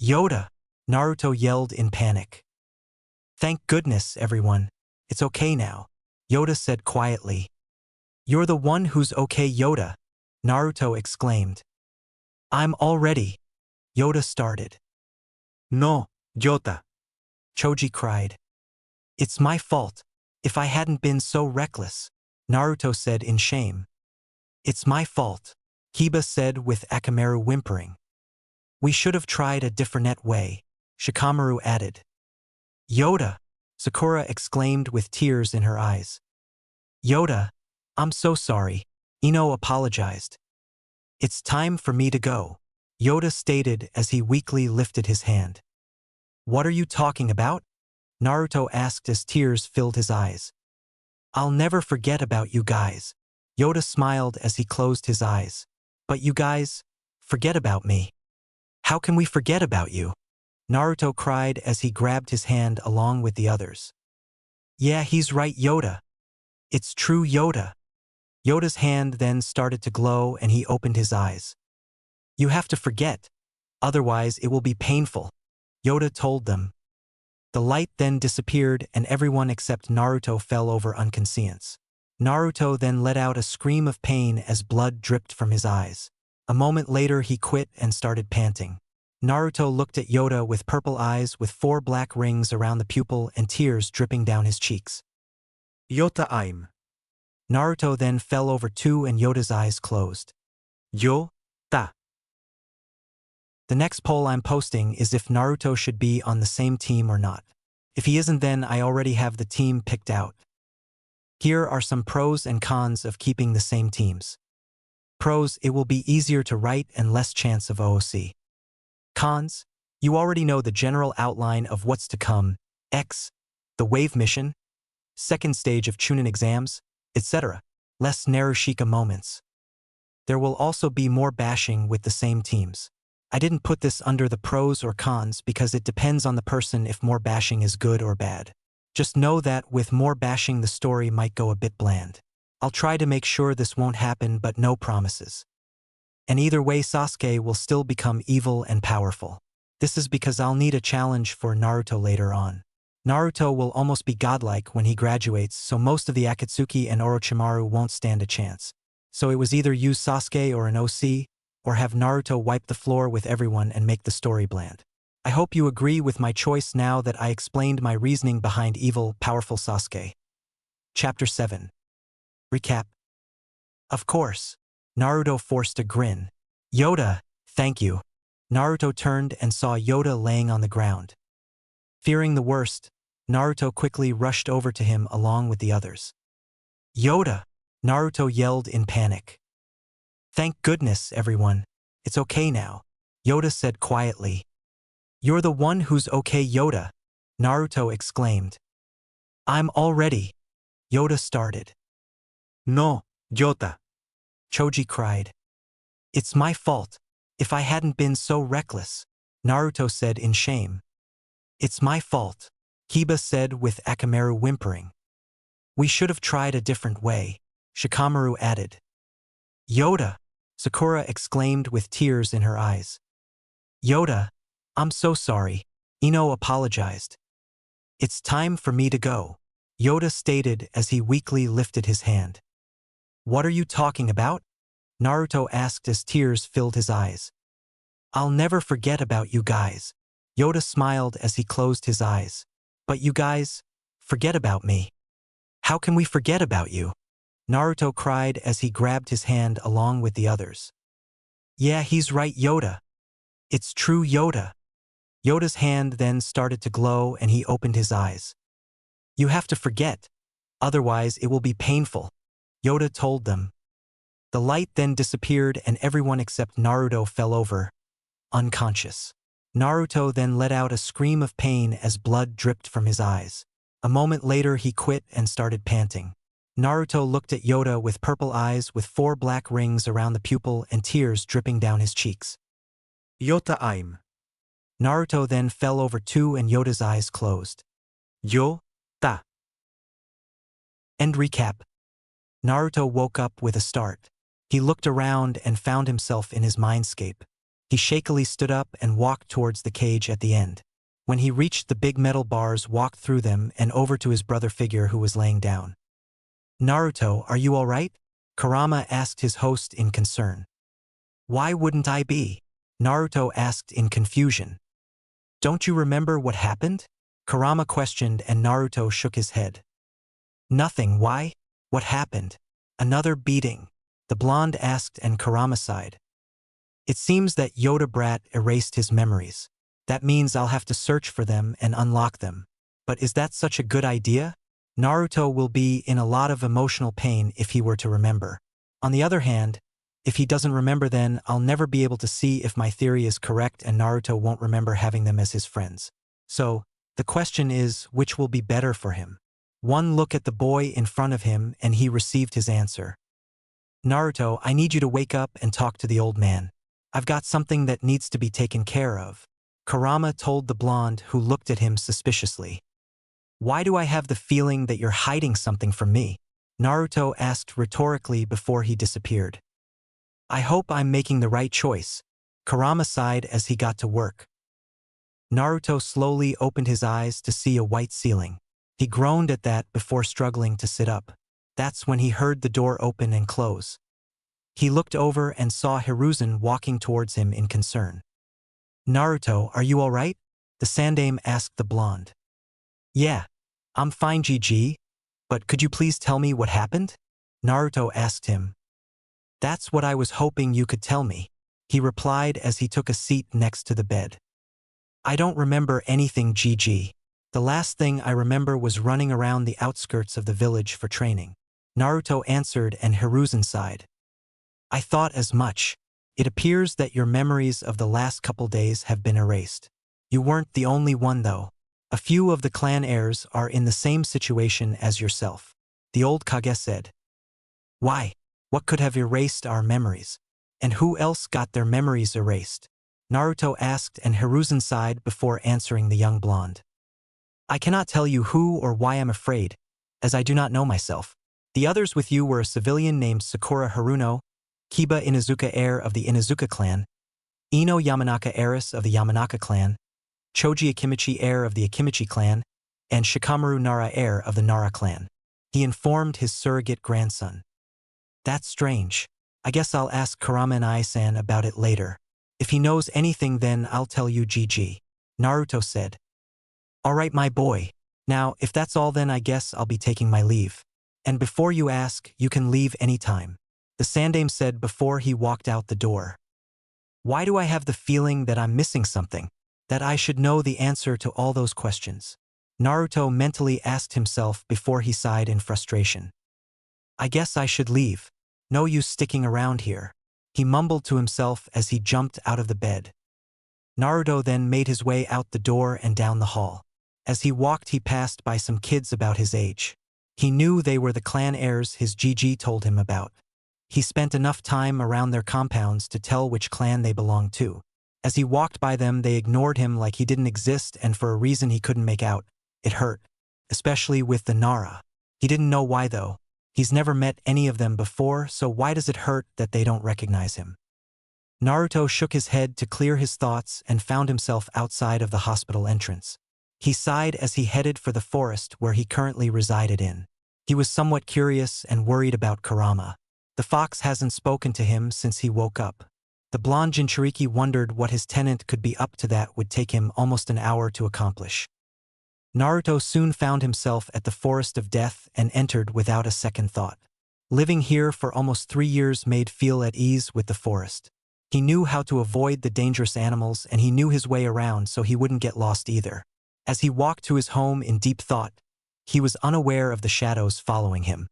Yoda! Naruto yelled in panic. Thank goodness, everyone. It's okay now, Yoda said quietly. You're the one who's okay, Yoda, Naruto exclaimed. I'm all ready, Yoda started. No, Yota, Choji cried. It's my fault. If I hadn't been so reckless, Naruto said in shame. It's my fault, Kiba said with Akamaru whimpering. We should have tried a different way, Shikamaru added. Yoda, Sakura exclaimed with tears in her eyes. Yoda, I'm so sorry, Ino apologized. It's time for me to go, Yoda stated as he weakly lifted his hand. What are you talking about? Naruto asked as tears filled his eyes. I'll never forget about you guys, Yoda smiled as he closed his eyes. But you guys, forget about me. How can we forget about you? Naruto cried as he grabbed his hand along with the others. Yeah, he's right, Yoda. It's true, Yoda. Yoda's hand then started to glow and he opened his eyes. You have to forget, otherwise it will be painful, Yoda told them. The light then disappeared and everyone except Naruto fell over unconscious. Naruto then let out a scream of pain as blood dripped from his eyes. A moment later he quit and started panting. Naruto looked at Yoda with purple eyes with 4 black rings around the pupil and tears dripping down his cheeks. Yota I'm. Naruto then fell over too and Yoda's eyes closed. Yo-ta. The next poll I'm posting is if Naruto should be on the same team or not. If he isn't, then I already have the team picked out. Here are some pros and cons of keeping the same teams. Pros, it will be easier to write and less chance of OOC. Cons, you already know the general outline of what's to come, X, the wave mission, second stage of Chunin exams, etc. Less Narushika moments. There will also be more bashing with the same teams. I didn't put this under the pros or cons because it depends on the person if more bashing is good or bad. Just know that with more bashing the story might go a bit bland. I'll try to make sure this won't happen, but no promises. And either way Sasuke will still become evil and powerful. This is because I'll need a challenge for Naruto later on. Naruto will almost be godlike when he graduates, so most of the Akatsuki and Orochimaru won't stand a chance. So it was either use Sasuke or an OC, or have Naruto wipe the floor with everyone and make the story bland. I hope you agree with my choice now that I explained my reasoning behind evil, powerful Sasuke. Chapter 7. Recap. Of course. Naruto forced a grin. Yoda, thank you. Naruto turned and saw Yoda laying on the ground. Fearing the worst, Naruto quickly rushed over to him along with the others. Yoda! Naruto yelled in panic. Thank goodness, everyone. It's okay now, Yoda said quietly. You're the one who's okay, Yoda, Naruto exclaimed. I'm all ready, Yoda started. No, Yota. Choji cried. It's my fault. If I hadn't been so reckless, Naruto said in shame. It's my fault, Kiba said with Akamaru whimpering. We should have tried a different way, Shikamaru added. Yoda, Sakura exclaimed with tears in her eyes. Yoda, I'm so sorry, Ino apologized. It's time for me to go, Yoda stated as he weakly lifted his hand. What are you talking about? Naruto asked as tears filled his eyes. I'll never forget about you guys. Yoda smiled as he closed his eyes. But you guys, forget about me. How can we forget about you? Naruto cried as he grabbed his hand along with the others. Yeah, he's right, Yoda. It's true, Yoda. Yoda's hand then started to glow and he opened his eyes. You have to forget. Otherwise it will be painful, Yoda told them. The light then disappeared and everyone except Naruto fell over, unconscious. Naruto then let out a scream of pain as blood dripped from his eyes. A moment later he quit and started panting. Naruto looked at Yoda with purple eyes with 4 black rings around the pupil and tears dripping down his cheeks. Yota, I'm. Naruto then fell over too and Yoda's eyes closed. Yota. End recap. Naruto woke up with a start. He looked around and found himself in his mindscape. He shakily stood up and walked towards the cage at the end. When he reached the big metal bars, walked through them and over to his brother figure who was laying down. Naruto, are you all right? Kurama asked his host in concern. Why wouldn't I be? Naruto asked in confusion. Don't you remember what happened? Kurama questioned and Naruto shook his head. Nothing, why? What happened? Another beating? The blonde asked and Kurama sighed. It seems that Yoda brat erased his memories. That means I'll have to search for them and unlock them. But is that such a good idea? Naruto will be in a lot of emotional pain if he were to remember. On the other hand, if he doesn't remember, then I'll never be able to see if my theory is correct and Naruto won't remember having them as his friends. So, the question is, which will be better for him? One look at the boy in front of him and he received his answer. Naruto, I need you to wake up and talk to the old man. I've got something that needs to be taken care of, Kurama told the blonde who looked at him suspiciously. Why do I have the feeling that you're hiding something from me? Naruto asked rhetorically before he disappeared. I hope I'm making the right choice, Kurama sighed as he got to work. Naruto slowly opened his eyes to see a white ceiling. He groaned at that before struggling to sit up. That's when he heard the door open and close. He looked over and saw Hiruzen walking towards him in concern. Naruto, are you all right? The sandaime asked the blonde. Yeah, I'm fine, GG. But could you please tell me what happened? Naruto asked him. That's what I was hoping you could tell me, he replied as he took a seat next to the bed. I don't remember anything, GG. The last thing I remember was running around the outskirts of the village for training. Naruto answered and Hiruzen sighed. I thought as much. It appears that your memories of the last couple days have been erased. You weren't the only one though. A few of the clan heirs are in the same situation as yourself, the old Kage said. Why? What could have erased our memories? And who else got their memories erased? Naruto asked and Hiruzen sighed before answering the young blonde. I cannot tell you who or why I'm afraid, as I do not know myself. The others with you were a civilian named Sakura Haruno, Kiba Inuzuka, heir of the Inuzuka clan, Ino Yamanaka, heiress of the Yamanaka clan, Choji Akimichi, heir of the Akimichi clan, and Shikamaru Nara, heir of the Nara clan. He informed his surrogate grandson. That's strange. I guess I'll ask Kurama and Ai-san about it later. If he knows anything then I'll tell you, GG. Naruto said. Alright my boy. Now, if that's all then I guess I'll be taking my leave. And before you ask, you can leave anytime. The Sandaime said before he walked out the door. Why do I have the feeling that I'm missing something? That I should know the answer to all those questions? Naruto mentally asked himself before he sighed in frustration. I guess I should leave. No use sticking around here. He mumbled to himself as he jumped out of the bed. Naruto then made his way out the door and down the hall. As he walked he passed by some kids about his age. He knew they were the clan heirs his GG told him about. He spent enough time around their compounds to tell which clan they belonged to. As he walked by them they ignored him like he didn't exist, and for a reason he couldn't make out. It hurt. Especially with the Nara. He didn't know why though. He's never met any of them before, so why does it hurt that they don't recognize him? Naruto shook his head to clear his thoughts and found himself outside of the hospital entrance. He sighed as he headed for the forest where he currently resided in. He was somewhat curious and worried about Kurama. The fox hasn't spoken to him since he woke up. The blonde Jinchuriki wondered what his tenant could be up to that would take him almost an hour to accomplish. Naruto soon found himself at the Forest of Death and entered without a second thought. Living here for almost 3 years made feel at ease with the forest. He knew how to avoid the dangerous animals and he knew his way around so he wouldn't get lost either. As he walked to his home in deep thought, he was unaware of the shadows following him.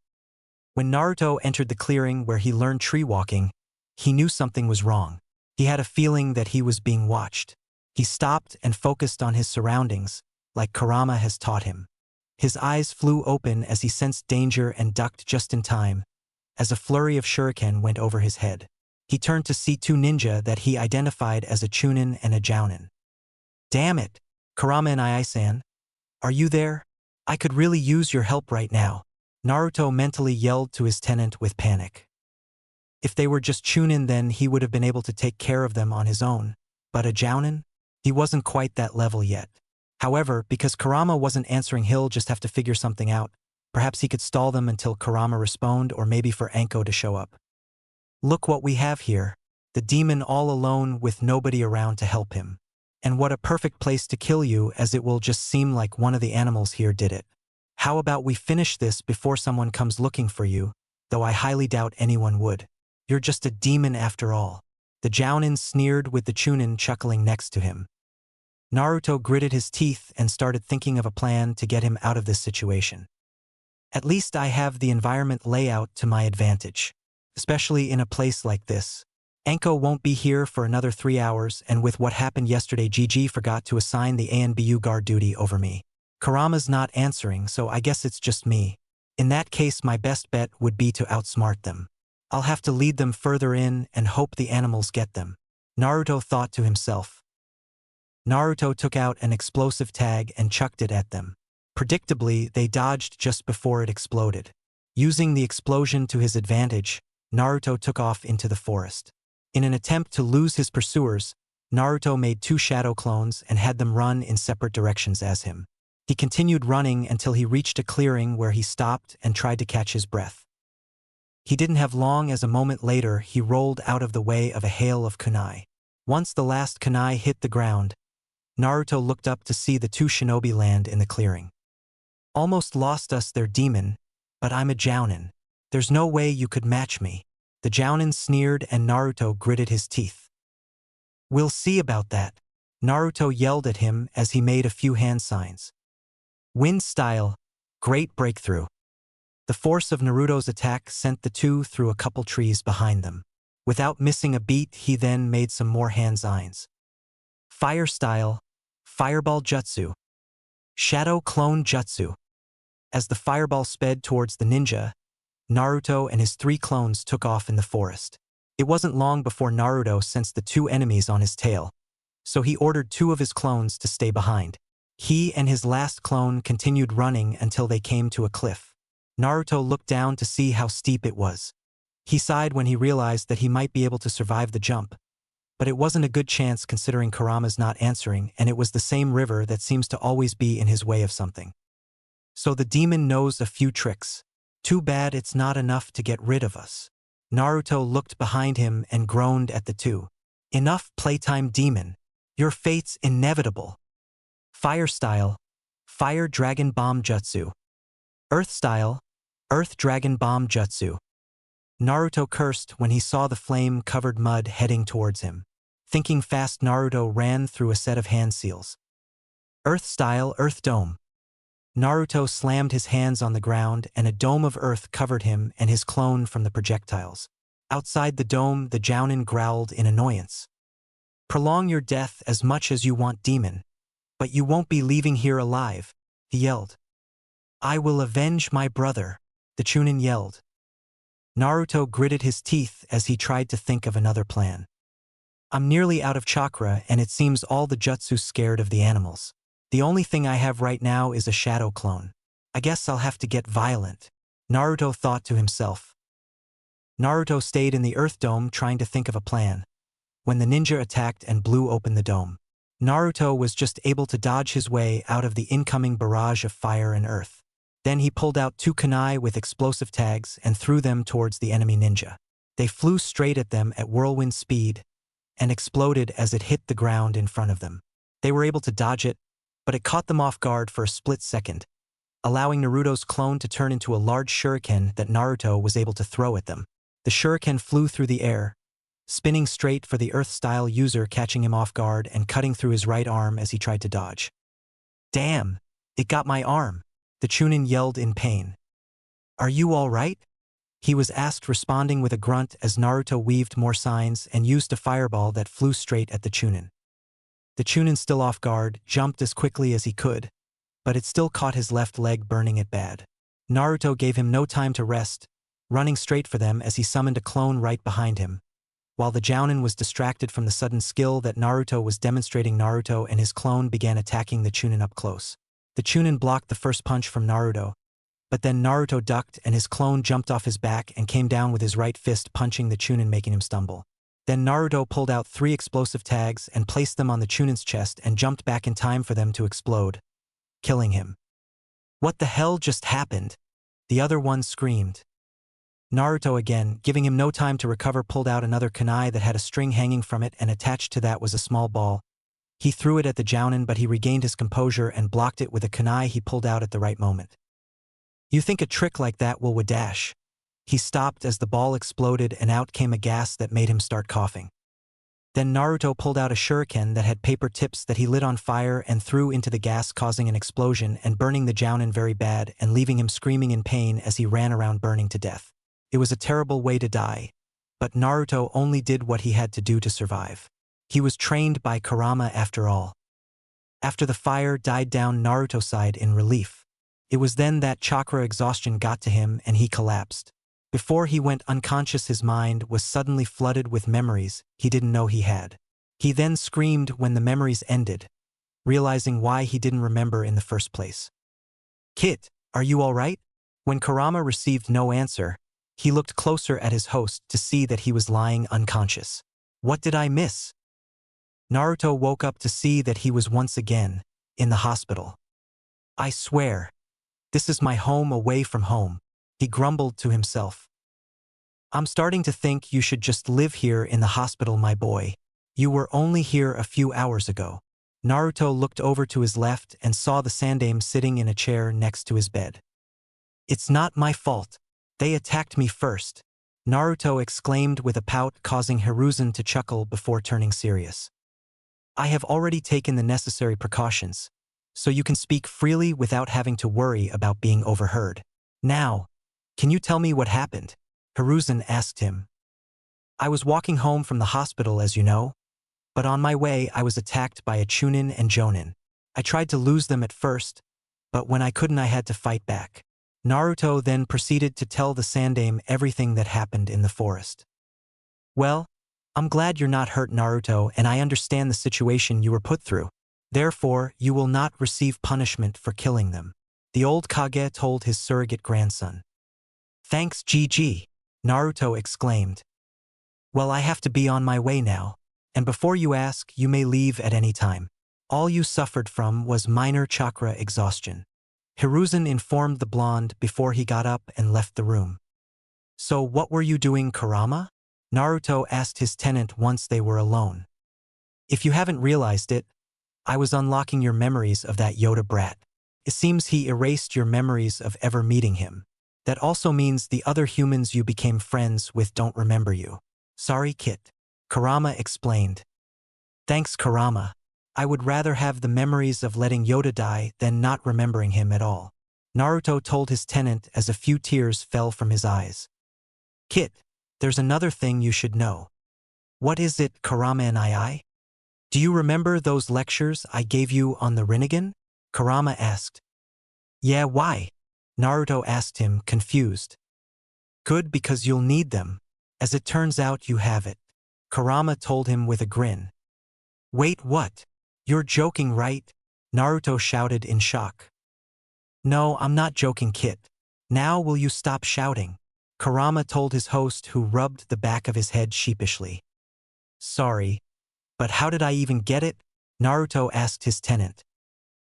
When Naruto entered the clearing where he learned tree walking, he knew something was wrong. He had a feeling that he was being watched. He stopped and focused on his surroundings, like Kurama has taught him. His eyes flew open as he sensed danger and ducked just in time, as a flurry of shuriken went over his head. He turned to see 2 ninja that he identified as a Chunin and a Jounin. Damn it! Kurama and Ai-san? Are you there? I could really use your help right now. Naruto mentally yelled to his tenant with panic. If they were just Chunin then he would have been able to take care of them on his own, but a Jounin? He wasn't quite that level yet. However, because Kurama wasn't answering, he'll just have to figure something out. Perhaps he could stall them until Kurama respond, or maybe for Anko to show up. Look what we have here. The demon all alone with nobody around to help him. And what a perfect place to kill you, as it will just seem like one of the animals here did it. How about we finish this before someone comes looking for you, though I highly doubt anyone would. You're just a demon after all. The Jounin sneered with the Chunin chuckling next to him. Naruto gritted his teeth and started thinking of a plan to get him out of this situation. At least I have the environment layout to my advantage. Especially in a place like this. Anko won't be here for another 3 hours, and with what happened yesterday GG forgot to assign the ANBU guard duty over me. Kurama's not answering, so I guess it's just me. In that case my best bet would be to outsmart them. I'll have to lead them further in and hope the animals get them. Naruto thought to himself. Naruto took out an explosive tag and chucked it at them. Predictably, they dodged just before it exploded. Using the explosion to his advantage, Naruto took off into the forest. In an attempt to lose his pursuers, Naruto made 2 shadow clones and had them run in separate directions as him. He continued running until he reached a clearing where he stopped and tried to catch his breath. He didn't have long, as a moment later he rolled out of the way of a hail of kunai. Once the last kunai hit the ground, Naruto looked up to see the 2 shinobi land in the clearing. Almost lost us there, demon, but I'm a Jounin. There's no way you could match me. The Jounin sneered and Naruto gritted his teeth. We'll see about that. Naruto yelled at him as he made a few hand signs. Wind style, great breakthrough. The force of Naruto's attack sent the 2 through a couple trees behind them. Without missing a beat, he then made some more hand signs. Fire style, fireball jutsu. Shadow clone jutsu. As the fireball sped towards the ninja, Naruto and his 3 clones took off in the forest. It wasn't long before Naruto sensed the 2 enemies on his tail, so he ordered 2 of his clones to stay behind. He and his last clone continued running until they came to a cliff. Naruto looked down to see how steep it was. He sighed when he realized that he might be able to survive the jump. But it wasn't a good chance considering Kurama's not answering, and it was the same river that seems to always be in his way of something. So the demon knows a few tricks. Too bad it's not enough to get rid of us. Naruto looked behind him and groaned at the two. Enough playtime, demon. Your fate's inevitable. Fire style, Fire Dragon Bomb Jutsu. Earth style, Earth Dragon Bomb Jutsu. Naruto cursed when he saw the flame-covered mud heading towards him. Thinking fast, Naruto ran through a set of hand seals. Earth style, Earth Dome. Naruto slammed his hands on the ground and a dome of earth covered him and his clone from the projectiles. Outside the dome, the Jounin growled in annoyance. Prolong your death as much as you want, demon. But you won't be leaving here alive, he yelled. I will avenge my brother, the Chunin yelled. Naruto gritted his teeth as he tried to think of another plan. I'm nearly out of chakra and it seems all the jutsu scared of the animals. The only thing I have right now is a shadow clone. I guess I'll have to get violent, Naruto thought to himself. Naruto stayed in the Earth Dome trying to think of a plan. When the ninja attacked and blew open the dome, Naruto was just able to dodge his way out of the incoming barrage of fire and earth. Then he pulled out 2 kunai with explosive tags and threw them towards the enemy ninja. They flew straight at them at whirlwind speed and exploded as it hit the ground in front of them. They were able to dodge it, but it caught them off guard for a split second, allowing Naruto's clone to turn into a large shuriken that Naruto was able to throw at them. The shuriken flew through the air, spinning straight for the Earth-style user, catching him off guard and cutting through his right arm as he tried to dodge. Damn, it got my arm, the Chunin yelled in pain. Are you all right? He was asked, responding with a grunt as Naruto weaved more signs and used a fireball that flew straight at the Chunin. The Chunin, still off guard, jumped as quickly as he could, but it still caught his left leg, burning it bad. Naruto gave him no time to rest, running straight for them as he summoned a clone right behind him. While the Jounin was distracted from the sudden skill that Naruto was demonstrating, Naruto and his clone began attacking the Chunin up close. The Chunin blocked the first punch from Naruto, but then Naruto ducked and his clone jumped off his back and came down with his right fist, punching the Chunin, making him stumble. Then Naruto pulled out 3 explosive tags and placed them on the Chunin's chest and jumped back in time for them to explode, killing him. What the hell just happened? The other one screamed. Naruto, again, giving him no time to recover, pulled out another kunai that had a string hanging from it, and attached to that was a small ball. He threw it at the Jounin, but he regained his composure and blocked it with a kunai he pulled out at the right moment. You think a trick like that will wadash? He stopped as the ball exploded and out came a gas that made him start coughing. Then Naruto pulled out a shuriken that had paper tips that he lit on fire and threw into the gas, causing an explosion and burning the Jounin very bad and leaving him screaming in pain as he ran around burning to death. It was a terrible way to die, but Naruto only did what he had to do to survive. He was trained by Kurama after all. After the fire died down, Naruto sighed in relief. It was then that chakra exhaustion got to him and he collapsed. Before he went unconscious, his mind was suddenly flooded with memories he didn't know he had. He then screamed when the memories ended, realizing why he didn't remember in the first place. Kid, are you all right? When Kurama received no answer, he looked closer at his host to see that he was lying unconscious. What did I miss? Naruto woke up to see that he was once again in the hospital. I swear, this is my home away from home, he grumbled to himself. I'm starting to think you should just live here in the hospital, my boy. You were only here a few hours ago. Naruto looked over to his left and saw the Sandaime sitting in a chair next to his bed. It's not my fault. They attacked me first, Naruto exclaimed with a pout, causing Hiruzen to chuckle before turning serious. I have already taken the necessary precautions, so you can speak freely without having to worry about being overheard. Now, can you tell me what happened? Hiruzen asked him. I was walking home from the hospital, as you know, but on my way I was attacked by a Chunin and Jonin. I tried to lose them at first, but when I couldn't I had to fight back. Naruto then proceeded to tell the Sandaime everything that happened in the forest. Well, I'm glad you're not hurt, Naruto, and I understand the situation you were put through. Therefore, you will not receive punishment for killing them, the old Kage told his surrogate grandson. Thanks, GG. Naruto exclaimed. Well, I have to be on my way now. And before you ask, you may leave at any time. All you suffered from was minor chakra exhaustion. Hiruzen informed the blonde before he got up and left the room. So what were you doing, Kurama? Naruto asked his tenant once they were alone. If you haven't realized it, I was unlocking your memories of that Yoda brat. It seems he erased your memories of ever meeting him. That also means the other humans you became friends with don't remember you. Sorry, Kit. Kurama explained. Thanks, Kurama. I would rather have the memories of letting Yoda die than not remembering him at all. Naruto told his tenant as a few tears fell from his eyes. Kit, there's another thing you should know. What is it, Kurama and I? Do you remember those lectures I gave you on the Rinnegan? Kurama asked. Yeah, why? Naruto asked him, confused. Good, because you'll need them. As it turns out, you have it. Kurama told him with a grin. Wait, what? You're joking, right? Naruto shouted in shock. No, I'm not joking, Kit. Now will you stop shouting? Kurama told his host, who rubbed the back of his head sheepishly. Sorry, but how did I even get it? Naruto asked his tenant.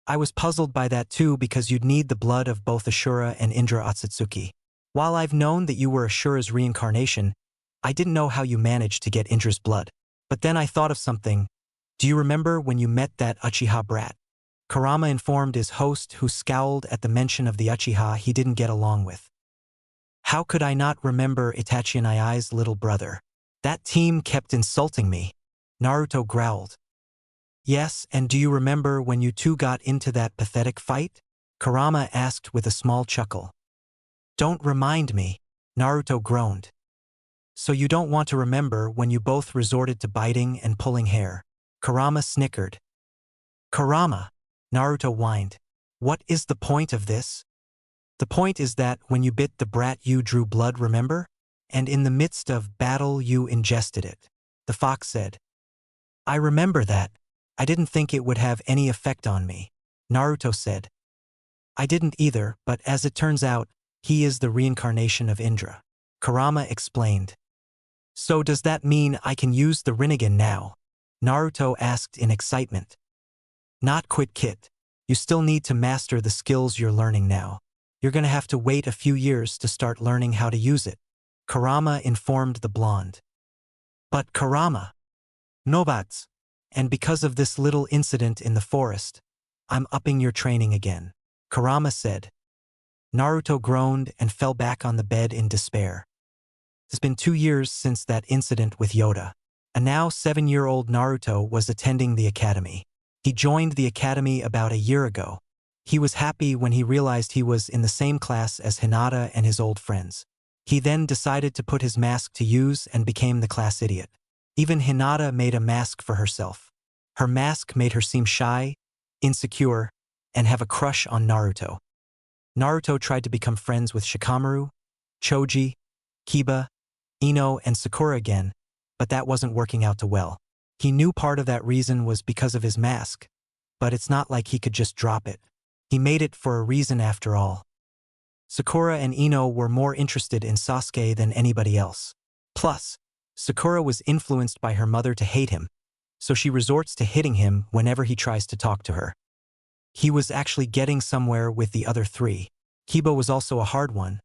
I was puzzled by that too, because you'd need the blood of both Ashura and Indra Otsutsuki. While I've known that you were Ashura's reincarnation, I didn't know how you managed to get Indra's blood. But then I thought of something. Do you remember when you met that Uchiha brat? Kurama informed his host, who scowled at the mention of the Uchiha he didn't get along with. How could I not remember Itachi and I's little brother? That team kept insulting me. Naruto growled. Yes, and do you remember when you two got into that pathetic fight? Kurama asked with a small chuckle. Don't remind me, Naruto groaned. So you don't want to remember when you both resorted to biting and pulling hair? Kurama snickered. Kurama, Naruto whined. What is the point of this? The point is that when you bit the brat you drew blood, remember? And in the midst of battle you ingested it. The fox said. I remember that. I didn't think it would have any effect on me. Naruto said. I didn't either, but as it turns out, he is the reincarnation of Indra. Kurama explained. So does that mean I can use the Rinnegan now? Naruto asked in excitement. Not quit, Kit. You still need to master the skills you're learning now. You're gonna have to wait a few years to start learning how to use it. Kurama informed the blonde. But Kurama. Nobats. And because of this little incident in the forest, I'm upping your training again. Kurama said. Naruto groaned and fell back on the bed in despair. It's been 2 years since that incident with Yoda. A now 7-year-old Naruto was attending the academy. He joined the academy about a year ago. He was happy when he realized he was in the same class as Hinata and his old friends. He then decided to put his mask to use and became the class idiot. Even Hinata made a mask for herself. Her mask made her seem shy, insecure, and have a crush on Naruto. Naruto tried to become friends with Shikamaru, Choji, Kiba, Ino, and Sakura again, but that wasn't working out too well. He knew part of that reason was because of his mask, but it's not like he could just drop it. He made it for a reason after all. Sakura and Ino were more interested in Sasuke than anybody else. Plus, Sakura was influenced by her mother to hate him, so she resorts to hitting him whenever he tries to talk to her. He was actually getting somewhere with the other three. Kiba was also a hard one,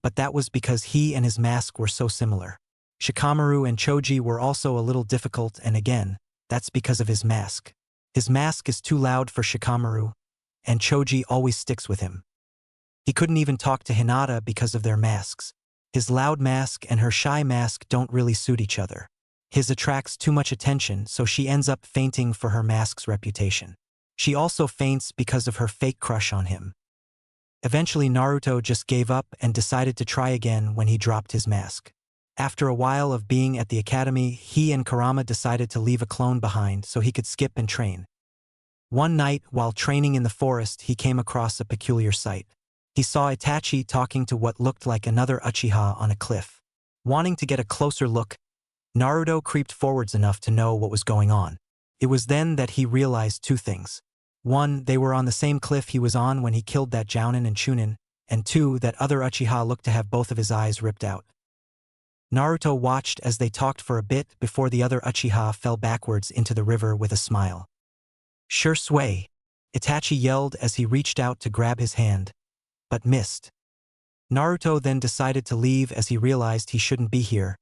but that was because he and his mask were so similar. Shikamaru and Choji were also a little difficult, and again, that's because of his mask. His mask is too loud for Shikamaru, and Choji always sticks with him. He couldn't even talk to Hinata because of their masks. His loud mask and her shy mask don't really suit each other. His attracts too much attention, so she ends up fainting for her mask's reputation. She also faints because of her fake crush on him. Eventually, Naruto just gave up and decided to try again when he dropped his mask. After a while of being at the academy, he and Kurama decided to leave a clone behind so he could skip and train. One night, while training in the forest, he came across a peculiar sight. He saw Itachi talking to what looked like another Uchiha on a cliff. Wanting to get a closer look, Naruto creeped forwards enough to know what was going on. It was then that he realized two things. 1, they were on the same cliff he was on when he killed that Jounin and Chunin, and 2, that other Uchiha looked to have both of his eyes ripped out. Naruto watched as they talked for a bit before the other Uchiha fell backwards into the river with a smile. "Sure sway," Itachi yelled as he reached out to grab his hand, but missed. Naruto then decided to leave as he realized he shouldn't be here,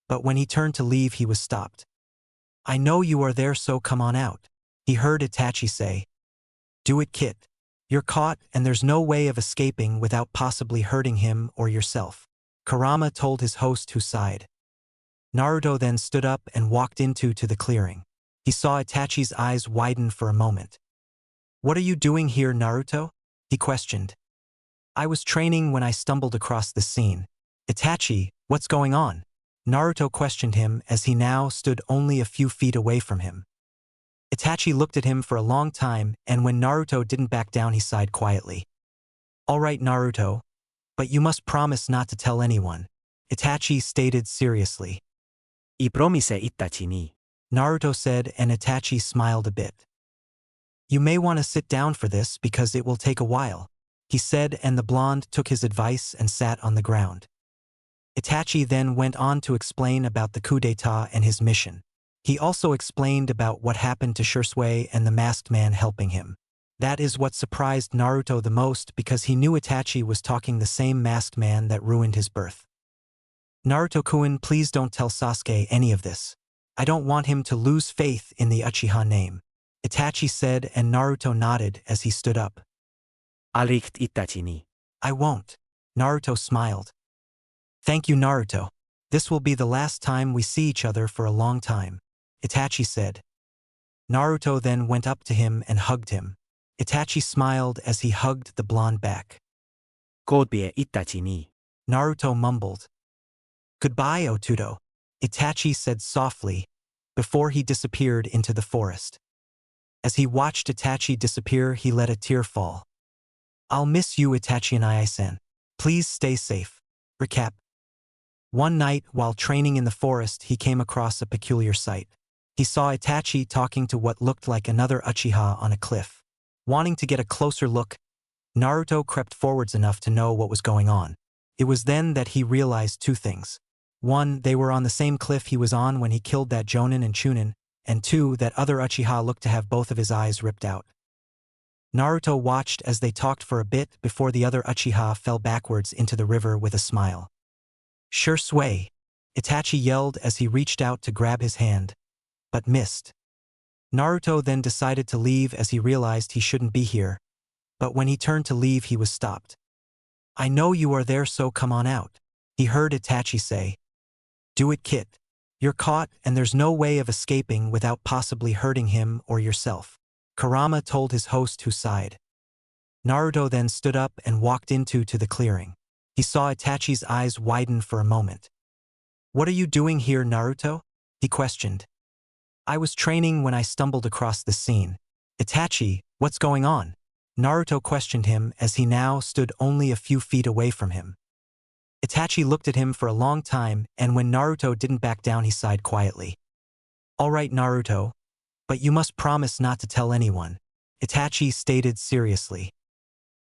but when he turned to leave he was stopped. "I know you are there, so come on out," he heard Itachi say. "Do it, kid. You're caught and there's no way of escaping without possibly hurting him or yourself," Kurama told his host, who sighed. Naruto then stood up and walked into the clearing. He saw Itachi's eyes widen for a moment. "What are you doing here, Naruto?" he questioned. "I was training when I stumbled across this scene." "Itachi, what's going on?" Naruto questioned him as he now stood only a few feet away from him. Itachi looked at him for a long time, and when Naruto didn't back down he sighed quietly. "All right, Naruto, but you must promise not to tell anyone," Itachi stated seriously. "I promise, Itachi ni," Naruto said, and Itachi smiled a bit. "You may want to sit down for this because it will take a while," he said, and the blonde took his advice and sat on the ground. Itachi then went on to explain about the coup d'etat and his mission. He also explained about what happened to Shursui and the masked man helping him. That is what surprised Naruto the most, because he knew Itachi was talking the same masked man that ruined his birth. "Naruto-kun, please don't tell Sasuke any of this. I don't want him to lose faith in the Uchiha name," Itachi said, and Naruto nodded as he stood up. "Alright, Itachi ni." "I won't." Naruto smiled. "Thank you, Naruto. This will be the last time we see each other for a long time," Itachi said. Naruto then went up to him and hugged him. Itachi smiled as he hugged the blonde back. "Goodbye, Itachi ni." Naruto mumbled. "Goodbye, Otudo," Itachi said softly, before he disappeared into the forest. As he watched Itachi disappear, he let a tear fall. "I'll miss you, Itachi and I-san. Please stay safe." Recap. One night, while training in the forest, he came across a peculiar sight. He saw Itachi talking to what looked like another Uchiha on a cliff. Wanting to get a closer look, Naruto crept forwards enough to know what was going on. It was then that he realized two things. One, they were on the same cliff he was on when he killed that Jonin and Chunin, and two, that other Uchiha looked to have both of his eyes ripped out. Naruto watched as they talked for a bit before the other Uchiha fell backwards into the river with a smile. "Sure sway," Itachi yelled as he reached out to grab his hand, but missed. Naruto then decided to leave as he realized he shouldn't be here, but when he turned to leave he was stopped. "I know you are there, so come on out," he heard Itachi say. "Do it, kid. You're caught and there's no way of escaping without possibly hurting him or yourself," Kurama told his host, who sighed. Naruto then stood up and walked into the clearing. He saw Itachi's eyes widen for a moment. "What are you doing here, Naruto?" he questioned. "I was training when I stumbled across this scene." "Itachi, what's going on?" Naruto questioned him as he now stood only a few feet away from him. Itachi looked at him for a long time, and when Naruto didn't back down he sighed quietly. "All right, Naruto, but you must promise not to tell anyone," Itachi stated seriously.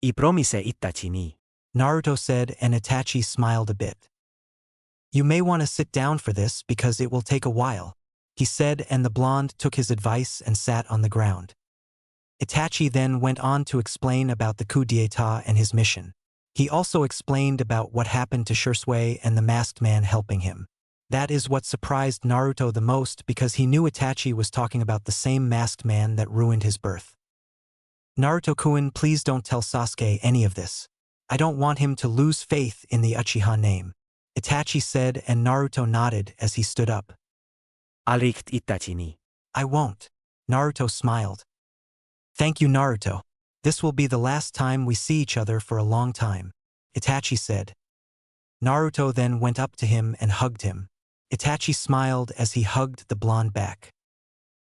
"I promise, Itachi ni." Naruto said, and Itachi smiled a bit. "You may want to sit down for this because it will take a while," he said, and the blonde took his advice and sat on the ground. Itachi then went on to explain about the coup d'etat and his mission. He also explained about what happened to Shursui and the masked man helping him. That is what surprised Naruto the most, because he knew Itachi was talking about the same masked man that ruined his birth. "Naruto-kun, please don't tell Sasuke any of this. I don't want him to lose faith in the Uchiha name," Itachi said, and Naruto nodded as he stood up. "Alright, Itachi ni." "I won't." Naruto smiled. "Thank you, Naruto. This will be the last time we see each other for a long time," Itachi said. Naruto then went up to him and hugged him. Itachi smiled as he hugged the blonde back.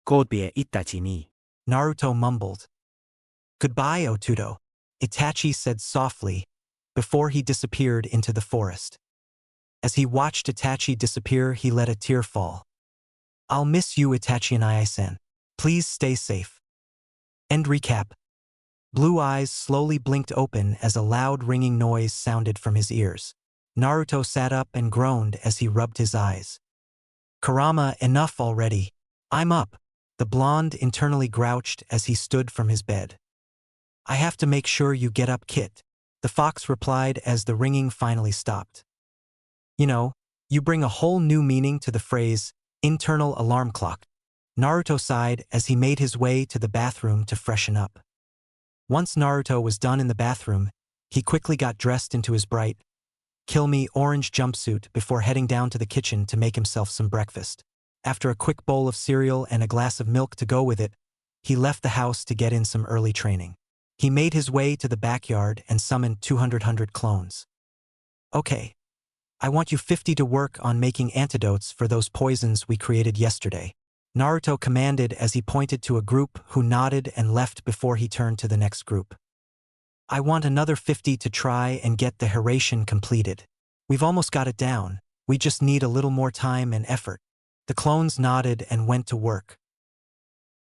"Goodbye, Itachi ni." Naruto mumbled. "Goodbye, Otudo," Itachi said softly, before he disappeared into the forest. As he watched Itachi disappear, he let a tear fall. "I'll miss you, Itachi and I-san. Please stay safe." End recap. Blue eyes slowly blinked open as a loud ringing noise sounded from his ears. Naruto sat up and groaned as he rubbed his eyes. Kurama, enough already. I'm up. The blonde internally grouched as he stood from his bed. I have to make sure you get up, Kit. The fox replied as the ringing finally stopped. You know, you bring a whole new meaning to the phrase, internal alarm clock. Naruto sighed as he made his way to the bathroom to freshen up. Once Naruto was done in the bathroom, he quickly got dressed into his bright, kill me orange jumpsuit before heading down to the kitchen to make himself some breakfast. After a quick bowl of cereal and a glass of milk to go with it, he left the house to get in some early training. He made his way to the backyard and summoned 200 clones. Okay. I want you 50 to work on making antidotes for those poisons we created yesterday. Naruto commanded as he pointed to a group who nodded and left before he turned to the next group. I want another 50 to try and get the Hiraishin completed. We've almost got it down. We just need a little more time and effort. The clones nodded and went to work.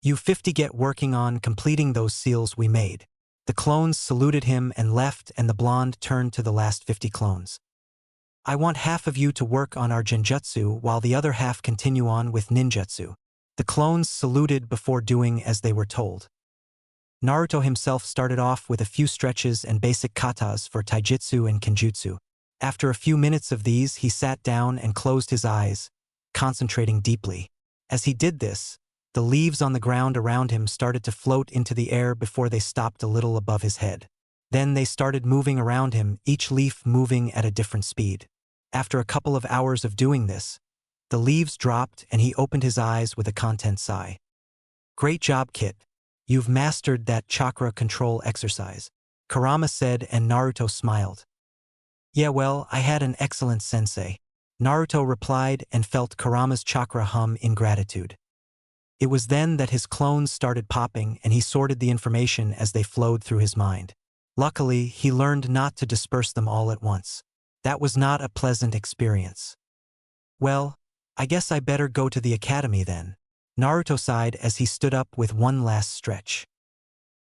You 50 get working on completing those seals we made. The clones saluted him and left, and the blonde turned to the last 50 clones. I want half of you to work on our genjutsu while the other half continue on with ninjutsu. The clones saluted before doing as they were told. Naruto himself started off with a few stretches and basic katas for taijutsu and kenjutsu. After a few minutes of these, he sat down and closed his eyes, concentrating deeply. As he did this, the leaves on the ground around him started to float into the air before they stopped a little above his head. Then they started moving around him, each leaf moving at a different speed. After a couple of hours of doing this, the leaves dropped and he opened his eyes with a content sigh. Great job, Kit. You've mastered that chakra control exercise, Kurama said, and Naruto smiled. Yeah, well, I had an excellent sensei. Naruto replied and felt Kurama's chakra hum in gratitude. It was then that his clones started popping and he sorted the information as they flowed through his mind. Luckily, he learned not to disperse them all at once. That was not a pleasant experience. Well, I guess I better go to the academy then. Naruto sighed as he stood up with one last stretch.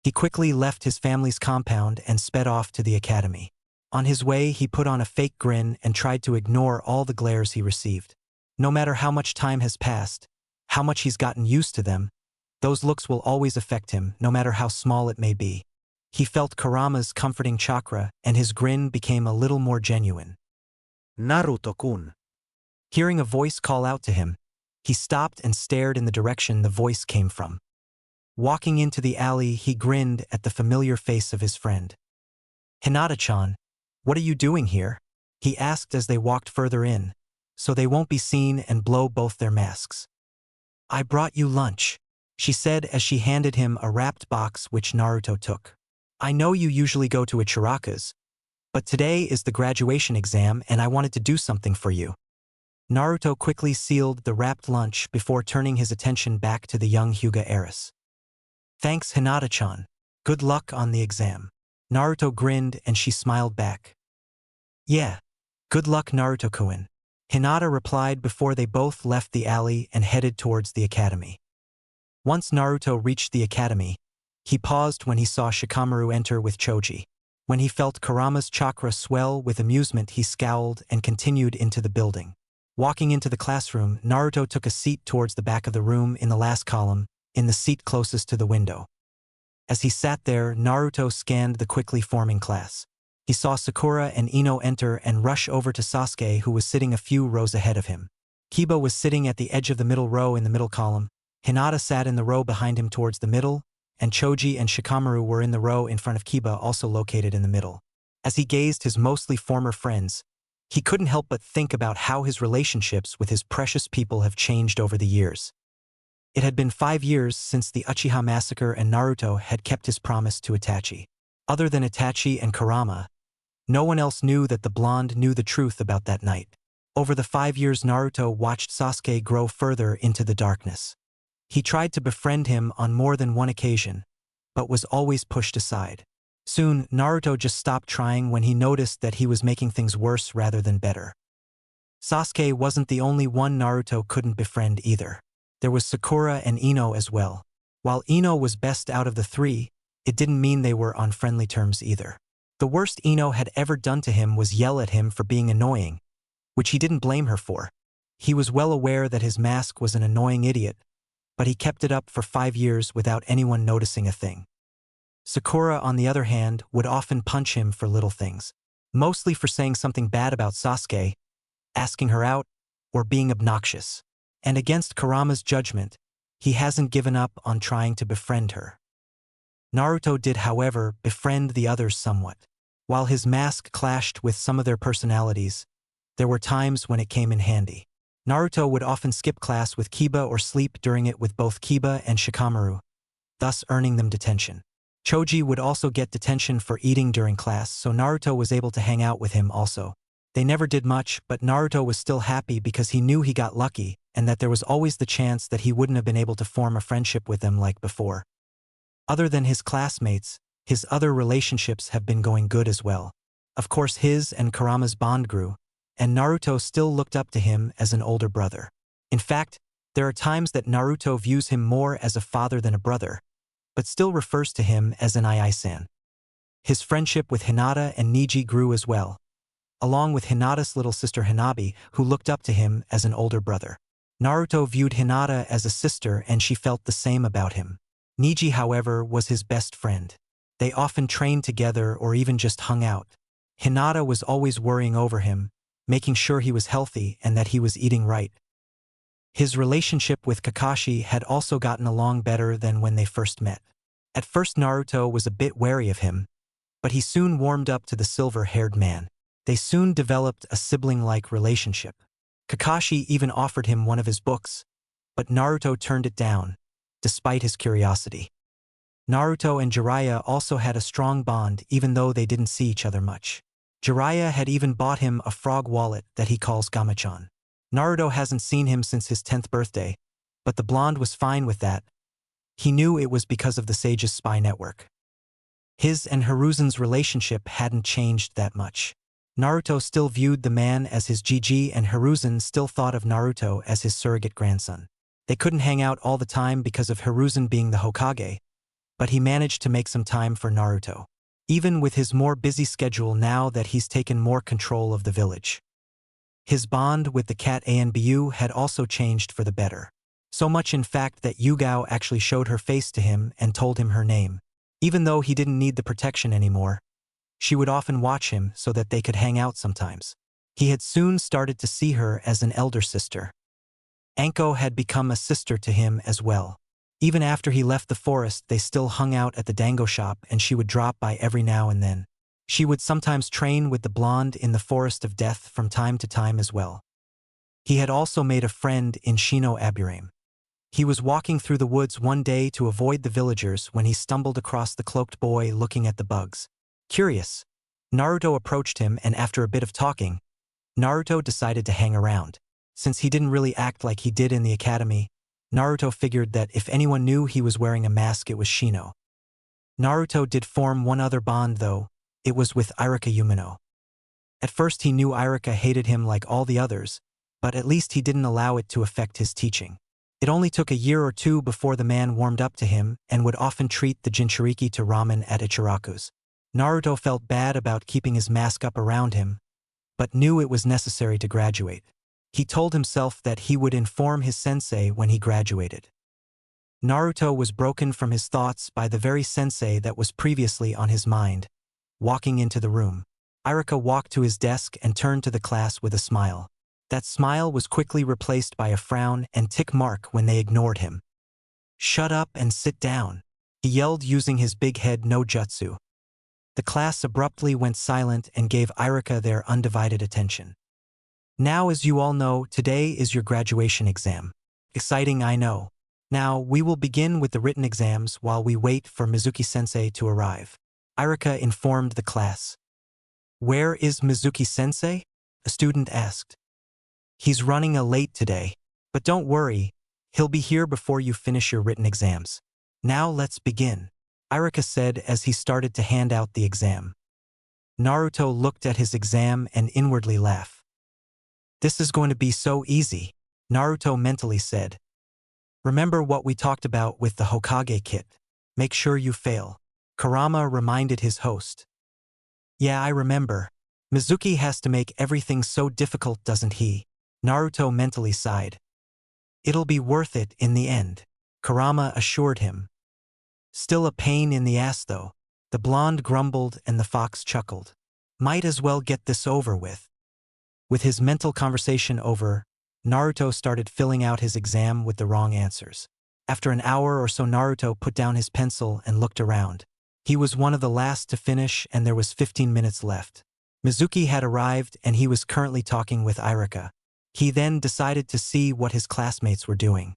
He quickly left his family's compound and sped off to the academy. On his way, he put on a fake grin and tried to ignore all the glares he received. No matter how much time has passed, how much he's gotten used to them, those looks will always affect him, no matter how small it may be. He felt Kurama's comforting chakra, and his grin became a little more genuine. Naruto-kun. Hearing a voice call out to him, he stopped and stared in the direction the voice came from. Walking into the alley, he grinned at the familiar face of his friend. Hinata-chan, what are you doing here? He asked as they walked further in, so they won't be seen and blow both their masks. I brought you lunch, she said as she handed him a wrapped box which Naruto took. I know you usually go to Ichiraku's, but today is the graduation exam and I wanted to do something for you. Naruto quickly sealed the wrapped lunch before turning his attention back to the young Hyuga heiress. Thanks, Hinata-chan. Good luck on the exam. Naruto grinned and she smiled back. Yeah, good luck, Naruto-kun. Hinata replied before they both left the alley and headed towards the academy. Once Naruto reached the academy, he paused when he saw Shikamaru enter with Choji. When he felt Kurama's chakra swell with amusement, he scowled and continued into the building. Walking into the classroom, Naruto took a seat towards the back of the room in the last column, in the seat closest to the window. As he sat there, Naruto scanned the quickly forming class. He saw Sakura and Ino enter and rush over to Sasuke, who was sitting a few rows ahead of him. Kiba was sitting at the edge of the middle row in the middle column. Hinata sat in the row behind him towards the middle, and Choji and Shikamaru were in the row in front of Kiba, also located in the middle. As he gazed his mostly former friends, he couldn't help but think about how his relationships with his precious people have changed over the years. It had been 5 years since the Uchiha massacre and Naruto had kept his promise to Itachi. Other than Itachi and Kurama, no one else knew that the blonde knew the truth about that night. Over the 5 years, Naruto watched Sasuke grow further into the darkness. He tried to befriend him on more than one occasion, but was always pushed aside. Soon, Naruto just stopped trying when he noticed that he was making things worse rather than better. Sasuke wasn't the only one Naruto couldn't befriend either. There was Sakura and Ino as well. While Ino was best out of the three, it didn't mean they were on friendly terms either. The worst Ino had ever done to him was yell at him for being annoying, which he didn't blame her for. He was well aware that his mask was an annoying idiot, but he kept it up for 5 years without anyone noticing a thing. Sakura, on the other hand, would often punch him for little things, mostly for saying something bad about Sasuke, asking her out, or being obnoxious. And against Kurama's judgment, he hasn't given up on trying to befriend her. Naruto did, however, befriend the others somewhat. While his mask clashed with some of their personalities, there were times when it came in handy. Naruto would often skip class with Kiba or sleep during it with both Kiba and Shikamaru, thus earning them detention. Choji would also get detention for eating during class, so Naruto was able to hang out with him also. They never did much, but Naruto was still happy because he knew he got lucky and that there was always the chance that he wouldn't have been able to form a friendship with them like before. Other than his classmates, his other relationships have been going good as well. Of course, his and Kurama's bond grew, and Naruto still looked up to him as an older brother. In fact, there are times that Naruto views him more as a father than a brother, but still refers to him as an Ai-san. His friendship with Hinata and Neji grew as well, along with Hinata's little sister Hanabi, who looked up to him as an older brother. Naruto viewed Hinata as a sister and she felt the same about him. Neji, however, was his best friend. They often trained together or even just hung out. Hinata was always worrying over him, making sure he was healthy and that he was eating right. His relationship with Kakashi had also gotten along better than when they first met. At first Naruto was a bit wary of him, but he soon warmed up to the silver-haired man. They soon developed a sibling-like relationship. Kakashi even offered him one of his books, but Naruto turned it down, despite his curiosity. Naruto and Jiraiya also had a strong bond even though they didn't see each other much. Jiraiya had even bought him a frog wallet that he calls Gamachan. Naruto hasn't seen him since his 10th birthday, but the blonde was fine with that. He knew it was because of the Sage's spy network. His and Hiruzen's relationship hadn't changed that much. Naruto still viewed the man as his GG and Hiruzen still thought of Naruto as his surrogate grandson. They couldn't hang out all the time because of Hiruzen being the Hokage, but he managed to make some time for Naruto, even with his more busy schedule now that he's taken more control of the village. His bond with the cat Anbu had also changed for the better. So much in fact that Hyuga actually showed her face to him and told him her name. Even though he didn't need the protection anymore, she would often watch him so that they could hang out sometimes. He had soon started to see her as an elder sister. Anko had become a sister to him as well. Even after he left the forest, they still hung out at the dango shop and she would drop by every now and then. She would sometimes train with the blonde in the Forest of Death from time to time as well. He had also made a friend in Shino Aburame. He was walking through the woods one day to avoid the villagers when he stumbled across the cloaked boy looking at the bugs. Curious, Naruto approached him and after a bit of talking, Naruto decided to hang around. Since he didn't really act like he did in the academy, Naruto figured that if anyone knew he was wearing a mask it was Shino. Naruto did form one other bond though, it was with Iruka Umino. At first he knew Iruka hated him like all the others, but at least he didn't allow it to affect his teaching. It only took a year or two before the man warmed up to him and would often treat the Jinchuriki to ramen at Ichiraku's. Naruto felt bad about keeping his mask up around him, but knew it was necessary to graduate. He told himself that he would inform his sensei when he graduated. Naruto was broken from his thoughts by the very sensei that was previously on his mind, walking into the room. Iruka walked to his desk and turned to the class with a smile. That smile was quickly replaced by a frown and tick mark when they ignored him. "Shut up and sit down," he yelled using his big head no jutsu. The class abruptly went silent and gave Iruka their undivided attention. "Now, as you all know, today is your graduation exam. Exciting, I know. Now, we will begin with the written exams while we wait for Mizuki-sensei to arrive," Iruka informed the class. "Where is Mizuki-sensei?" a student asked. "He's running late today, but don't worry, he'll be here before you finish your written exams. Now let's begin," Iruka said as he started to hand out the exam. Naruto looked at his exam and inwardly laughed. "This is going to be so easy," Naruto mentally said. "Remember what we talked about with the Hokage kit. Make sure you fail," Kurama reminded his host. Yeah, I remember. Mizuki has to make everything so difficult, doesn't he? Naruto mentally sighed. It'll be worth it in the end, Kurama assured him. Still a pain in the ass though. The blonde grumbled and the fox chuckled. Might as well get this over with. With his mental conversation over, Naruto started filling out his exam with the wrong answers. After an hour or so, Naruto put down his pencil and looked around. He was one of the last to finish and there was 15 minutes left. Mizuki had arrived and he was currently talking with Irika. He then decided to see what his classmates were doing.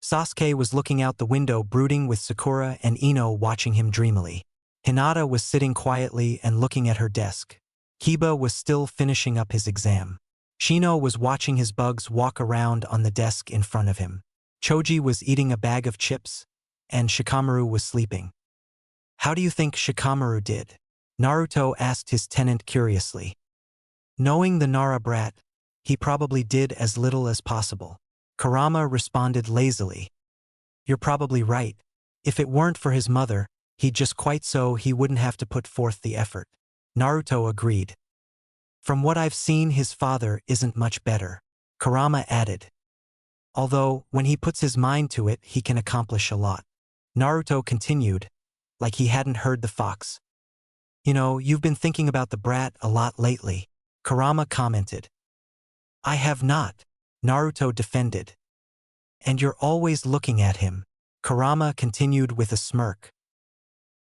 Sasuke was looking out the window, brooding, with Sakura and Ino watching him dreamily. Hinata was sitting quietly and looking at her desk. Kiba was still finishing up his exam. Shino was watching his bugs walk around on the desk in front of him. Choji was eating a bag of chips, and Shikamaru was sleeping. How do you think Shikamaru did? Naruto asked his tenant curiously. Knowing the Nara brat, he probably did as little as possible. Kurama responded lazily. You're probably right. If it weren't for his mother, he'd just quit so he wouldn't have to put forth the effort. Naruto agreed. From what I've seen, his father isn't much better, Kurama added. Although, when he puts his mind to it, he can accomplish a lot. Naruto continued, like he hadn't heard the fox. You know, you've been thinking about the brat a lot lately, Kurama commented. I have not, Naruto defended. And you're always looking at him, Kurama continued with a smirk.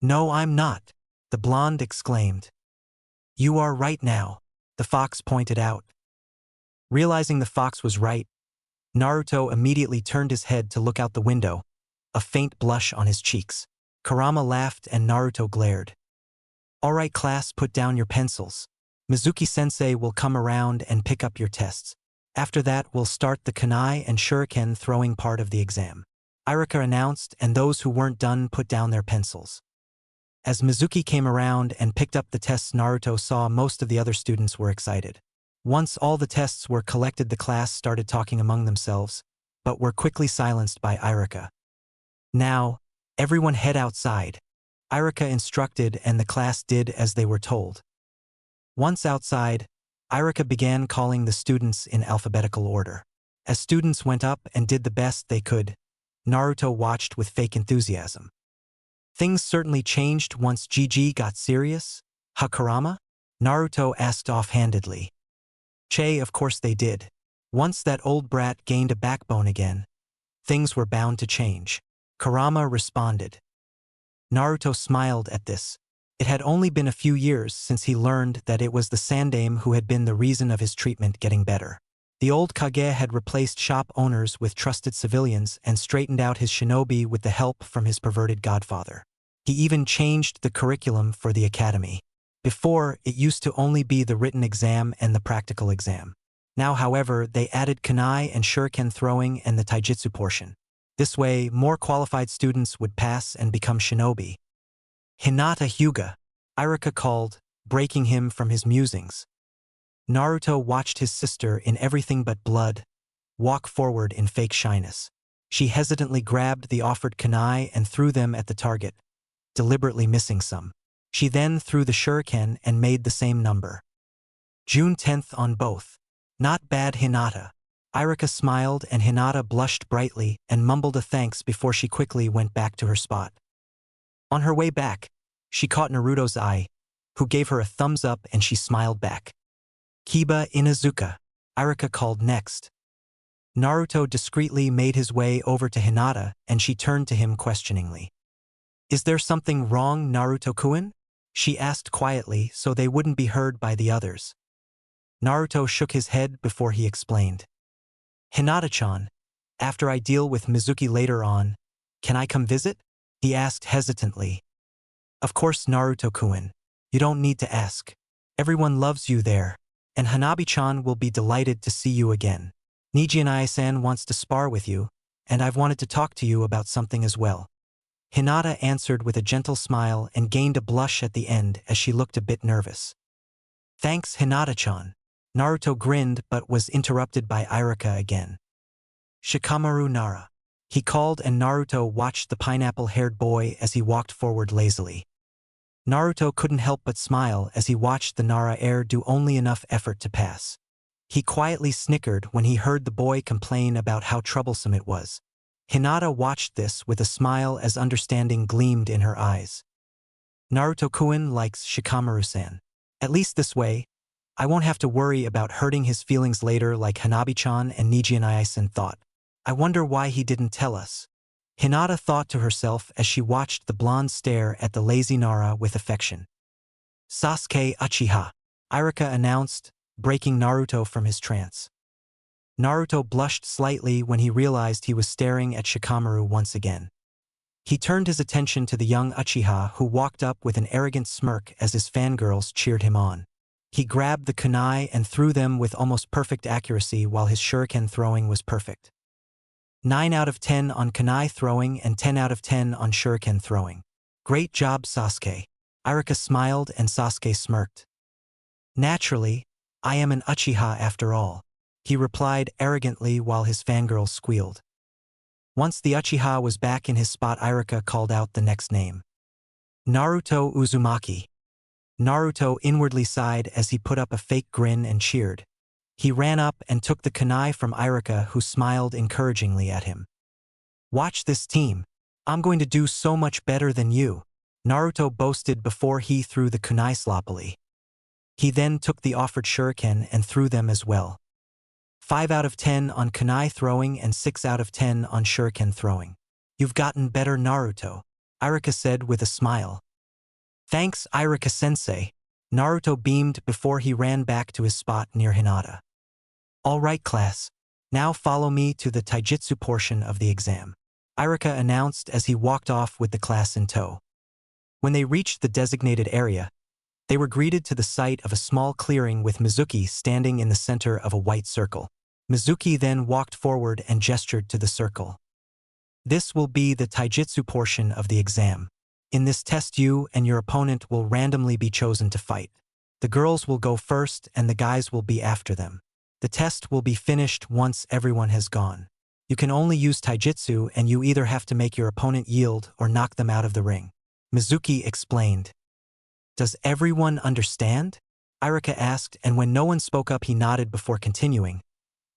No, I'm not, the blonde exclaimed. You are right now, the fox pointed out. Realizing the fox was right, Naruto immediately turned his head to look out the window, a faint blush on his cheeks. Kurama laughed and Naruto glared. All right, class, put down your pencils. Mizuki-sensei will come around and pick up your tests. After that, we'll start the kunai and shuriken throwing part of the exam, Irika announced, and those who weren't done put down their pencils. As Mizuki came around and picked up the tests, Naruto saw most of the other students were excited. Once all the tests were collected, the class started talking among themselves, but were quickly silenced by Irika. Now, everyone head outside, Irika instructed, and the class did as they were told. Once outside, Irika began calling the students in alphabetical order. As students went up and did the best they could, Naruto watched with fake enthusiasm. Things certainly changed once GG got serious, huh, Kurama? Naruto asked offhandedly. Che, of course they did. Once that old brat gained a backbone again, things were bound to change, Kurama responded. Naruto smiled at this. It had only been a few years since he learned that it was the Sandaime who had been the reason of his treatment getting better. The old Kage had replaced shop owners with trusted civilians and straightened out his shinobi with the help from his perverted godfather. He even changed the curriculum for the academy. Before, it used to only be the written exam and the practical exam. Now, however, they added kunai and shuriken throwing and the taijutsu portion. This way, more qualified students would pass and become shinobi. Hinata Hyuga, Irika called, breaking him from his musings. Naruto watched his sister, in everything but blood, walk forward in fake shyness. She hesitantly grabbed the offered kunai and threw them at the target, deliberately missing some. She then threw the shuriken and made the same number. June 10th on both. Not bad, Hinata. Irika smiled and Hinata blushed brightly and mumbled a thanks before she quickly went back to her spot. On her way back, she caught Naruto's eye, who gave her a thumbs up, and she smiled back. Kiba Inuzuka, Irika called next. Naruto discreetly made his way over to Hinata and she turned to him questioningly. Is there something wrong, Naruto-kun? She asked quietly so they wouldn't be heard by the others. Naruto shook his head before he explained. Hinata-chan, after I deal with Mizuki later on, can I come visit? He asked hesitantly. Of course, Naruto-kun. You don't need to ask. Everyone loves you there, and Hanabi-chan will be delighted to see you again. Nijinai-san wants to spar with you, and I've wanted to talk to you about something as well. Hinata answered with a gentle smile and gained a blush at the end as she looked a bit nervous. Thanks, Hinata-chan. Naruto grinned but was interrupted by Irika again. Shikamaru Nara, he called, and Naruto watched the pineapple-haired boy as he walked forward lazily. Naruto couldn't help but smile as he watched the Nara air do only enough effort to pass. He quietly snickered when he heard the boy complain about how troublesome it was. Hinata watched this with a smile as understanding gleamed in her eyes. Naruto-kun likes Shikamaru-san. At least this way, I won't have to worry about hurting his feelings later like Hanabi-chan and Nijinai-san thought. I wonder why he didn't tell us. Hinata thought to herself as she watched the blonde stare at the lazy Nara with affection. Sasuke Uchiha, Iruka announced, breaking Naruto from his trance. Naruto blushed slightly when he realized he was staring at Shikamaru once again. He turned his attention to the young Uchiha who walked up with an arrogant smirk as his fangirls cheered him on. He grabbed the kunai and threw them with almost perfect accuracy while his shuriken throwing was perfect. 9 out of 10 on kunai throwing and 10 out of 10 on shuriken throwing. Great job, Sasuke. Iruka smiled and Sasuke smirked. Naturally, I am an Uchiha after all, he replied arrogantly while his fangirls squealed. Once the Uchiha was back in his spot, Iruka called out the next name. Naruto Uzumaki. Naruto inwardly sighed as he put up a fake grin and cheered. He ran up and took the kunai from Iruka, who smiled encouragingly at him. Watch this team. I'm going to do so much better than you, Naruto boasted before he threw the kunai sloppily. He then took the offered shuriken and threw them as well. 5 out of 10 on kunai throwing and 6 out of 10 on shuriken throwing. You've gotten better, Naruto, Iruka said with a smile. Thanks, Iruka-sensei, Naruto beamed before he ran back to his spot near Hinata. All right, class. Now follow me to the taijutsu portion of the exam, Iruka announced as he walked off with the class in tow. When they reached the designated area, they were greeted to the sight of a small clearing with Mizuki standing in the center of a white circle. Mizuki then walked forward and gestured to the circle. This will be the taijutsu portion of the exam. In this test, you and your opponent will randomly be chosen to fight. The girls will go first and the guys will be after them. The test will be finished once everyone has gone. You can only use taijutsu and you either have to make your opponent yield or knock them out of the ring, Mizuki explained. Does everyone understand? Iruka asked, and when no one spoke up he nodded before continuing.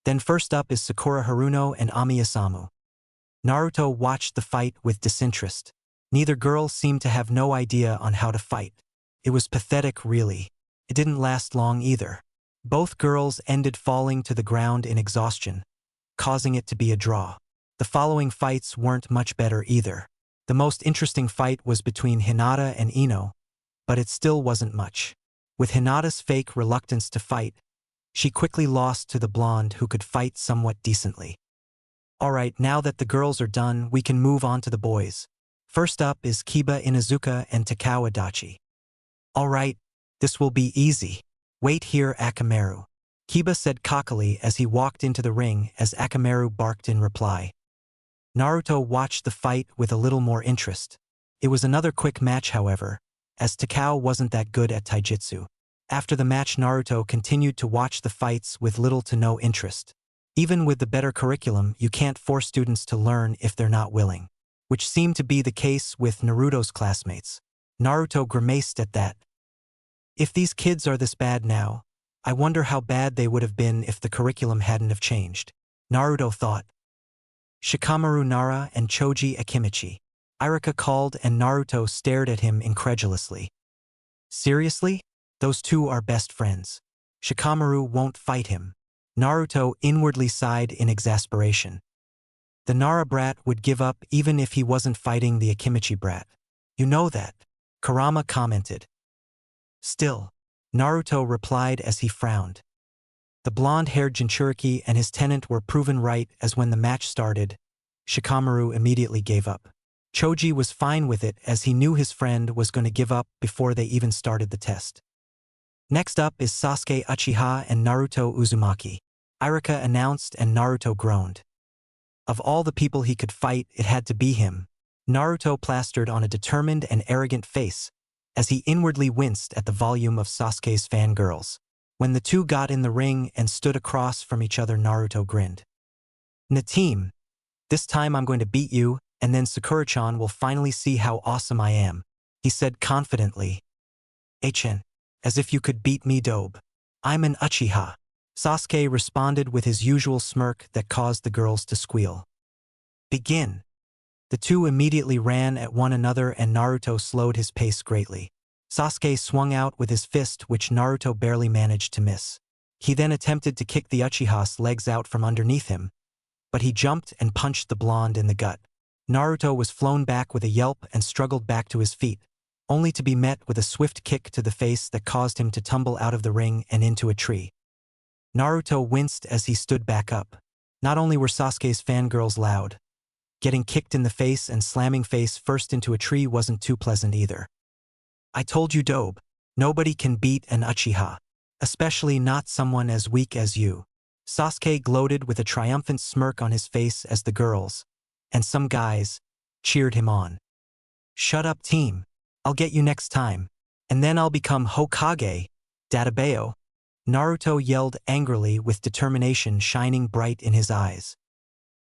Then first up is Sakura Haruno and Ami Isamu. Naruto watched the fight with disinterest. Neither girl seemed to have no idea on how to fight. It was pathetic, really. It didn't last long either. Both girls ended falling to the ground in exhaustion, causing it to be a draw. The following fights weren't much better either. The most interesting fight was between Hinata and Ino, but it still wasn't much. With Hinata's fake reluctance to fight, she quickly lost to the blonde who could fight somewhat decently. Alright, now that the girls are done, we can move on to the boys. First up is Kiba Inuzuka and Takao Adachi. Alright, this will be easy. Wait here, Akamaru, Kiba said cockily as he walked into the ring as Akamaru barked in reply. Naruto watched the fight with a little more interest. It was another quick match, however, as Takao wasn't that good at taijutsu. After the match, Naruto continued to watch the fights with little to no interest. Even with the better curriculum, you can't force students to learn if they're not willing, which seemed to be the case with Naruto's classmates. Naruto grimaced at that. If these kids are this bad now, I wonder how bad they would have been if the curriculum hadn't have changed, Naruto thought. Shikamaru Nara and Choji Akimichi, Iruka called, and Naruto stared at him incredulously. Seriously? Those two are best friends. Shikamaru won't fight him. Naruto inwardly sighed in exasperation. The Nara brat would give up even if he wasn't fighting the Akimichi brat. You know that, Kurama commented. Still, Naruto replied as he frowned. The blonde-haired Jinchuriki and his tenant were proven right, as when the match started, Shikamaru immediately gave up. Choji was fine with it as he knew his friend was going to give up before they even started the test. Next up is Sasuke Uchiha and Naruto Uzumaki, Iruka announced, and Naruto groaned. Of all the people he could fight, it had to be him. Naruto plastered on a determined and arrogant face as he inwardly winced at the volume of Sasuke's fangirls. When the two got in the ring and stood across from each other, Naruto grinned. "Nateam, this time I'm going to beat you, and then Sakura-chan will finally see how awesome I am," he said confidently. "Achen, as if you could beat me, Dobe. I'm an Uchiha." Sasuke responded with his usual smirk that caused the girls to squeal. "Begin." The two immediately ran at one another and Naruto slowed his pace greatly. Sasuke swung out with his fist which Naruto barely managed to miss. He then attempted to kick the Uchiha's legs out from underneath him, but he jumped and punched the blonde in the gut. Naruto was flown back with a yelp and struggled back to his feet, only to be met with a swift kick to the face that caused him to tumble out of the ring and into a tree. Naruto winced as he stood back up. Not only were Sasuke's fangirls loud, getting kicked in the face and slamming face first into a tree wasn't too pleasant either. "I told you, Dobe, nobody can beat an Uchiha, especially not someone as weak as you." Sasuke gloated with a triumphant smirk on his face as the girls, and some guys, cheered him on. "Shut up, team. I'll get you next time, and then I'll become Hokage, Databeo." Naruto yelled angrily with determination shining bright in his eyes.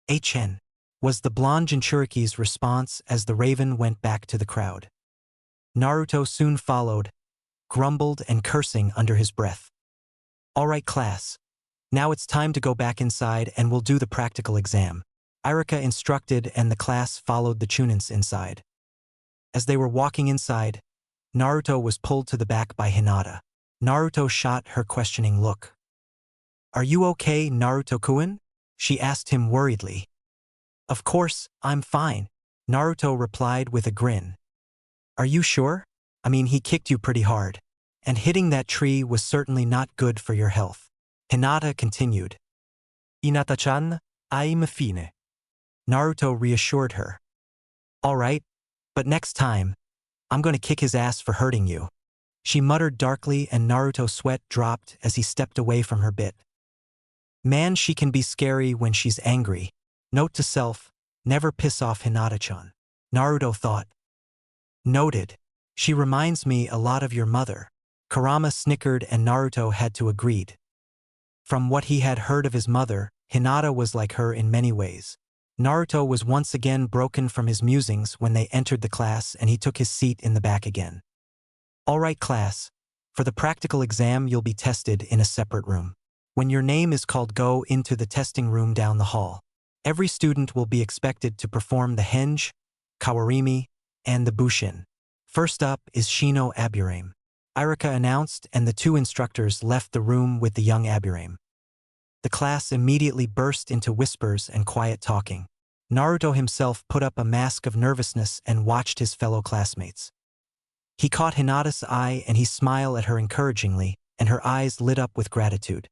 "Achen," was the blonde Jinchuriki's response as the raven went back to the crowd. Naruto soon followed, grumbled and cursing under his breath. "All right, class. Now it's time to go back inside and we'll do the practical exam." Irika instructed and the class followed the Chunins inside. As they were walking inside, Naruto was pulled to the back by Hinata. Naruto shot her questioning look. "Are you okay, Naruto-kun?" she asked him worriedly. "Of course, I'm fine," Naruto replied with a grin. "Are you sure? I mean, he kicked you pretty hard, and hitting that tree was certainly not good for your health." Hinata continued. Hinata-chan, I'm fine. Naruto reassured her. "All right, but next time, I'm going to kick his ass for hurting you," she muttered darkly and Naruto's sweat dropped as he stepped away from her bit. Man, she can be scary when she's angry. Note to self, never piss off Hinata-chan. Naruto thought. Noted. She reminds me a lot of your mother. Kurama snickered and Naruto had to agree. From what he had heard of his mother, Hinata was like her in many ways. Naruto was once again broken from his musings when they entered the class and he took his seat in the back again. "All right, class. For the practical exam you'll be tested in a separate room. When your name is called, go into the testing room down the hall. Every student will be expected to perform the henge, kawarimi, and the bushin. First up is Shino Aburame," Irika announced, and the two instructors left the room with the young Aburame. The class immediately burst into whispers and quiet talking. Naruto himself put up a mask of nervousness and watched his fellow classmates. He caught Hinata's eye and he smiled at her encouragingly, and her eyes lit up with gratitude.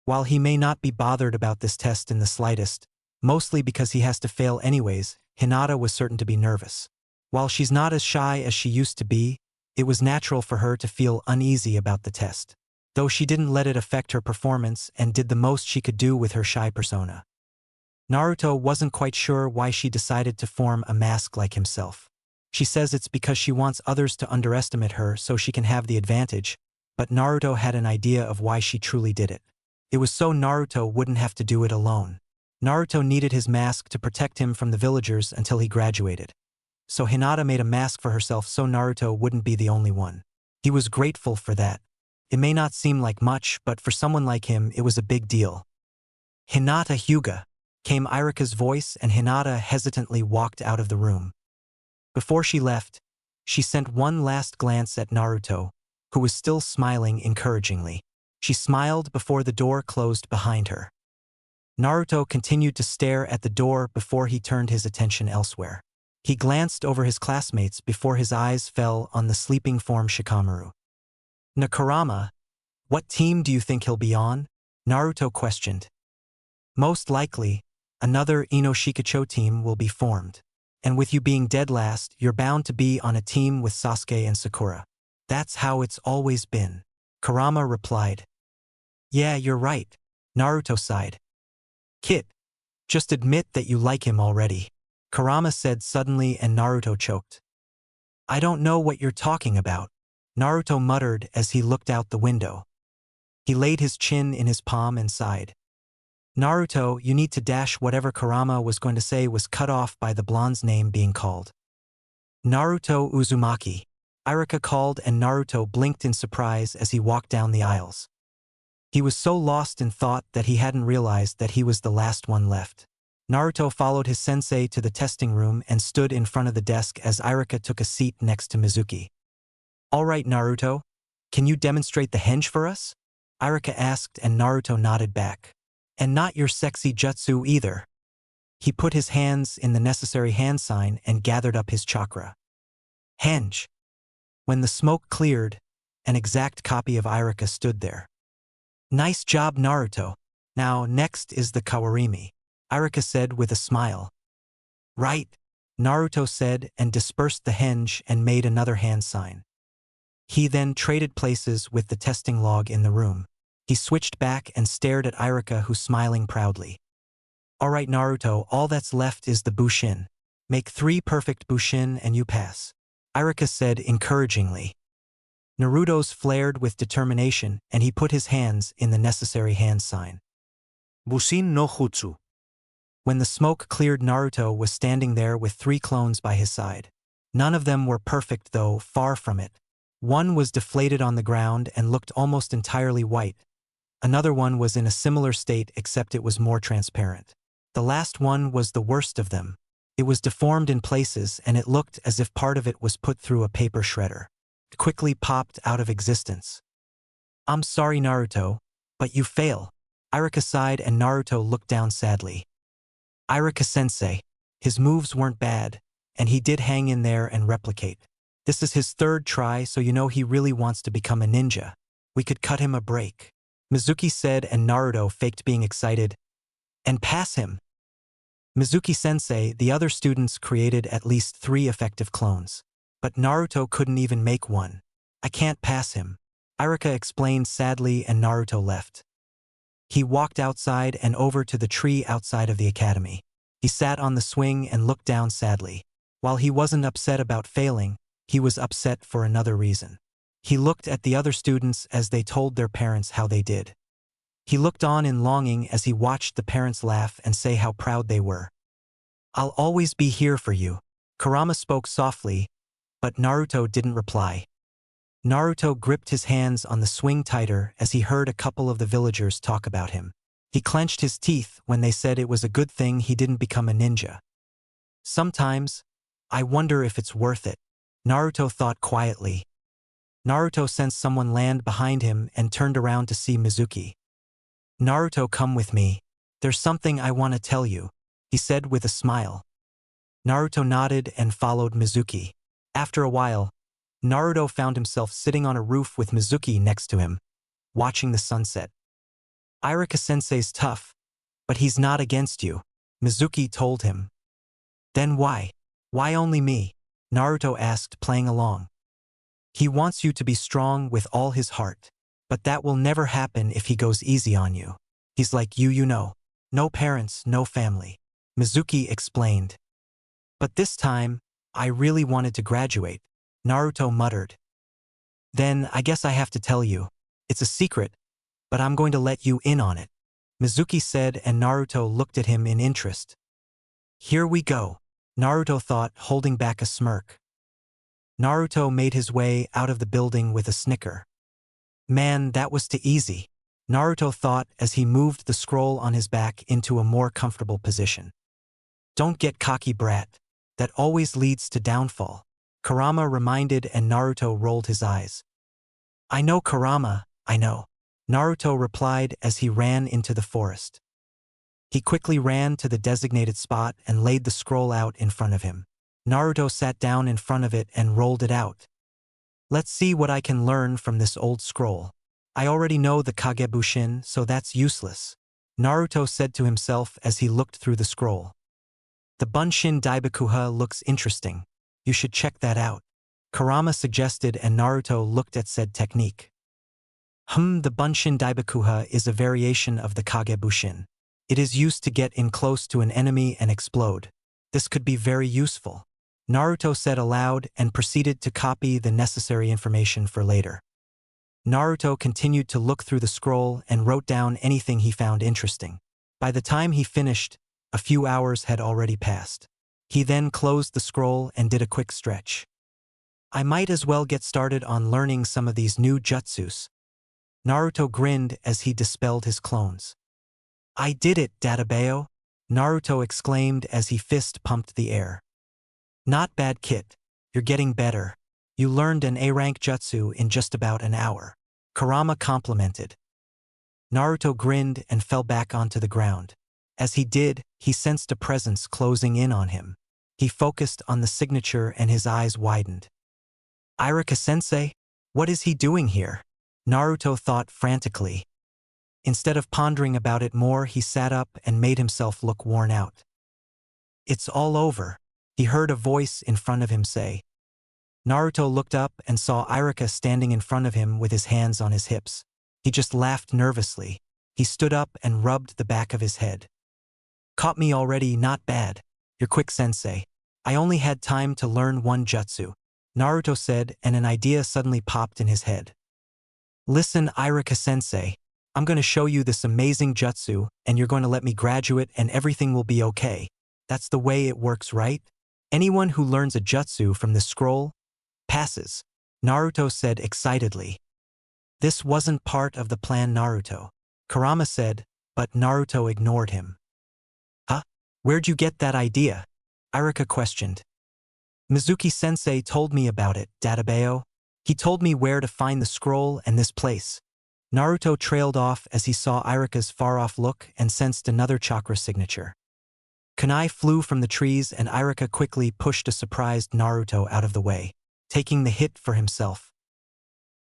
While he may not be bothered about this test in the slightest, mostly because he has to fail anyways, Hinata was certain to be nervous. While she's not as shy as she used to be, it was natural for her to feel uneasy about the test, though she didn't let it affect her performance and did the most she could do with her shy persona. Naruto wasn't quite sure why she decided to form a mask like himself. She says it's because she wants others to underestimate her so she can have the advantage, but Naruto had an idea of why she truly did it. It was so Naruto wouldn't have to do it alone. Naruto needed his mask to protect him from the villagers until he graduated. So Hinata made a mask for herself so Naruto wouldn't be the only one. He was grateful for that. It may not seem like much, but for someone like him, it was a big deal. "Hinata Hyuga," came Irika's voice, and Hinata hesitantly walked out of the room. Before she left, she sent one last glance at Naruto, who was still smiling encouragingly. She smiled before the door closed behind her. Naruto continued to stare at the door before he turned his attention elsewhere. He glanced over his classmates before his eyes fell on the sleeping form Shikamaru. "Nakarama, what team do you think he'll be on?" Naruto questioned. "Most likely, another Inoshikacho team will be formed. And with you being dead last, you're bound to be on a team with Sasuke and Sakura. That's how it's always been," Kurama replied. "Yeah, you're right," Naruto sighed. "Kid, just admit that you like him already," Kurama said suddenly, and Naruto choked. "I don't know what you're talking about," Naruto muttered as he looked out the window. He laid his chin in his palm and sighed. "Naruto, you need to dash." Whatever Kurama was going to say was cut off by the blonde's name being called. Naruto Uzumaki. Iruka called and Naruto blinked in surprise as he walked down the aisles. He was so lost in thought that he hadn't realized that he was the last one left. Naruto followed his sensei to the testing room and stood in front of the desk as Iruka took a seat next to Mizuki. "All right, Naruto. Can you demonstrate the henge for us?" Iruka asked and Naruto nodded back. "And not your sexy jutsu either." He put his hands in the necessary hand sign and gathered up his chakra. Henge. When the smoke cleared, an exact copy of Iruka stood there. "Nice job, Naruto. Now, next is the Kawarimi," Iruka said with a smile. "Right," Naruto said and dispersed the henge and made another hand sign. He then traded places with the testing log in the room. He switched back and stared at Iruka, who smiling proudly. "All right, Naruto, all that's left is the Bushin. Make 3 perfect Bushin and you pass," Iruka said encouragingly. Naruto's flared with determination and he put his hands in the necessary hand sign. Bushin no Jutsu. When the smoke cleared, Naruto was standing there with 3 clones by his side. None of them were perfect though, far from it. One was deflated on the ground and looked almost entirely white. Another one was in a similar state except it was more transparent. The last one was the worst of them. It was deformed in places and it looked as if part of it was put through a paper shredder. It quickly popped out of existence. "I'm sorry, Naruto, but you fail," Iruka sighed and Naruto looked down sadly. Iruka-sensei. His moves weren't bad, and he did hang in there and replicate. This is his 3rd try, so you know he really wants to become a ninja. We could cut him a break," Mizuki said and Naruto faked being excited. "And pass him." Mizuki-sensei, the other students created at least 3 effective clones. But Naruto couldn't even make one. "I can't pass him," Iruka explained sadly and Naruto left. He walked outside and over to the tree outside of the academy. He sat on the swing and looked down sadly. While he wasn't upset about failing, he was upset for another reason. He looked at the other students as they told their parents how they did. He looked on in longing as he watched the parents laugh and say how proud they were. "I'll always be here for you," Kurama spoke softly, but Naruto didn't reply. Naruto gripped his hands on the swing tighter as he heard a couple of the villagers talk about him. He clenched his teeth when they said it was a good thing he didn't become a ninja. "Sometimes, I wonder if it's worth it," Naruto thought quietly. Naruto sensed someone land behind him and turned around to see Mizuki. "Naruto, come with me. There's something I want to tell you," he said with a smile. Naruto nodded and followed Mizuki. After a while, Naruto found himself sitting on a roof with Mizuki next to him, watching the sunset. "Iruka-sensei's tough, but he's not against you," Mizuki told him. "Then why? Why only me?" Naruto asked, playing along. "He wants you to be strong with all his heart. But that will never happen if he goes easy on you. He's like you know. No parents, no family," Mizuki explained. "But this time, I really wanted to graduate," Naruto muttered. "Then I guess I have to tell you. It's a secret, but I'm going to let you in on it," Mizuki said and Naruto looked at him in interest. "Here we go," Naruto thought, holding back a smirk. Naruto made his way out of the building with a snicker. Man, that was too easy, Naruto thought as he moved the scroll on his back into a more comfortable position. "Don't get cocky, brat. That always leads to downfall," Kurama reminded and Naruto rolled his eyes. "I know, Kurama, I know," Naruto replied as he ran into the forest. He quickly ran to the designated spot and laid the scroll out in front of him. Naruto sat down in front of it and rolled it out. "Let's see what I can learn from this old scroll. I already know the Kagebushin, so that's useless," Naruto said to himself as he looked through the scroll. "The Bunshin Daibakuha looks interesting. You should check that out," Kurama suggested and Naruto looked at said technique. The Bunshin Daibakuha is a variation of the Kagebushin. It is used to get in close to an enemy and explode. This could be very useful," Naruto said aloud and proceeded to copy the necessary information for later. Naruto continued to look through the scroll and wrote down anything he found interesting. By the time he finished, a few hours had already passed. He then closed the scroll and did a quick stretch. I might as well get started on learning some of these new jutsus. Naruto grinned as he dispelled his clones. I did it, Databeo! Naruto exclaimed as he fist-pumped the air. Not bad, Kit. You're getting better. You learned an A-rank jutsu in just about an hour. Kurama complimented. Naruto grinned and fell back onto the ground. As he did, he sensed a presence closing in on him. He focused on the signature and his eyes widened. Iruka-sensei? What is he doing here? Naruto thought frantically. Instead of pondering about it more, he sat up and made himself look worn out. It's all over, he heard a voice in front of him say. Naruto looked up and saw Iruka standing in front of him with his hands on his hips. He just laughed nervously. He stood up and rubbed the back of his head. Caught me already, not bad. You're quick, sensei. I only had time to learn one jutsu, Naruto said, and an idea suddenly popped in his head. Listen, Iruka-sensei. I'm going to show you this amazing jutsu, and you're going to let me graduate and everything will be okay. That's the way it works, right? Anyone who learns a jutsu from this scroll passes, Naruto said excitedly. This wasn't part of the plan, Naruto, Kurama said, but Naruto ignored him. Huh? Where'd you get that idea? Iruka questioned. Mizuki-sensei told me about it, Databeo. He told me where to find the scroll and this place. Naruto trailed off as he saw Iruka's far-off look and sensed another chakra signature. Kunai flew from the trees and Iruka quickly pushed a surprised Naruto out of the way, taking the hit for himself.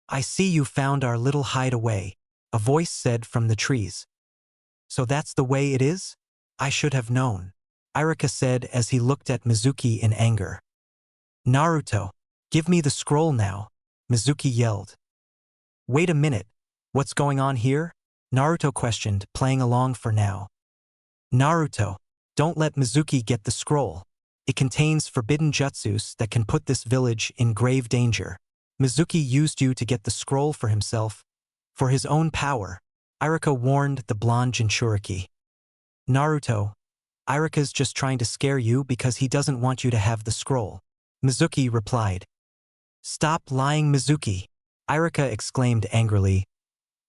I see you found our little hideaway, a voice said from the trees. So that's the way it is? I should have known, Iruka said as he looked at Mizuki in anger. Naruto, give me the scroll now, Mizuki yelled. Wait a minute, what's going on here? Naruto questioned, playing along for now. Naruto, don't let Mizuki get the scroll. It contains forbidden jutsus that can put this village in grave danger. Mizuki used you to get the scroll for himself, for his own power, Iruka warned the blonde Jinchuriki. Naruto, Iruka's just trying to scare you because he doesn't want you to have the scroll, Mizuki replied. Stop lying, Mizuki, Iruka exclaimed angrily.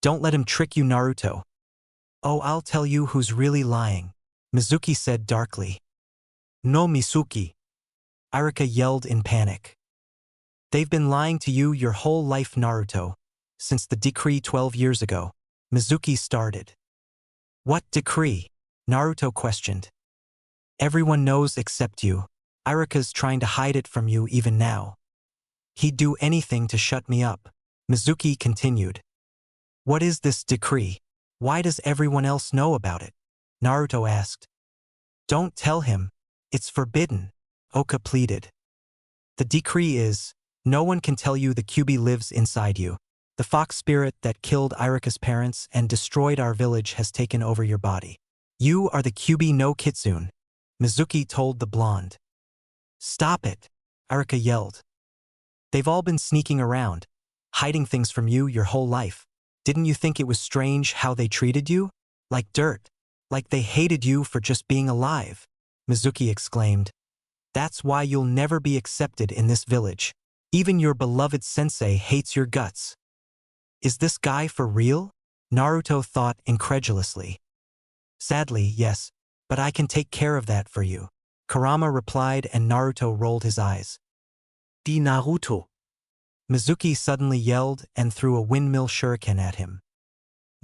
Don't let him trick you, Naruto. Oh, I'll tell you who's really lying, Mizuki said darkly. No, Mizuki, Iruka yelled in panic. They've been lying to you your whole life, Naruto, since the decree 12 years ago, Mizuki started. What decree? Naruto questioned. Everyone knows except you. Iruka's trying to hide it from you even now. He'd do anything to shut me up, Mizuki continued. What is this decree? Why does everyone else know about it? Naruto asked. Don't tell him. It's forbidden, Oka pleaded. The decree is, no one can tell you the Kyuubi lives inside you. The fox spirit that killed Iruka's parents and destroyed our village has taken over your body. You are the Kyuubi no Kitsune, Mizuki told the blonde. Stop it, Iruka yelled. They've all been sneaking around, hiding things from you your whole life. Didn't you think it was strange how they treated you? Like dirt. Like they hated you for just being alive, Mizuki exclaimed. That's why you'll never be accepted in this village. Even your beloved sensei hates your guts. Is this guy for real? Naruto thought incredulously. Sadly, yes, but I can take care of that for you, Kurama replied, and Naruto rolled his eyes. Di Naruto, Mizuki suddenly yelled and threw a windmill shuriken at him.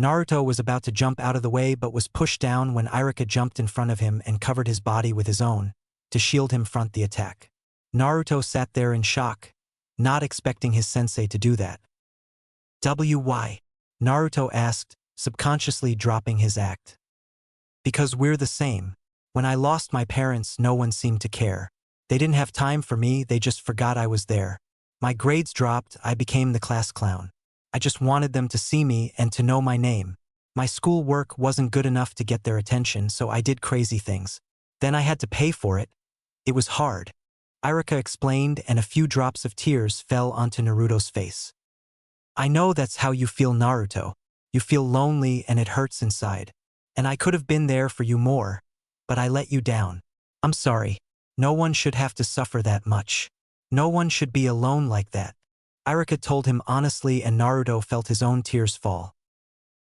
Naruto was about to jump out of the way but was pushed down when Iruka jumped in front of him and covered his body with his own, to shield him from the attack. Naruto sat there in shock, not expecting his sensei to do that. Why? Naruto asked, subconsciously dropping his act. Because we're the same. When I lost my parents, no one seemed to care. They didn't have time for me, they just forgot I was there. My grades dropped, I became the class clown. I just wanted them to see me and to know my name. My school work wasn't good enough to get their attention, so I did crazy things. Then I had to pay for it. It was hard, Iruka explained, and a few drops of tears fell onto Naruto's face. I know that's how you feel, Naruto. You feel lonely and it hurts inside. And I could have been there for you more, but I let you down. I'm sorry. No one should have to suffer that much. No one should be alone like that. Iruka told him honestly, and Naruto felt his own tears fall.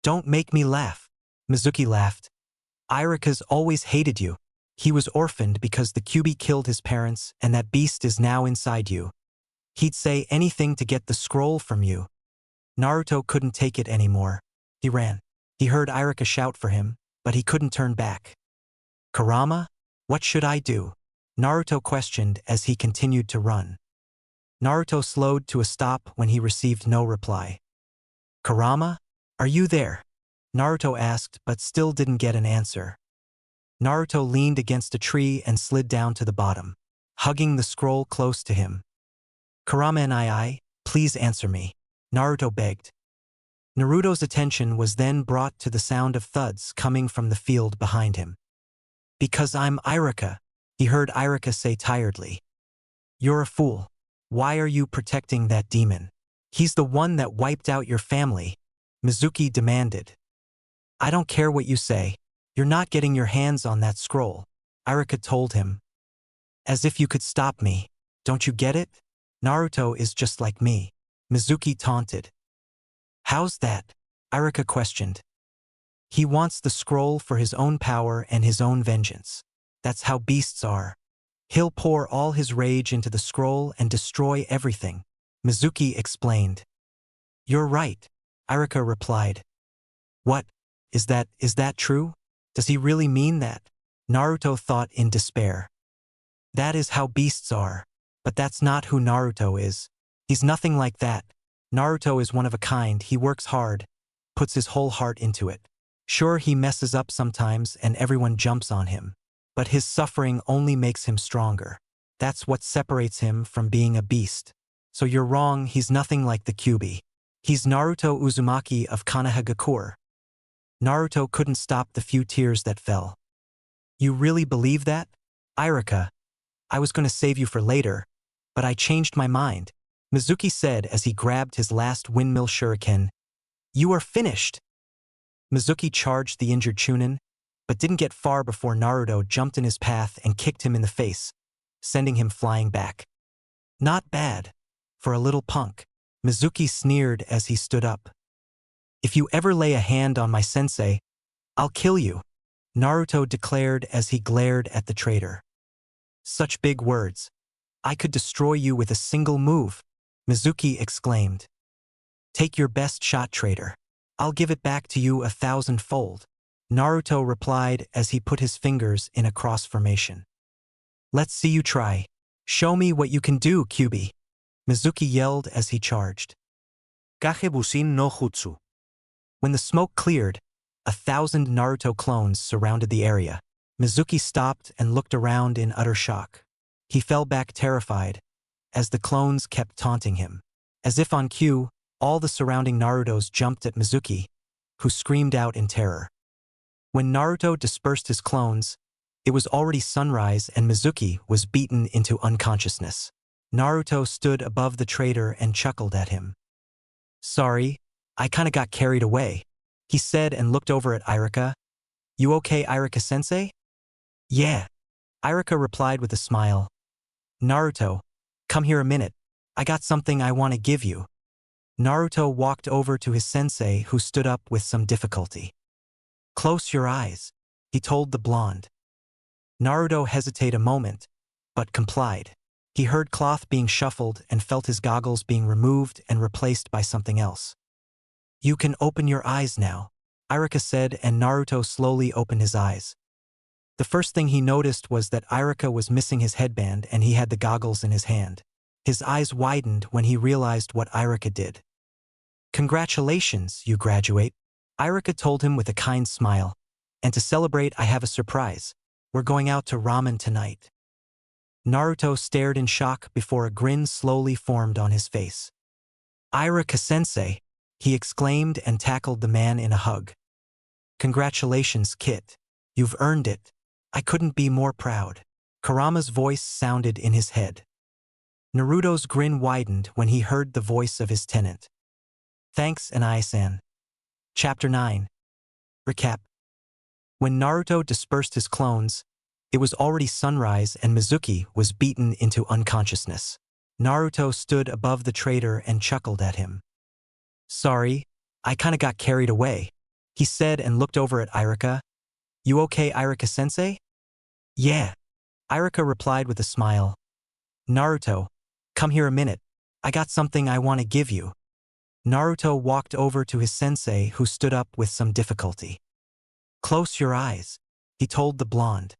Don't make me laugh. Mizuki laughed. Iruka's always hated you. He was orphaned because the Kyuubi killed his parents, and that beast is now inside you. He'd say anything to get the scroll from you. Naruto couldn't take it anymore. He ran. He heard Iruka shout for him, but he couldn't turn back. Kurama? What should I do? Naruto questioned as he continued to run. Naruto slowed to a stop when he received no reply. Kurama? Are you there? Naruto asked, but still didn't get an answer. Naruto leaned against a tree and slid down to the bottom, hugging the scroll close to him. Kurama and I, please answer me, Naruto begged. Naruto's attention was then brought to the sound of thuds coming from the field behind him. Because I'm Iruka, he heard Iruka say tiredly. You're a fool. Why are you protecting that demon? He's the one that wiped out your family, Mizuki demanded. I don't care what you say. You're not getting your hands on that scroll, Iruka told him. As if you could stop me. Don't you get it? Naruto is just like me, Mizuki taunted. How's that? Iruka questioned. He wants the scroll for his own power and his own vengeance. That's how beasts are. He'll pour all his rage into the scroll and destroy everything, Mizuki explained. You're right, Iruka replied. What? Is that true? Does he really mean that? Naruto thought in despair. That is how beasts are. But that's not who Naruto is. He's nothing like that. Naruto is one of a kind. He works hard, puts his whole heart into it. Sure, he messes up sometimes and everyone jumps on him. But his suffering only makes him stronger. That's what separates him from being a beast. So you're wrong, he's nothing like the Kyuubi. He's Naruto Uzumaki of Konoha. Naruto couldn't stop the few tears that fell. You really believe that? Iruka, I was going to save you for later, but I changed my mind, Mizuki said as he grabbed his last windmill shuriken. You are finished. Mizuki charged the injured Chunin, but didn't get far before Naruto jumped in his path and kicked him in the face, sending him flying back. Not bad. For a little punk, Mizuki sneered as he stood up. If you ever lay a hand on my sensei, I'll kill you, Naruto declared as he glared at the traitor. Such big words. I could destroy you with a single move, Mizuki exclaimed. Take your best shot, traitor. I'll give it back to you 1,000-fold, Naruto replied as he put his fingers in a cross formation. Let's see you try. Show me what you can do, Kyuubi, Mizuki yelled as he charged. Kage Bushin no Jutsu. When the smoke cleared, 1,000 Naruto clones surrounded the area. Mizuki stopped and looked around in utter shock. He fell back terrified, as the clones kept taunting him. As if on cue, all the surrounding Narutos jumped at Mizuki, who screamed out in terror. When Naruto dispersed his clones, it was already sunrise and Mizuki was beaten into unconsciousness. Naruto stood above the traitor and chuckled at him. Sorry, I kinda got carried away, he said and looked over at Iruka. You okay, Iruka-sensei? Yeah, Iruka replied with a smile. Naruto, come here a minute. I got something I want to give you. Naruto walked over to his sensei, who stood up with some difficulty. Close your eyes, he told the blonde. Naruto hesitated a moment, but complied. He heard cloth being shuffled and felt his goggles being removed and replaced by something else. You can open your eyes now, Iruka said, and Naruto slowly opened his eyes. The first thing he noticed was that Iruka was missing his headband and he had the goggles in his hand. His eyes widened when he realized what Iruka did. Congratulations, you graduate, Iruka told him with a kind smile. And to celebrate, I have a surprise. We're going out to ramen tonight. Naruto stared in shock before a grin slowly formed on his face. Iruka-sensei, he exclaimed and tackled the man in a hug. Congratulations, Kit. You've earned it. I couldn't be more proud. Kurama's voice sounded in his head. Naruto's grin widened when he heard the voice of his tenant. Thanks, Anai-san. Chapter 9. Recap. When Naruto dispersed his clones, It was already sunrise and Mizuki was beaten into unconsciousness. Naruto stood above the traitor and chuckled at him. "Sorry, I kinda got carried away," he said and looked over at Iruka. "You okay, Iruka-sensei?" "Yeah," Iruka replied with a smile. "Naruto, come here a minute. I got something I want to give you." Naruto walked over to his sensei, who stood up with some difficulty. "Close your eyes," he told the blonde.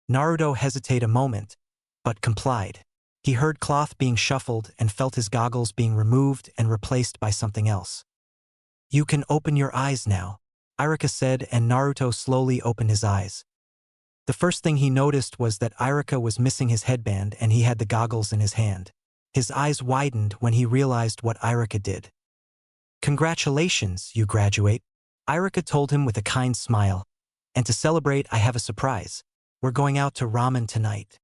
Naruto hesitated a moment, but complied. He heard cloth being shuffled and felt his goggles being removed and replaced by something else. "You can open your eyes now," Iruka said, and Naruto slowly opened his eyes. The first thing he noticed was that Iruka was missing his headband and he had the goggles in his hand. His eyes widened when he realized what Iruka did. "Congratulations, you graduate," Iruka told him with a kind smile. "And to celebrate, I have a surprise. We're going out to ramen tonight."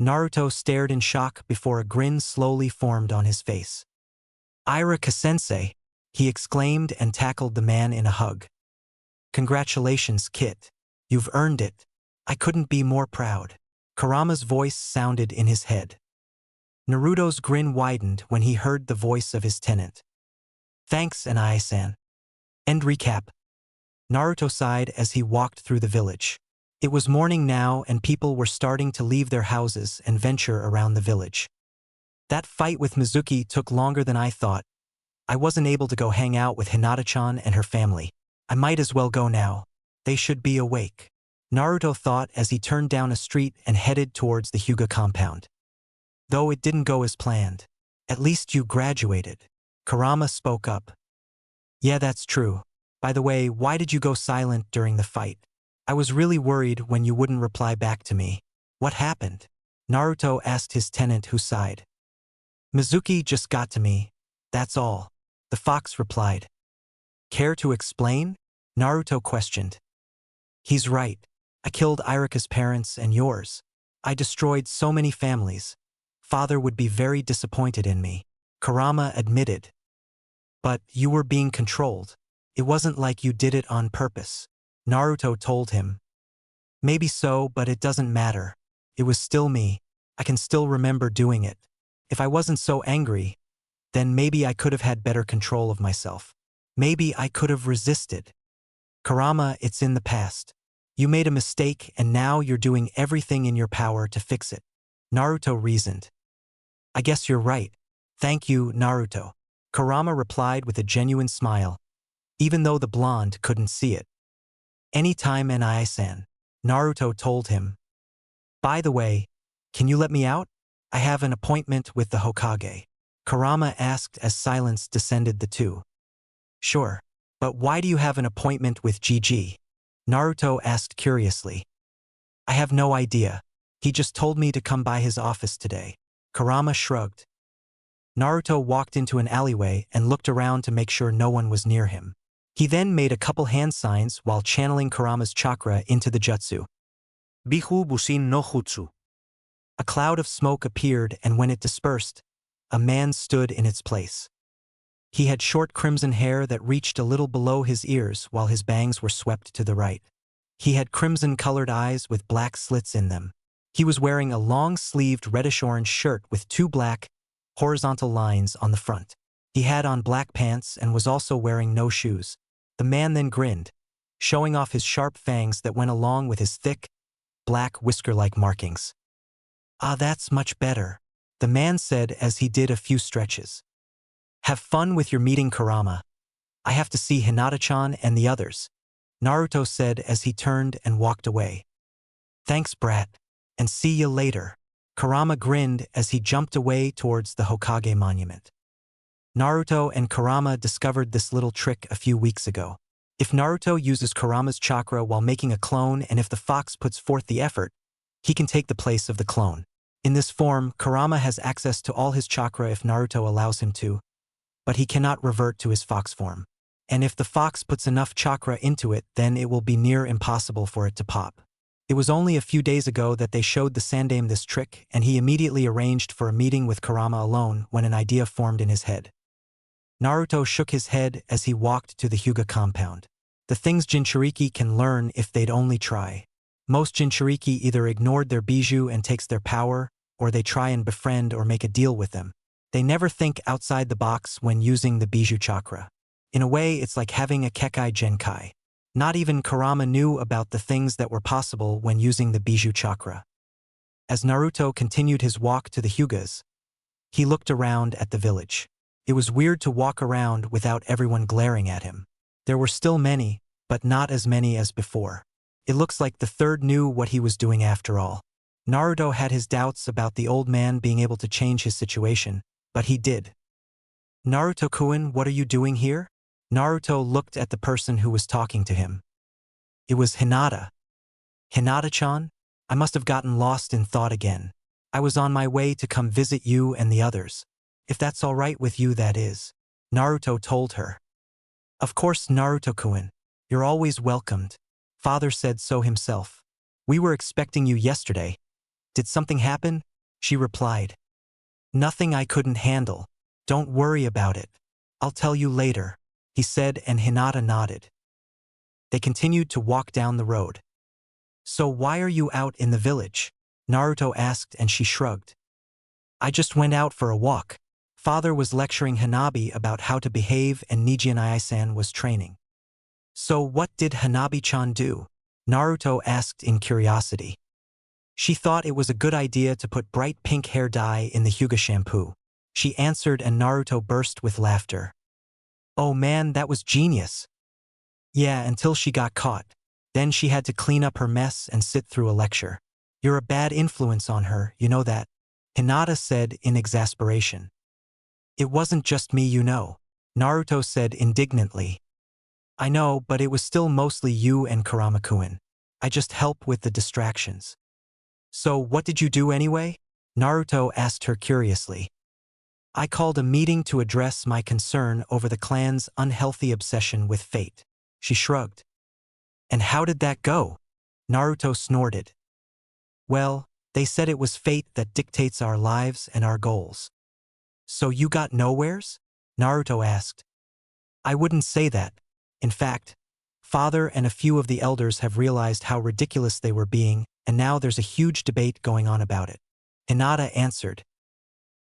Naruto stared in shock before a grin slowly formed on his face. "Iruka-sensei," he exclaimed and tackled the man in a hug. "Congratulations, Kit. You've earned it. I couldn't be more proud." Kurama's voice sounded in his head. Naruto's grin widened when he heard the voice of his tenant. "Thanks, Anai-san." End recap. Naruto sighed as he walked through the village. It was morning now and people were starting to leave their houses and venture around the village. "That fight with Mizuki took longer than I thought. I wasn't able to go hang out with Hinata-chan and her family. I might as well go now. They should be awake," Naruto thought as he turned down a street and headed towards the Hyuga compound. "Though it didn't go as planned. At least you graduated," Kurama spoke up. "Yeah, that's true. By the way, why did you go silent during the fight? I was really worried when you wouldn't reply back to me. What happened?" Naruto asked his tenant, who sighed. "Mizuki just got to me. That's all," the fox replied. "Care to explain?" Naruto questioned. "He's right. I killed Iruka's parents and yours. I destroyed so many families. Father would be very disappointed in me," Kurama admitted. "But you were being controlled. It wasn't like you did it on purpose," Naruto told him. "Maybe so, but it doesn't matter. It was still me. I can still remember doing it. If I wasn't so angry, then maybe I could have had better control of myself. Maybe I could have resisted. Kurama, it's in the past. You made a mistake and now you're doing everything in your power to fix it," Naruto reasoned. "I guess you're right. Thank you, Naruto," Kurama replied with a genuine smile, even though the blonde couldn't see it. "Anytime, Anai-san," Naruto told him. "By the way, can you let me out? I have an appointment with the Hokage," Kurama asked as silence descended the two. "Sure. But why do you have an appointment with Gigi?" Naruto asked curiously. "I have no idea. He just told me to come by his office today," Kurama shrugged. Naruto walked into an alleyway and looked around to make sure no one was near him. He then made a couple hand signs while channeling Kurama's chakra into the jutsu. Bihu Bushin no Jutsu. A cloud of smoke appeared, and when it dispersed, a man stood in its place. He had short crimson hair that reached a little below his ears while his bangs were swept to the right. He had crimson-colored eyes with black slits in them. He was wearing a long-sleeved reddish-orange shirt with two black, horizontal lines on the front. He had on black pants and was also wearing no shoes. The man then grinned, showing off his sharp fangs that went along with his thick, black whisker-like markings. "Ah, that's much better," the man said as he did a few stretches. "Have fun with your meeting, Kurama. I have to see Hinata-chan and the others," Naruto said as he turned and walked away. "Thanks, brat, and see you later." Kurama grinned as he jumped away towards the Hokage monument. Naruto and Kurama discovered this little trick a few weeks ago. If Naruto uses Kurama's chakra while making a clone and if the fox puts forth the effort, he can take the place of the clone. In this form, Kurama has access to all his chakra if Naruto allows him to, but he cannot revert to his fox form. And if the fox puts enough chakra into it, then it will be near impossible for it to pop. It was only a few days ago that they showed the Sandaime this trick, and he immediately arranged for a meeting with Kurama alone when an idea formed in his head. Naruto shook his head as he walked to the Hyuga compound. The things Jinchuriki can learn if they'd only try. Most Jinchuriki either ignored their bijou and takes their power, or they try and befriend or make a deal with them. They never think outside the box when using the bijou chakra. In a way, it's like having a Kekai Genkai. Not even Kurama knew about the things that were possible when using the bijou chakra. As Naruto continued his walk to the Hyugas, he looked around at the village. It was weird to walk around without everyone glaring at him. There were still many, but not as many as before. It looks like the third knew what he was doing after all. Naruto had his doubts about the old man being able to change his situation, but he did. Naruto-kun, what are you doing here? Naruto looked at the person who was talking to him. It was Hinata. Hinata-chan? I must have gotten lost in thought again. I was on my way to come visit you and the others. If that's all right with you, that is. Naruto told her. Of course, Naruto-kun. You're always welcomed. Father said so himself. We were expecting you yesterday. Did something happen? She replied. Nothing I couldn't handle. Don't worry about it. I'll tell you later, he said, and Hinata nodded. They continued to walk down the road. So why are you out in the village? Naruto asked, and she shrugged. I just went out for a walk. Father was lecturing Hanabi about how to behave and Nijinai-san was training. So what did Hanabi-chan do? Naruto asked in curiosity. She thought it was a good idea to put bright pink hair dye in the Hyuga shampoo. She answered, and Naruto burst with laughter. Oh man, that was genius. Yeah, until she got caught. Then she had to clean up her mess and sit through a lecture. You're a bad influence on her, you know that? Hinata said in exasperation. It wasn't just me, you know. Naruto said indignantly. I know, but it was still mostly you and Kurama-kun. I just help with the distractions. So what did you do anyway? Naruto asked her curiously. I called a meeting to address my concern over the clan's unhealthy obsession with fate. She shrugged. And how did that go? Naruto snorted. Well, they said it was fate that dictates our lives and our goals. So you got nowheres? Naruto asked. I wouldn't say that. In fact, Father and a few of the elders have realized how ridiculous they were being, and now there's a huge debate going on about it. Hinata answered.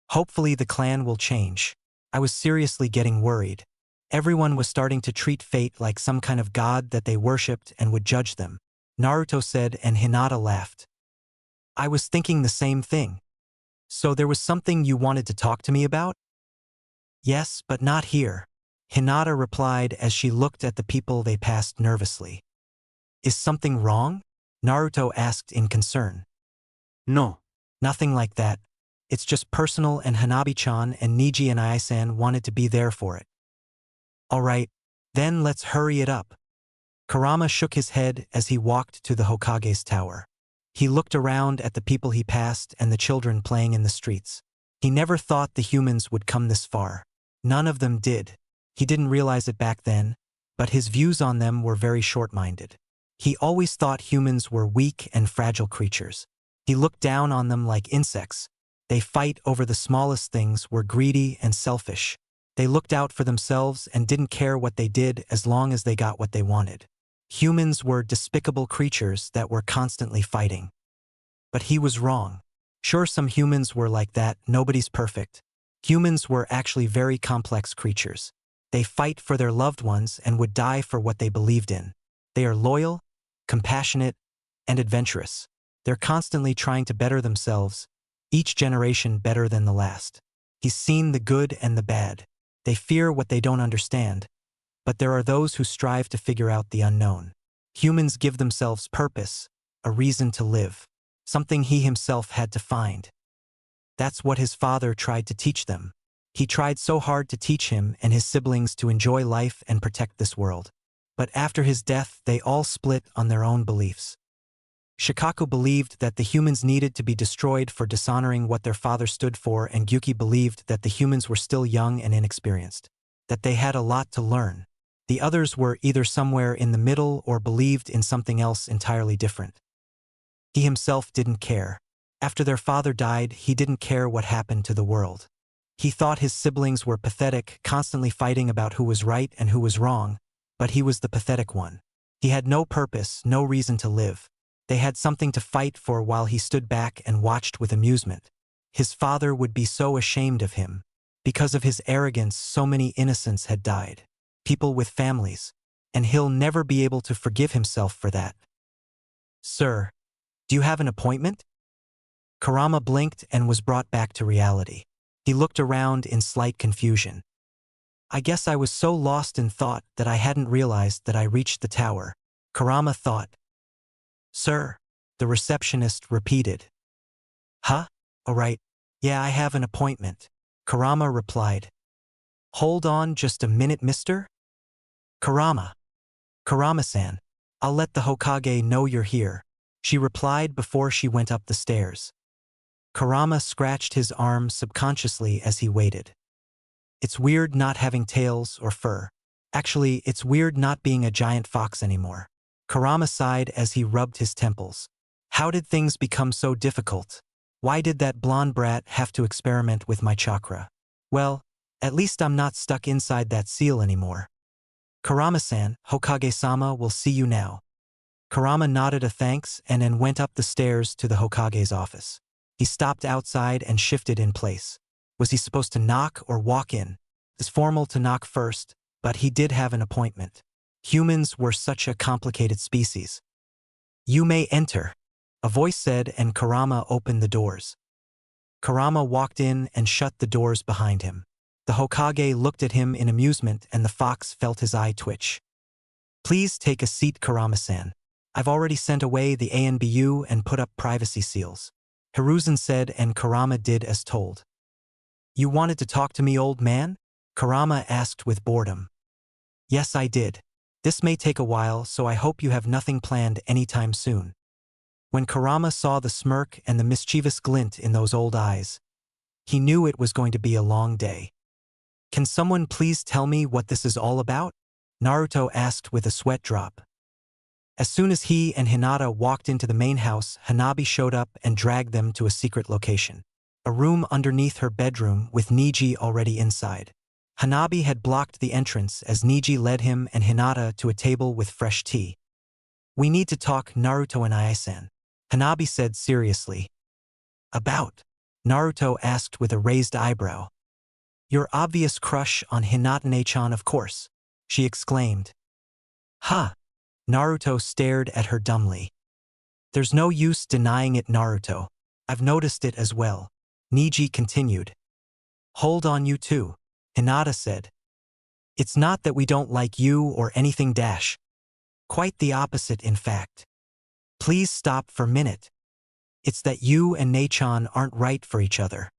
Hopefully the clan will change. I was seriously getting worried. Everyone was starting to treat fate like some kind of god that they worshipped and would judge them. Naruto said, and Hinata laughed. I was thinking the same thing. So there was something you wanted to talk to me about? Yes, but not here. Hinata replied as she looked at the people they passed nervously. Is something wrong? Naruto asked in concern. No. Nothing like that. It's just personal, and Hanabi-chan and Nijinai-san wanted to be there for it. All right, then let's hurry it up. Kurama shook his head as he walked to the Hokage's tower. He looked around at the people he passed and the children playing in the streets. He never thought the humans would come this far. None of them did. He didn't realize it back then, but his views on them were very short-minded. He always thought humans were weak and fragile creatures. He looked down on them like insects. They fight over the smallest things, were greedy and selfish. They looked out for themselves and didn't care what they did as long as they got what they wanted. Humans were despicable creatures that were constantly fighting. But he was wrong. Sure, some humans were like that, nobody's perfect. Humans were actually very complex creatures. They fight for their loved ones and would die for what they believed in. They are loyal, compassionate, and adventurous. They're constantly trying to better themselves, each generation better than the last. He's seen the good and the bad. They fear what they don't understand, but there are those who strive to figure out the unknown. Humans give themselves purpose, a reason to live, something he himself had to find. That's what his father tried to teach them. He tried so hard to teach him and his siblings to enjoy life and protect this world. But after his death, they all split on their own beliefs. Shikaku believed that the humans needed to be destroyed for dishonoring what their father stood for, and Gyuki believed that the humans were still young and inexperienced, that they had a lot to learn. The others were either somewhere in the middle or believed in something else entirely different. He himself didn't care. After their father died, he didn't care what happened to the world. He thought his siblings were pathetic, constantly fighting about who was right and who was wrong, but he was the pathetic one. He had no purpose, no reason to live. They had something to fight for while he stood back and watched with amusement. His father would be so ashamed of him. Because of his arrogance, so many innocents had died. People with families. And he'll never be able to forgive himself for that. Sir, do you have an appointment? Kurama blinked and was brought back to reality. He looked around in slight confusion. I guess I was so lost in thought that I hadn't realized that I reached the tower. Kurama thought. Sir, the receptionist repeated. Huh? All right. Yeah, I have an appointment. Kurama replied. Hold on just a minute, mister? Kurama. Kurama-san, I'll let the Hokage know you're here, she replied before she went up the stairs. Kurama scratched his arm subconsciously as he waited. It's weird not having tails or fur. Actually, it's weird not being a giant fox anymore. Kurama sighed as he rubbed his temples. How did things become so difficult? Why did that blonde brat have to experiment with my chakra? Well, at least I'm not stuck inside that seal anymore. Kurama-san, Hokage-sama will see you now. Kurama nodded a thanks and then went up the stairs to the Hokage's office. He stopped outside and shifted in place. Was he supposed to knock or walk in? It's formal to knock first, but he did have an appointment. Humans were such a complicated species. You may enter, a voice said, and Kurama opened the doors. Kurama walked in and shut the doors behind him. The Hokage looked at him in amusement and the fox felt his eye twitch. Please take a seat, Kurama-san. I've already sent away the ANBU and put up privacy seals. Hiruzen said, and Kurama did as told. You wanted to talk to me, old man? Kurama asked with boredom. Yes, I did. This may take a while, so I hope you have nothing planned anytime soon. When Kurama saw the smirk and the mischievous glint in those old eyes, he knew it was going to be a long day. Can someone please tell me what this is all about? Naruto asked with a sweat drop. As soon as he and Hinata walked into the main house, Hanabi showed up and dragged them to a secret location. A room underneath her bedroom with Niji already inside. Hanabi had blocked the entrance as Niji led him and Hinata to a table with fresh tea. We need to talk, Naruto and Ai-san, Hanabi said seriously. About? Naruto asked with a raised eyebrow. Your obvious crush on Hinata-chan, of course, she exclaimed. Huh? Naruto stared at her dumbly. There's no use denying it, Naruto. I've noticed it as well. Niji continued. Hold on, you two, Hinata said. It's not that we don't like you or anything dash. Quite the opposite, in fact. Please stop for a minute. It's that you and Nei-chan aren't right for each other.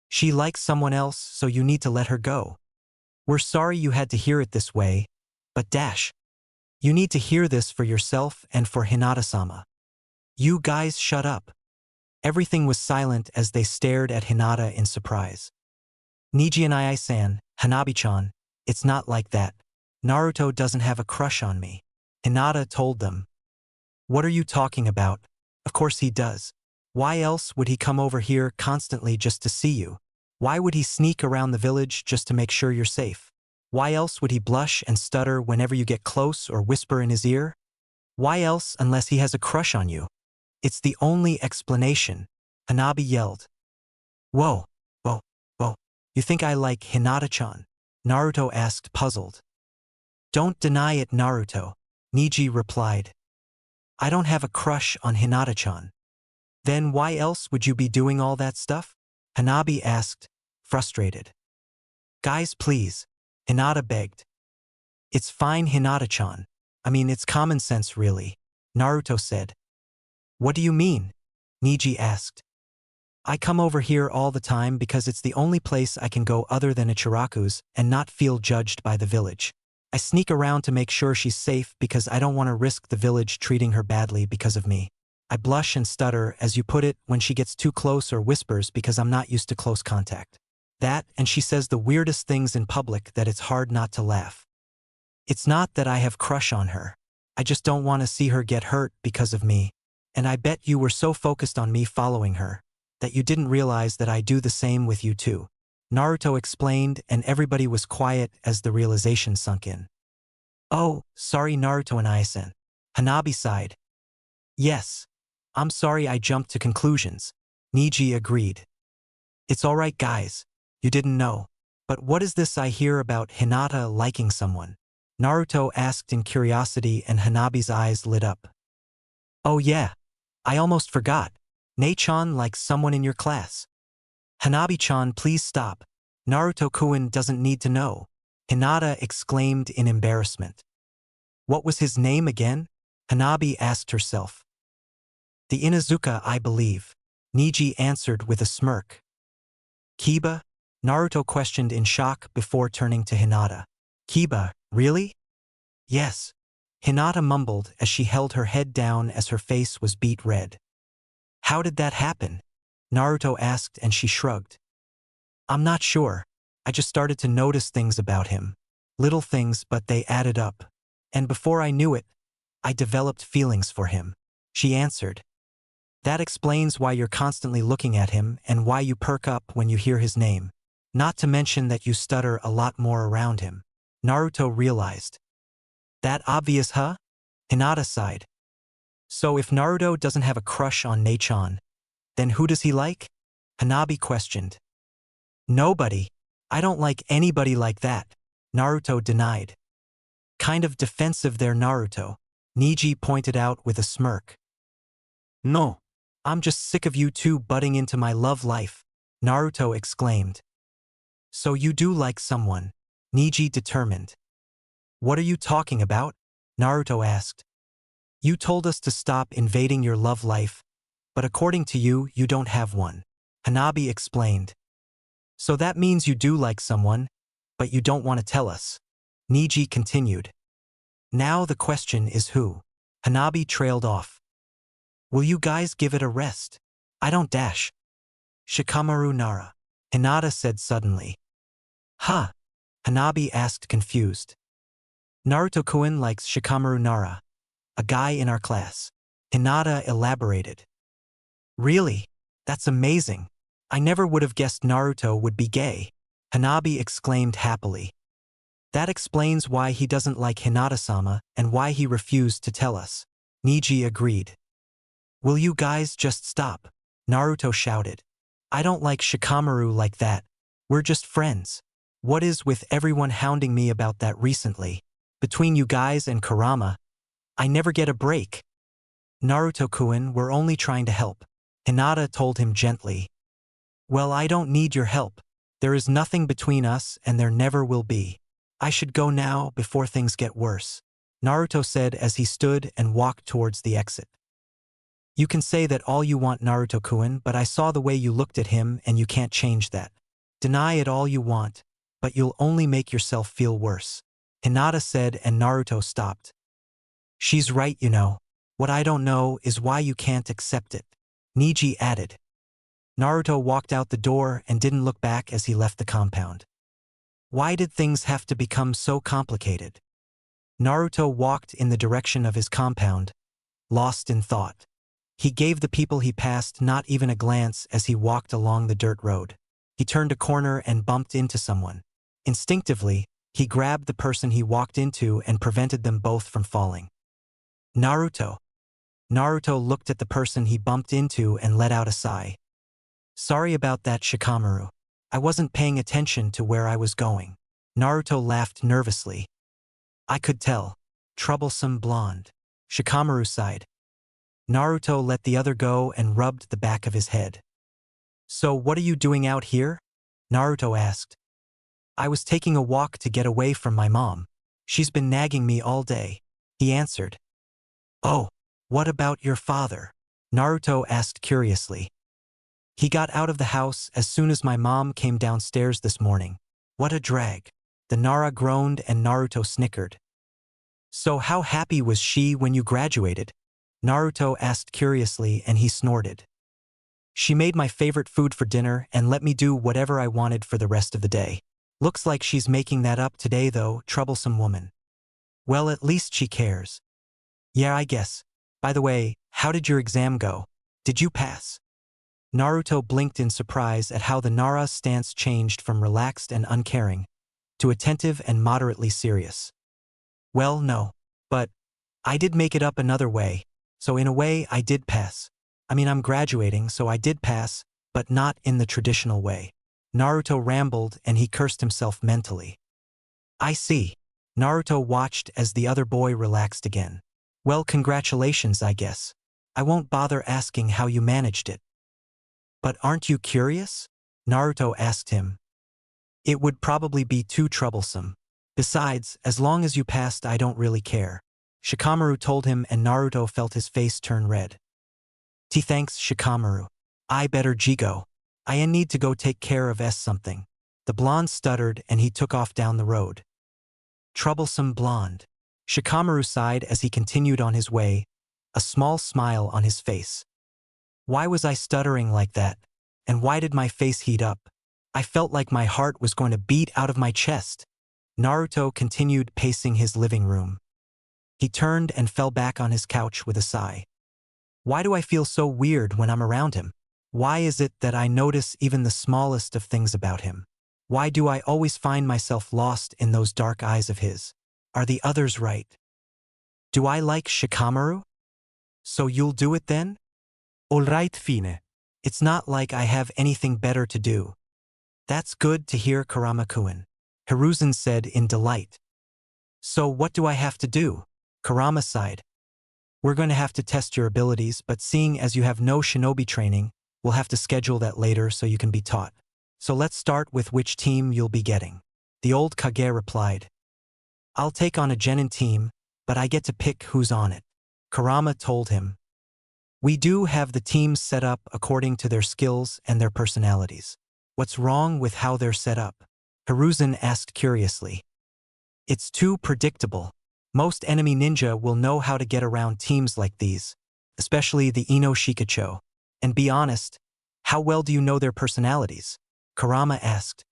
She likes someone else, so you need to let her go. We're sorry you had to hear it this way, but dash. You need to hear this for yourself and for Hinata-sama. You guys shut up. Everything was silent as they stared at Hinata in surprise. Niji and Ai-san, Hanabi-chan, it's not like that. Naruto doesn't have a crush on me. Hinata told them. What are you talking about? Of course he does. Why else would he come over here constantly just to see you? Why would he sneak around the village just to make sure you're safe? Why else would he blush and stutter whenever you get close or whisper in his ear? Why else unless he has a crush on you? It's the only explanation, Hanabi yelled. Whoa, whoa, whoa, you think I like Hinata-chan? Naruto asked, puzzled. Don't deny it, Naruto, Niji replied. I don't have a crush on Hinata-chan. Then why else would you be doing all that stuff? Hanabi asked, frustrated. Guys, please, Hinata begged. It's fine, Hinata-chan. I mean, it's common sense, really, Naruto said. What do you mean? Niji asked. I come over here all the time because it's the only place I can go other than Ichiraku's and not feel judged by the village. I sneak around to make sure she's safe because I don't want to risk the village treating her badly because of me. I blush and stutter, as you put it, when she gets too close or whispers because I'm not used to close contact. That, and she says the weirdest things in public that it's hard not to laugh. It's not that I have crush on her. I just don't want to see her get hurt because of me. And I bet you were so focused on me following her that you didn't realize that I do the same with you too. Naruto explained, and everybody was quiet as the realization sunk in. Oh, sorry, Naruto and Ai-san. Hanabi sighed. Yes, I'm sorry I jumped to conclusions. Niji agreed. It's alright guys. You didn't know. But what is this I hear about Hinata liking someone? Naruto asked in curiosity and Hanabi's eyes lit up. Oh yeah. I almost forgot. Nei-chan likes someone in your class. Hanabi-chan, please stop. Naruto-kun doesn't need to know. Hinata exclaimed in embarrassment. What was his name again? Hanabi asked herself. The Inuzuka, I believe. Niji answered with a smirk. Kiba? Naruto questioned in shock before turning to Hinata. Kiba, really? Yes. Hinata mumbled as she held her head down as her face was beet red. How did that happen? Naruto asked and she shrugged. I'm not sure. I just started to notice things about him. Little things, but they added up. And before I knew it, I developed feelings for him. She answered. That explains why you're constantly looking at him and why you perk up when you hear his name. Not to mention that you stutter a lot more around him. Naruto realized. That obvious, huh? Hinata sighed. So if Naruto doesn't have a crush on Nei-chan, then who does he like? Hanabi questioned. Nobody. I don't like anybody like that, Naruto denied. Kind of defensive there, Naruto, Niji pointed out with a smirk. No. I'm just sick of you two butting into my love life, Naruto exclaimed. So you do like someone, Niji determined. What are you talking about? Naruto asked. You told us to stop invading your love life, but according to you, you don't have one, Hanabi explained. So that means you do like someone, but you don't want to tell us, Niji continued. Now the question is who? Hanabi trailed off. Will you guys give it a rest? I don't dash. Shikamaru Nara, Hinata said suddenly. Huh? Hanabi asked confused. Naruto-kun likes Shikamaru Nara, a guy in our class. Hinata elaborated. Really? That's amazing. I never would have guessed Naruto would be gay, Hanabi exclaimed happily. That explains why he doesn't like Hinata-sama and why he refused to tell us, Niji agreed. Will you guys just stop? Naruto shouted. I don't like Shikamaru like that. We're just friends. What is with everyone hounding me about that recently? Between you guys and Kurama, I never get a break. Naruto-kun, we're only trying to help, Hinata told him gently. Well, I don't need your help. There is nothing between us and there never will be. I should go now before things get worse, Naruto said as he stood and walked towards the exit. You can say that all you want, Naruto-kun, but I saw the way you looked at him and you can't change that. Deny it all you want, but you'll only make yourself feel worse, Hinata said and Naruto stopped. She's right, you know. What I don't know is why you can't accept it, Niji added. Naruto walked out the door and didn't look back as he left the compound. Why did things have to become so complicated? Naruto walked in the direction of his compound, lost in thought. He gave the people he passed not even a glance as he walked along the dirt road. He turned a corner and bumped into someone. Instinctively, he grabbed the person he walked into and prevented them both from falling. Naruto. Naruto looked at the person he bumped into and let out a sigh. Sorry about that, Shikamaru. I wasn't paying attention to where I was going. Naruto laughed nervously. I could tell. Troublesome blonde. Shikamaru sighed. Naruto let the other go and rubbed the back of his head. So what are you doing out here? Naruto asked. I was taking a walk to get away from my mom. She's been nagging me all day, he answered. Oh, what about your father? Naruto asked curiously. He got out of the house as soon as my mom came downstairs this morning. What a drag. The Nara groaned and Naruto snickered. So how happy was she when you graduated? Naruto asked curiously and he snorted. She made my favorite food for dinner and let me do whatever I wanted for the rest of the day. Looks like she's making that up today though, troublesome woman. Well, at least she cares. Yeah, I guess. By the way, how did your exam go? Did you pass? Naruto blinked in surprise at how the Nara's stance changed from relaxed and uncaring to attentive and moderately serious. Well, no. But I did make it up another way, so in a way I did pass. I mean, I'm graduating, so I did pass, but not in the traditional way. Naruto rambled and he cursed himself mentally. I see. Naruto watched as the other boy relaxed again. Well, congratulations, I guess. I won't bother asking how you managed it. But aren't you curious? Naruto asked him. It would probably be too troublesome. Besides, as long as you passed, I don't really care. Shikamaru told him, and Naruto felt his face turn red. Thanks, Shikamaru. I better go. I need to go take care of something. The blonde stuttered and he took off down the road. Troublesome blonde. Shikamaru sighed as he continued on his way, a small smile on his face. Why was I stuttering like that? And why did my face heat up? I felt like my heart was going to beat out of my chest. Naruto continued pacing his living room. He turned and fell back on his couch with a sigh. Why do I feel so weird when I'm around him? Why is it that I notice even the smallest of things about him? Why do I always find myself lost in those dark eyes of his? Are the others right? Do I like Shikamaru? So you'll do it then? All right, fine. It's not like I have anything better to do. That's good to hear, Kurama-kun. Hiruzen said in delight. So what do I have to do? Kurama sighed. We're going to have to test your abilities, but seeing as you have no shinobi training, we'll have to schedule that later so you can be taught. So let's start with which team you'll be getting. The old Kage replied. I'll take on a genin team, but I get to pick who's on it. Kurama told him. We do have the teams set up according to their skills and their personalities. What's wrong with how they're set up? Hiruzen asked curiously. It's too predictable. Most enemy ninja will know how to get around teams like these, especially the Ino Shikacho. And be honest, how well do you know their personalities? Kurama asked.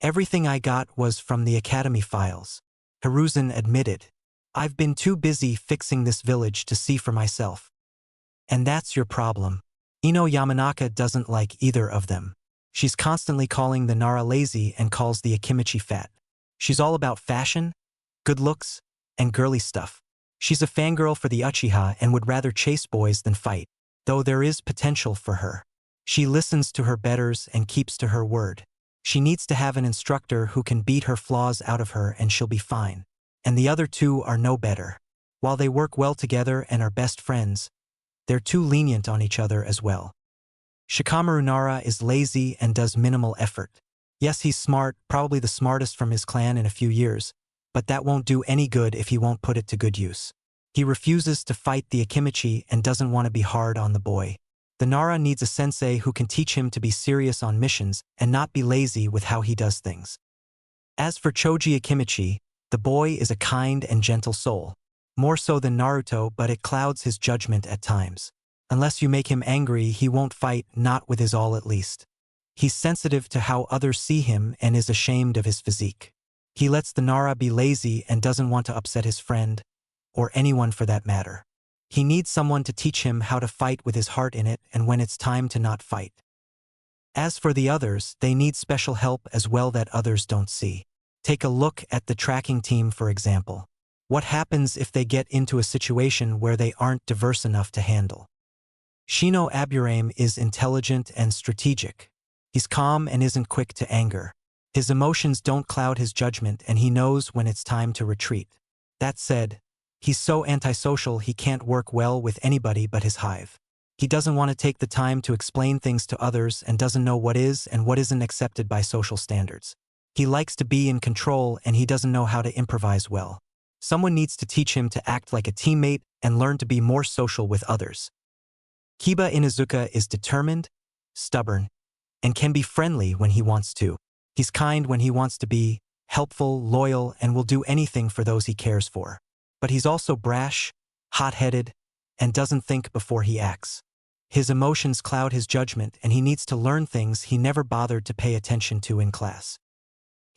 Everything I got was from the academy files. Hiruzen admitted. I've been too busy fixing this village to see for myself. And that's your problem. Ino Yamanaka doesn't like either of them. She's constantly calling the Nara lazy and calls the Akimichi fat. She's all about fashion, good looks, and girly stuff. She's a fangirl for the Uchiha and would rather chase boys than fight, though there is potential for her. She listens to her betters and keeps to her word. She needs to have an instructor who can beat her flaws out of her and she'll be fine. And the other two are no better. While they work well together and are best friends, they're too lenient on each other as well. Shikamaru Nara is lazy and does minimal effort. Yes, he's smart, probably the smartest from his clan in a few years, but that won't do any good if he won't put it to good use. He refuses to fight the Akimichi and doesn't want to be hard on the boy. The Nara needs a sensei who can teach him to be serious on missions and not be lazy with how he does things. As for Choji Akimichi, the boy is a kind and gentle soul. More so than Naruto, but it clouds his judgment at times. Unless you make him angry, he won't fight, not with his all at least. He's sensitive to how others see him and is ashamed of his physique. He lets the Nara be lazy and doesn't want to upset his friend, or anyone for that matter. He needs someone to teach him how to fight with his heart in it and when it's time to not fight. As for the others, they need special help as well that others don't see. Take a look at the tracking team, for example. What happens if they get into a situation where they aren't diverse enough to handle? Shino Aburame is intelligent and strategic. He's calm and isn't quick to anger. His emotions don't cloud his judgment and he knows when it's time to retreat. That said, he's so antisocial he can't work well with anybody but his hive. He doesn't want to take the time to explain things to others and doesn't know what is and what isn't accepted by social standards. He likes to be in control and he doesn't know how to improvise well. Someone needs to teach him to act like a teammate and learn to be more social with others. Kiba Inuzuka is determined, stubborn, and can be friendly when he wants to. He's kind when he wants to be, helpful, loyal, and will do anything for those he cares for. But he's also brash, hot-headed, and doesn't think before he acts. His emotions cloud his judgment and he needs to learn things he never bothered to pay attention to in class.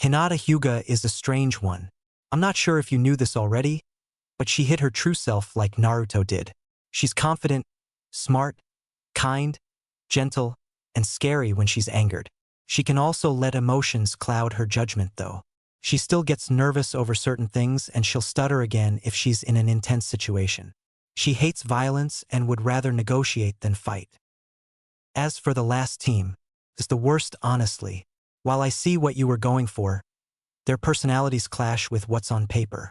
Hinata Hyuga is a strange one. I'm not sure if you knew this already, but she hid her true self like Naruto did. She's confident, smart, kind, gentle, and scary when she's angered. She can also let emotions cloud her judgment though. She still gets nervous over certain things and she'll stutter again if she's in an intense situation. She hates violence and would rather negotiate than fight. As for the last team, it's the worst honestly. While I see what you were going for, their personalities clash with what's on paper.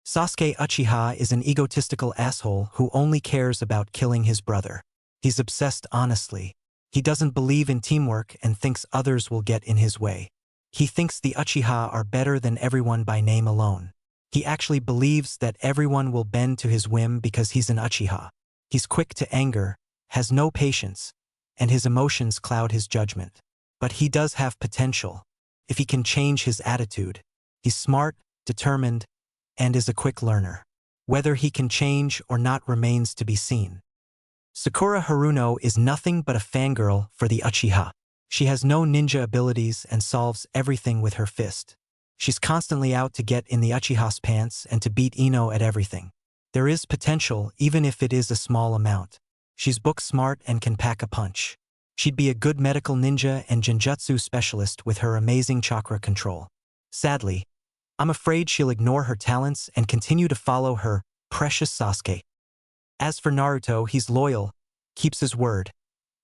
Sasuke Uchiha is an egotistical asshole who only cares about killing his brother. He's obsessed honestly. He doesn't believe in teamwork and thinks others will get in his way. He thinks the Uchiha are better than everyone by name alone. He actually believes that everyone will bend to his whim because he's an Uchiha. He's quick to anger, has no patience, and his emotions cloud his judgment. But he does have potential. If he can change his attitude, he's smart, determined, and is a quick learner. Whether he can change or not remains to be seen. Sakura Haruno is nothing but a fangirl for the Uchiha. She has no ninja abilities and solves everything with her fist. She's constantly out to get in the Uchiha's pants and to beat Ino at everything. There is potential even if it is a small amount. She's book smart and can pack a punch. She'd be a good medical ninja and genjutsu specialist with her amazing chakra control. Sadly, I'm afraid she'll ignore her talents and continue to follow her precious Sasuke. As for Naruto, he's loyal, keeps his word,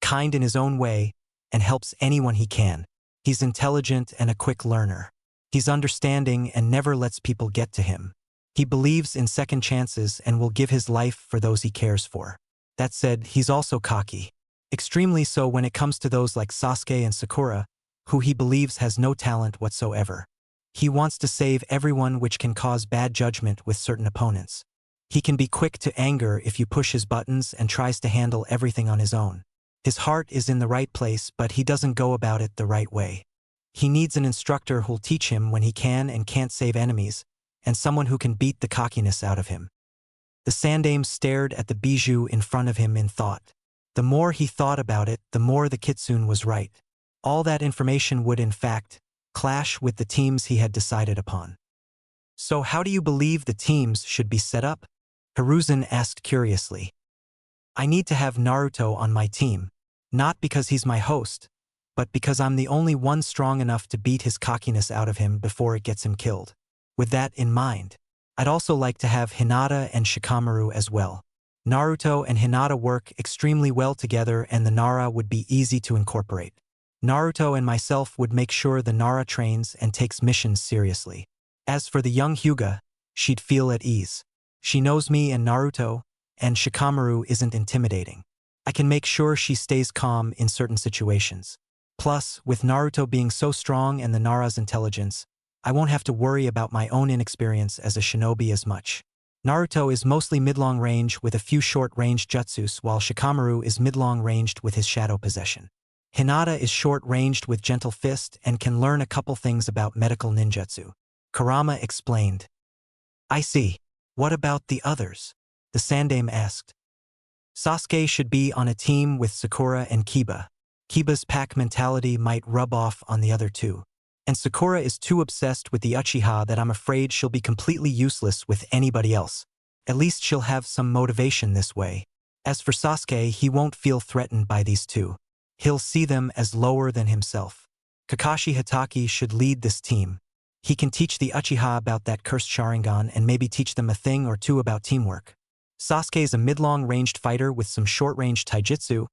kind in his own way, and helps anyone he can. He's intelligent and a quick learner. He's understanding and never lets people get to him. He believes in second chances and will give his life for those he cares for. That said, he's also cocky. Extremely so when it comes to those like Sasuke and Sakura, who he believes has no talent whatsoever. He wants to save everyone, which can cause bad judgment with certain opponents. He can be quick to anger if you push his buttons and tries to handle everything on his own. His heart is in the right place, but he doesn't go about it the right way. He needs an instructor who'll teach him when he can and can't save enemies, and someone who can beat the cockiness out of him. The Sandaime stared at the bijou in front of him in thought. The more he thought about it, the more the kitsune was right. All that information would, in fact, clash with the teams he had decided upon. So how do you believe the teams should be set up? Hiruzen asked curiously. I need to have Naruto on my team, not because he's my host, but because I'm the only one strong enough to beat his cockiness out of him before it gets him killed. With that in mind, I'd also like to have Hinata and Shikamaru as well. Naruto and Hinata work extremely well together and the Nara would be easy to incorporate. Naruto and myself would make sure the Nara trains and takes missions seriously. As for the young Hyuga, she'd feel at ease. She knows me and Naruto, and Shikamaru isn't intimidating. I can make sure she stays calm in certain situations. Plus, with Naruto being so strong and the Nara's intelligence, I won't have to worry about my own inexperience as a shinobi as much. Naruto is mostly mid-long range with a few short-range jutsus, while Shikamaru is mid-long ranged with his shadow possession. Hinata is short-ranged with gentle fist and can learn a couple things about medical ninjutsu. Kurama explained. I see. What about the others? The Sandaime asked. Sasuke should be on a team with Sakura and Kiba. Kiba's pack mentality might rub off on the other two. And Sakura is too obsessed with the Uchiha that I'm afraid she'll be completely useless with anybody else. At least she'll have some motivation this way. As for Sasuke, he won't feel threatened by these two. He'll see them as lower than himself. Kakashi Hatake should lead this team. He can teach the Uchiha about that cursed Sharingan and maybe teach them a thing or two about teamwork. Sasuke is a mid-long ranged fighter with some short-range taijutsu.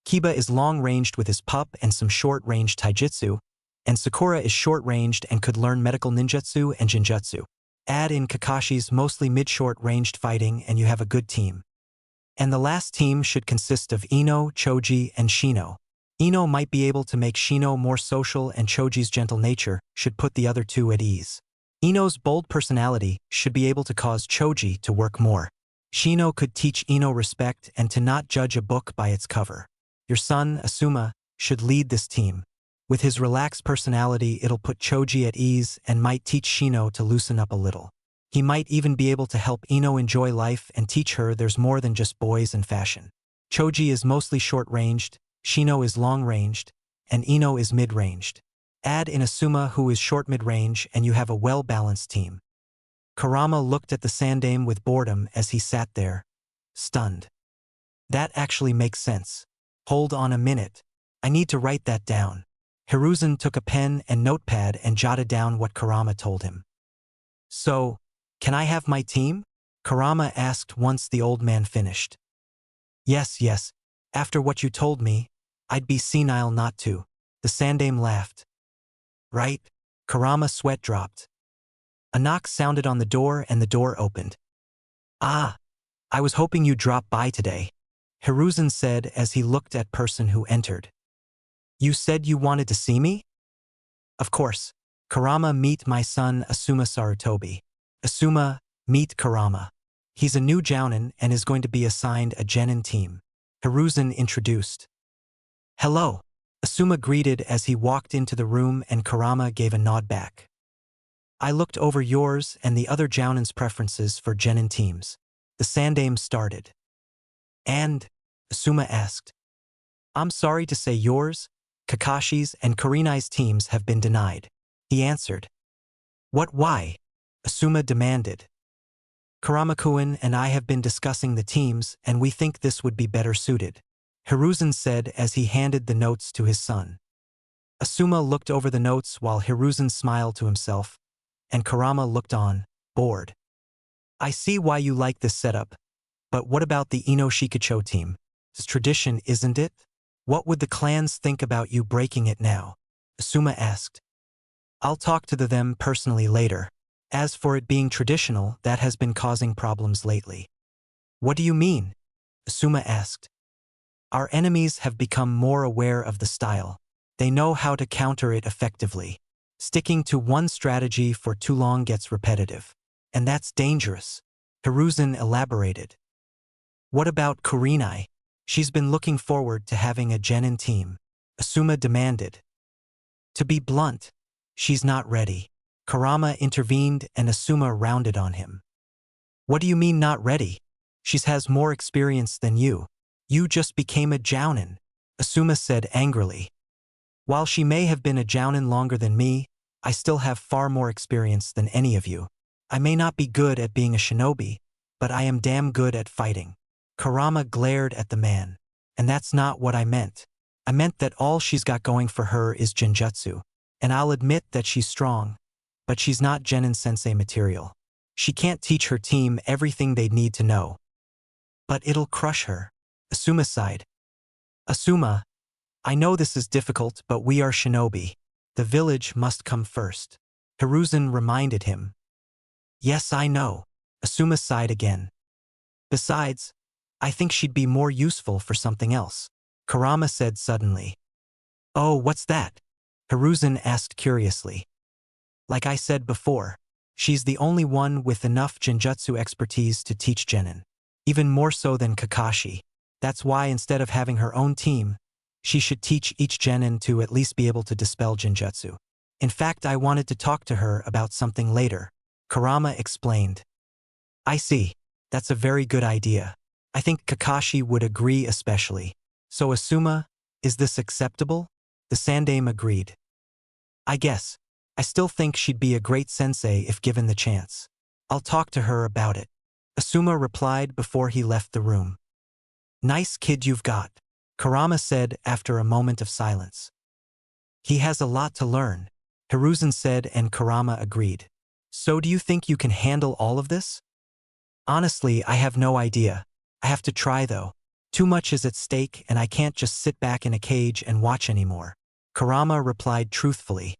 Kiba is long-ranged with his pup and some short-range taijutsu. And Sakura is short-ranged and could learn medical ninjutsu and genjutsu. Add in Kakashi's mostly mid-short ranged fighting and you have a good team. And the last team should consist of Ino, Choji, and Shino. Ino might be able to make Shino more social and Choji's gentle nature should put the other two at ease. Ino's bold personality should be able to cause Choji to work more. Shino could teach Ino respect and to not judge a book by its cover. Your son, Asuma, should lead this team. With his relaxed personality, it'll put Choji at ease and might teach Shino to loosen up a little. He might even be able to help Ino enjoy life and teach her there's more than just boys and fashion. Choji is mostly short-ranged, Shino is long-ranged, and Ino is mid-ranged. Add in Asuma, who is short-mid-range, and you have a well-balanced team. Kurama looked at the Sandaime with boredom as he sat there, stunned. That actually makes sense. Hold on a minute. I need to write that down. Hiruzen took a pen and notepad and jotted down what Kurama told him. So, can I have my team? Kurama asked once the old man finished. Yes, yes. After what you told me, I'd be senile not to. The Sandaime laughed. Right? Kurama's sweat dropped. A knock sounded on the door and the door opened. Ah, I was hoping you'd drop by today, Hiruzen said as he looked at person who entered. You said you wanted to see me? Of course. Kurama, meet my son Asuma Sarutobi. Asuma, meet Kurama. He's a new jounin and is going to be assigned a genin team. Hiruzen introduced. Hello. Asuma greeted as he walked into the room and Kurama gave a nod back. I looked over yours and the other jounin's preferences for genin teams. The Sandaime started. And? Asuma asked. I'm sorry to say yours, Kakashi's and Kurenai's teams have been denied. He answered. What, why? Asuma demanded. Kurama-kun and I have been discussing the teams and we think this would be better suited, Hiruzen said as he handed the notes to his son. Asuma looked over the notes while Hiruzen smiled to himself, and Kurama looked on, bored. I see why you like this setup, but what about the Ino-Shikacho team? It's tradition, isn't it? What would the clans think about you breaking it now? Asuma asked. I'll talk to them personally later. As for it being traditional, that has been causing problems lately. What do you mean? Asuma asked. Our enemies have become more aware of the style. They know how to counter it effectively. Sticking to one strategy for too long gets repetitive. And that's dangerous. Hiruzen elaborated. What about Kurenai? She's been looking forward to having a genin team. Asuma demanded. To be blunt, she's not ready. Kurama intervened and Asuma rounded on him. What do you mean not ready? She has more experience than you. You just became a jounin, Asuma said angrily. While she may have been a jounin longer than me, I still have far more experience than any of you. I may not be good at being a shinobi, but I am damn good at fighting. Kurama glared at the man. And that's not what I meant. I meant that all she's got going for her is genjutsu. And I'll admit that she's strong, but she's not genin sensei material. She can't teach her team everything they'd need to know. But it'll crush her. Asuma sighed. Asuma, I know this is difficult, but we are shinobi. The village must come first. Hiruzen reminded him. Yes, I know. Asuma sighed again. Besides, I think she'd be more useful for something else, Kurama said suddenly. Oh, what's that? Hiruzen asked curiously. Like I said before, she's the only one with enough genjutsu expertise to teach genin. Even more so than Kakashi. That's why instead of having her own team, she should teach each genin to at least be able to dispel genjutsu. In fact, I wanted to talk to her about something later, Kurama explained. I see. That's a very good idea. I think Kakashi would agree especially. So Asuma, is this acceptable? The Sandaime agreed. I guess. I still think she'd be a great sensei if given the chance. I'll talk to her about it. Asuma replied before he left the room. Nice kid you've got, Kurama said after a moment of silence. He has a lot to learn, Hiruzen said, and Kurama agreed. So do you think you can handle all of this? Honestly, I have no idea. I have to try though. Too much is at stake and I can't just sit back in a cage and watch anymore. Kurama replied truthfully.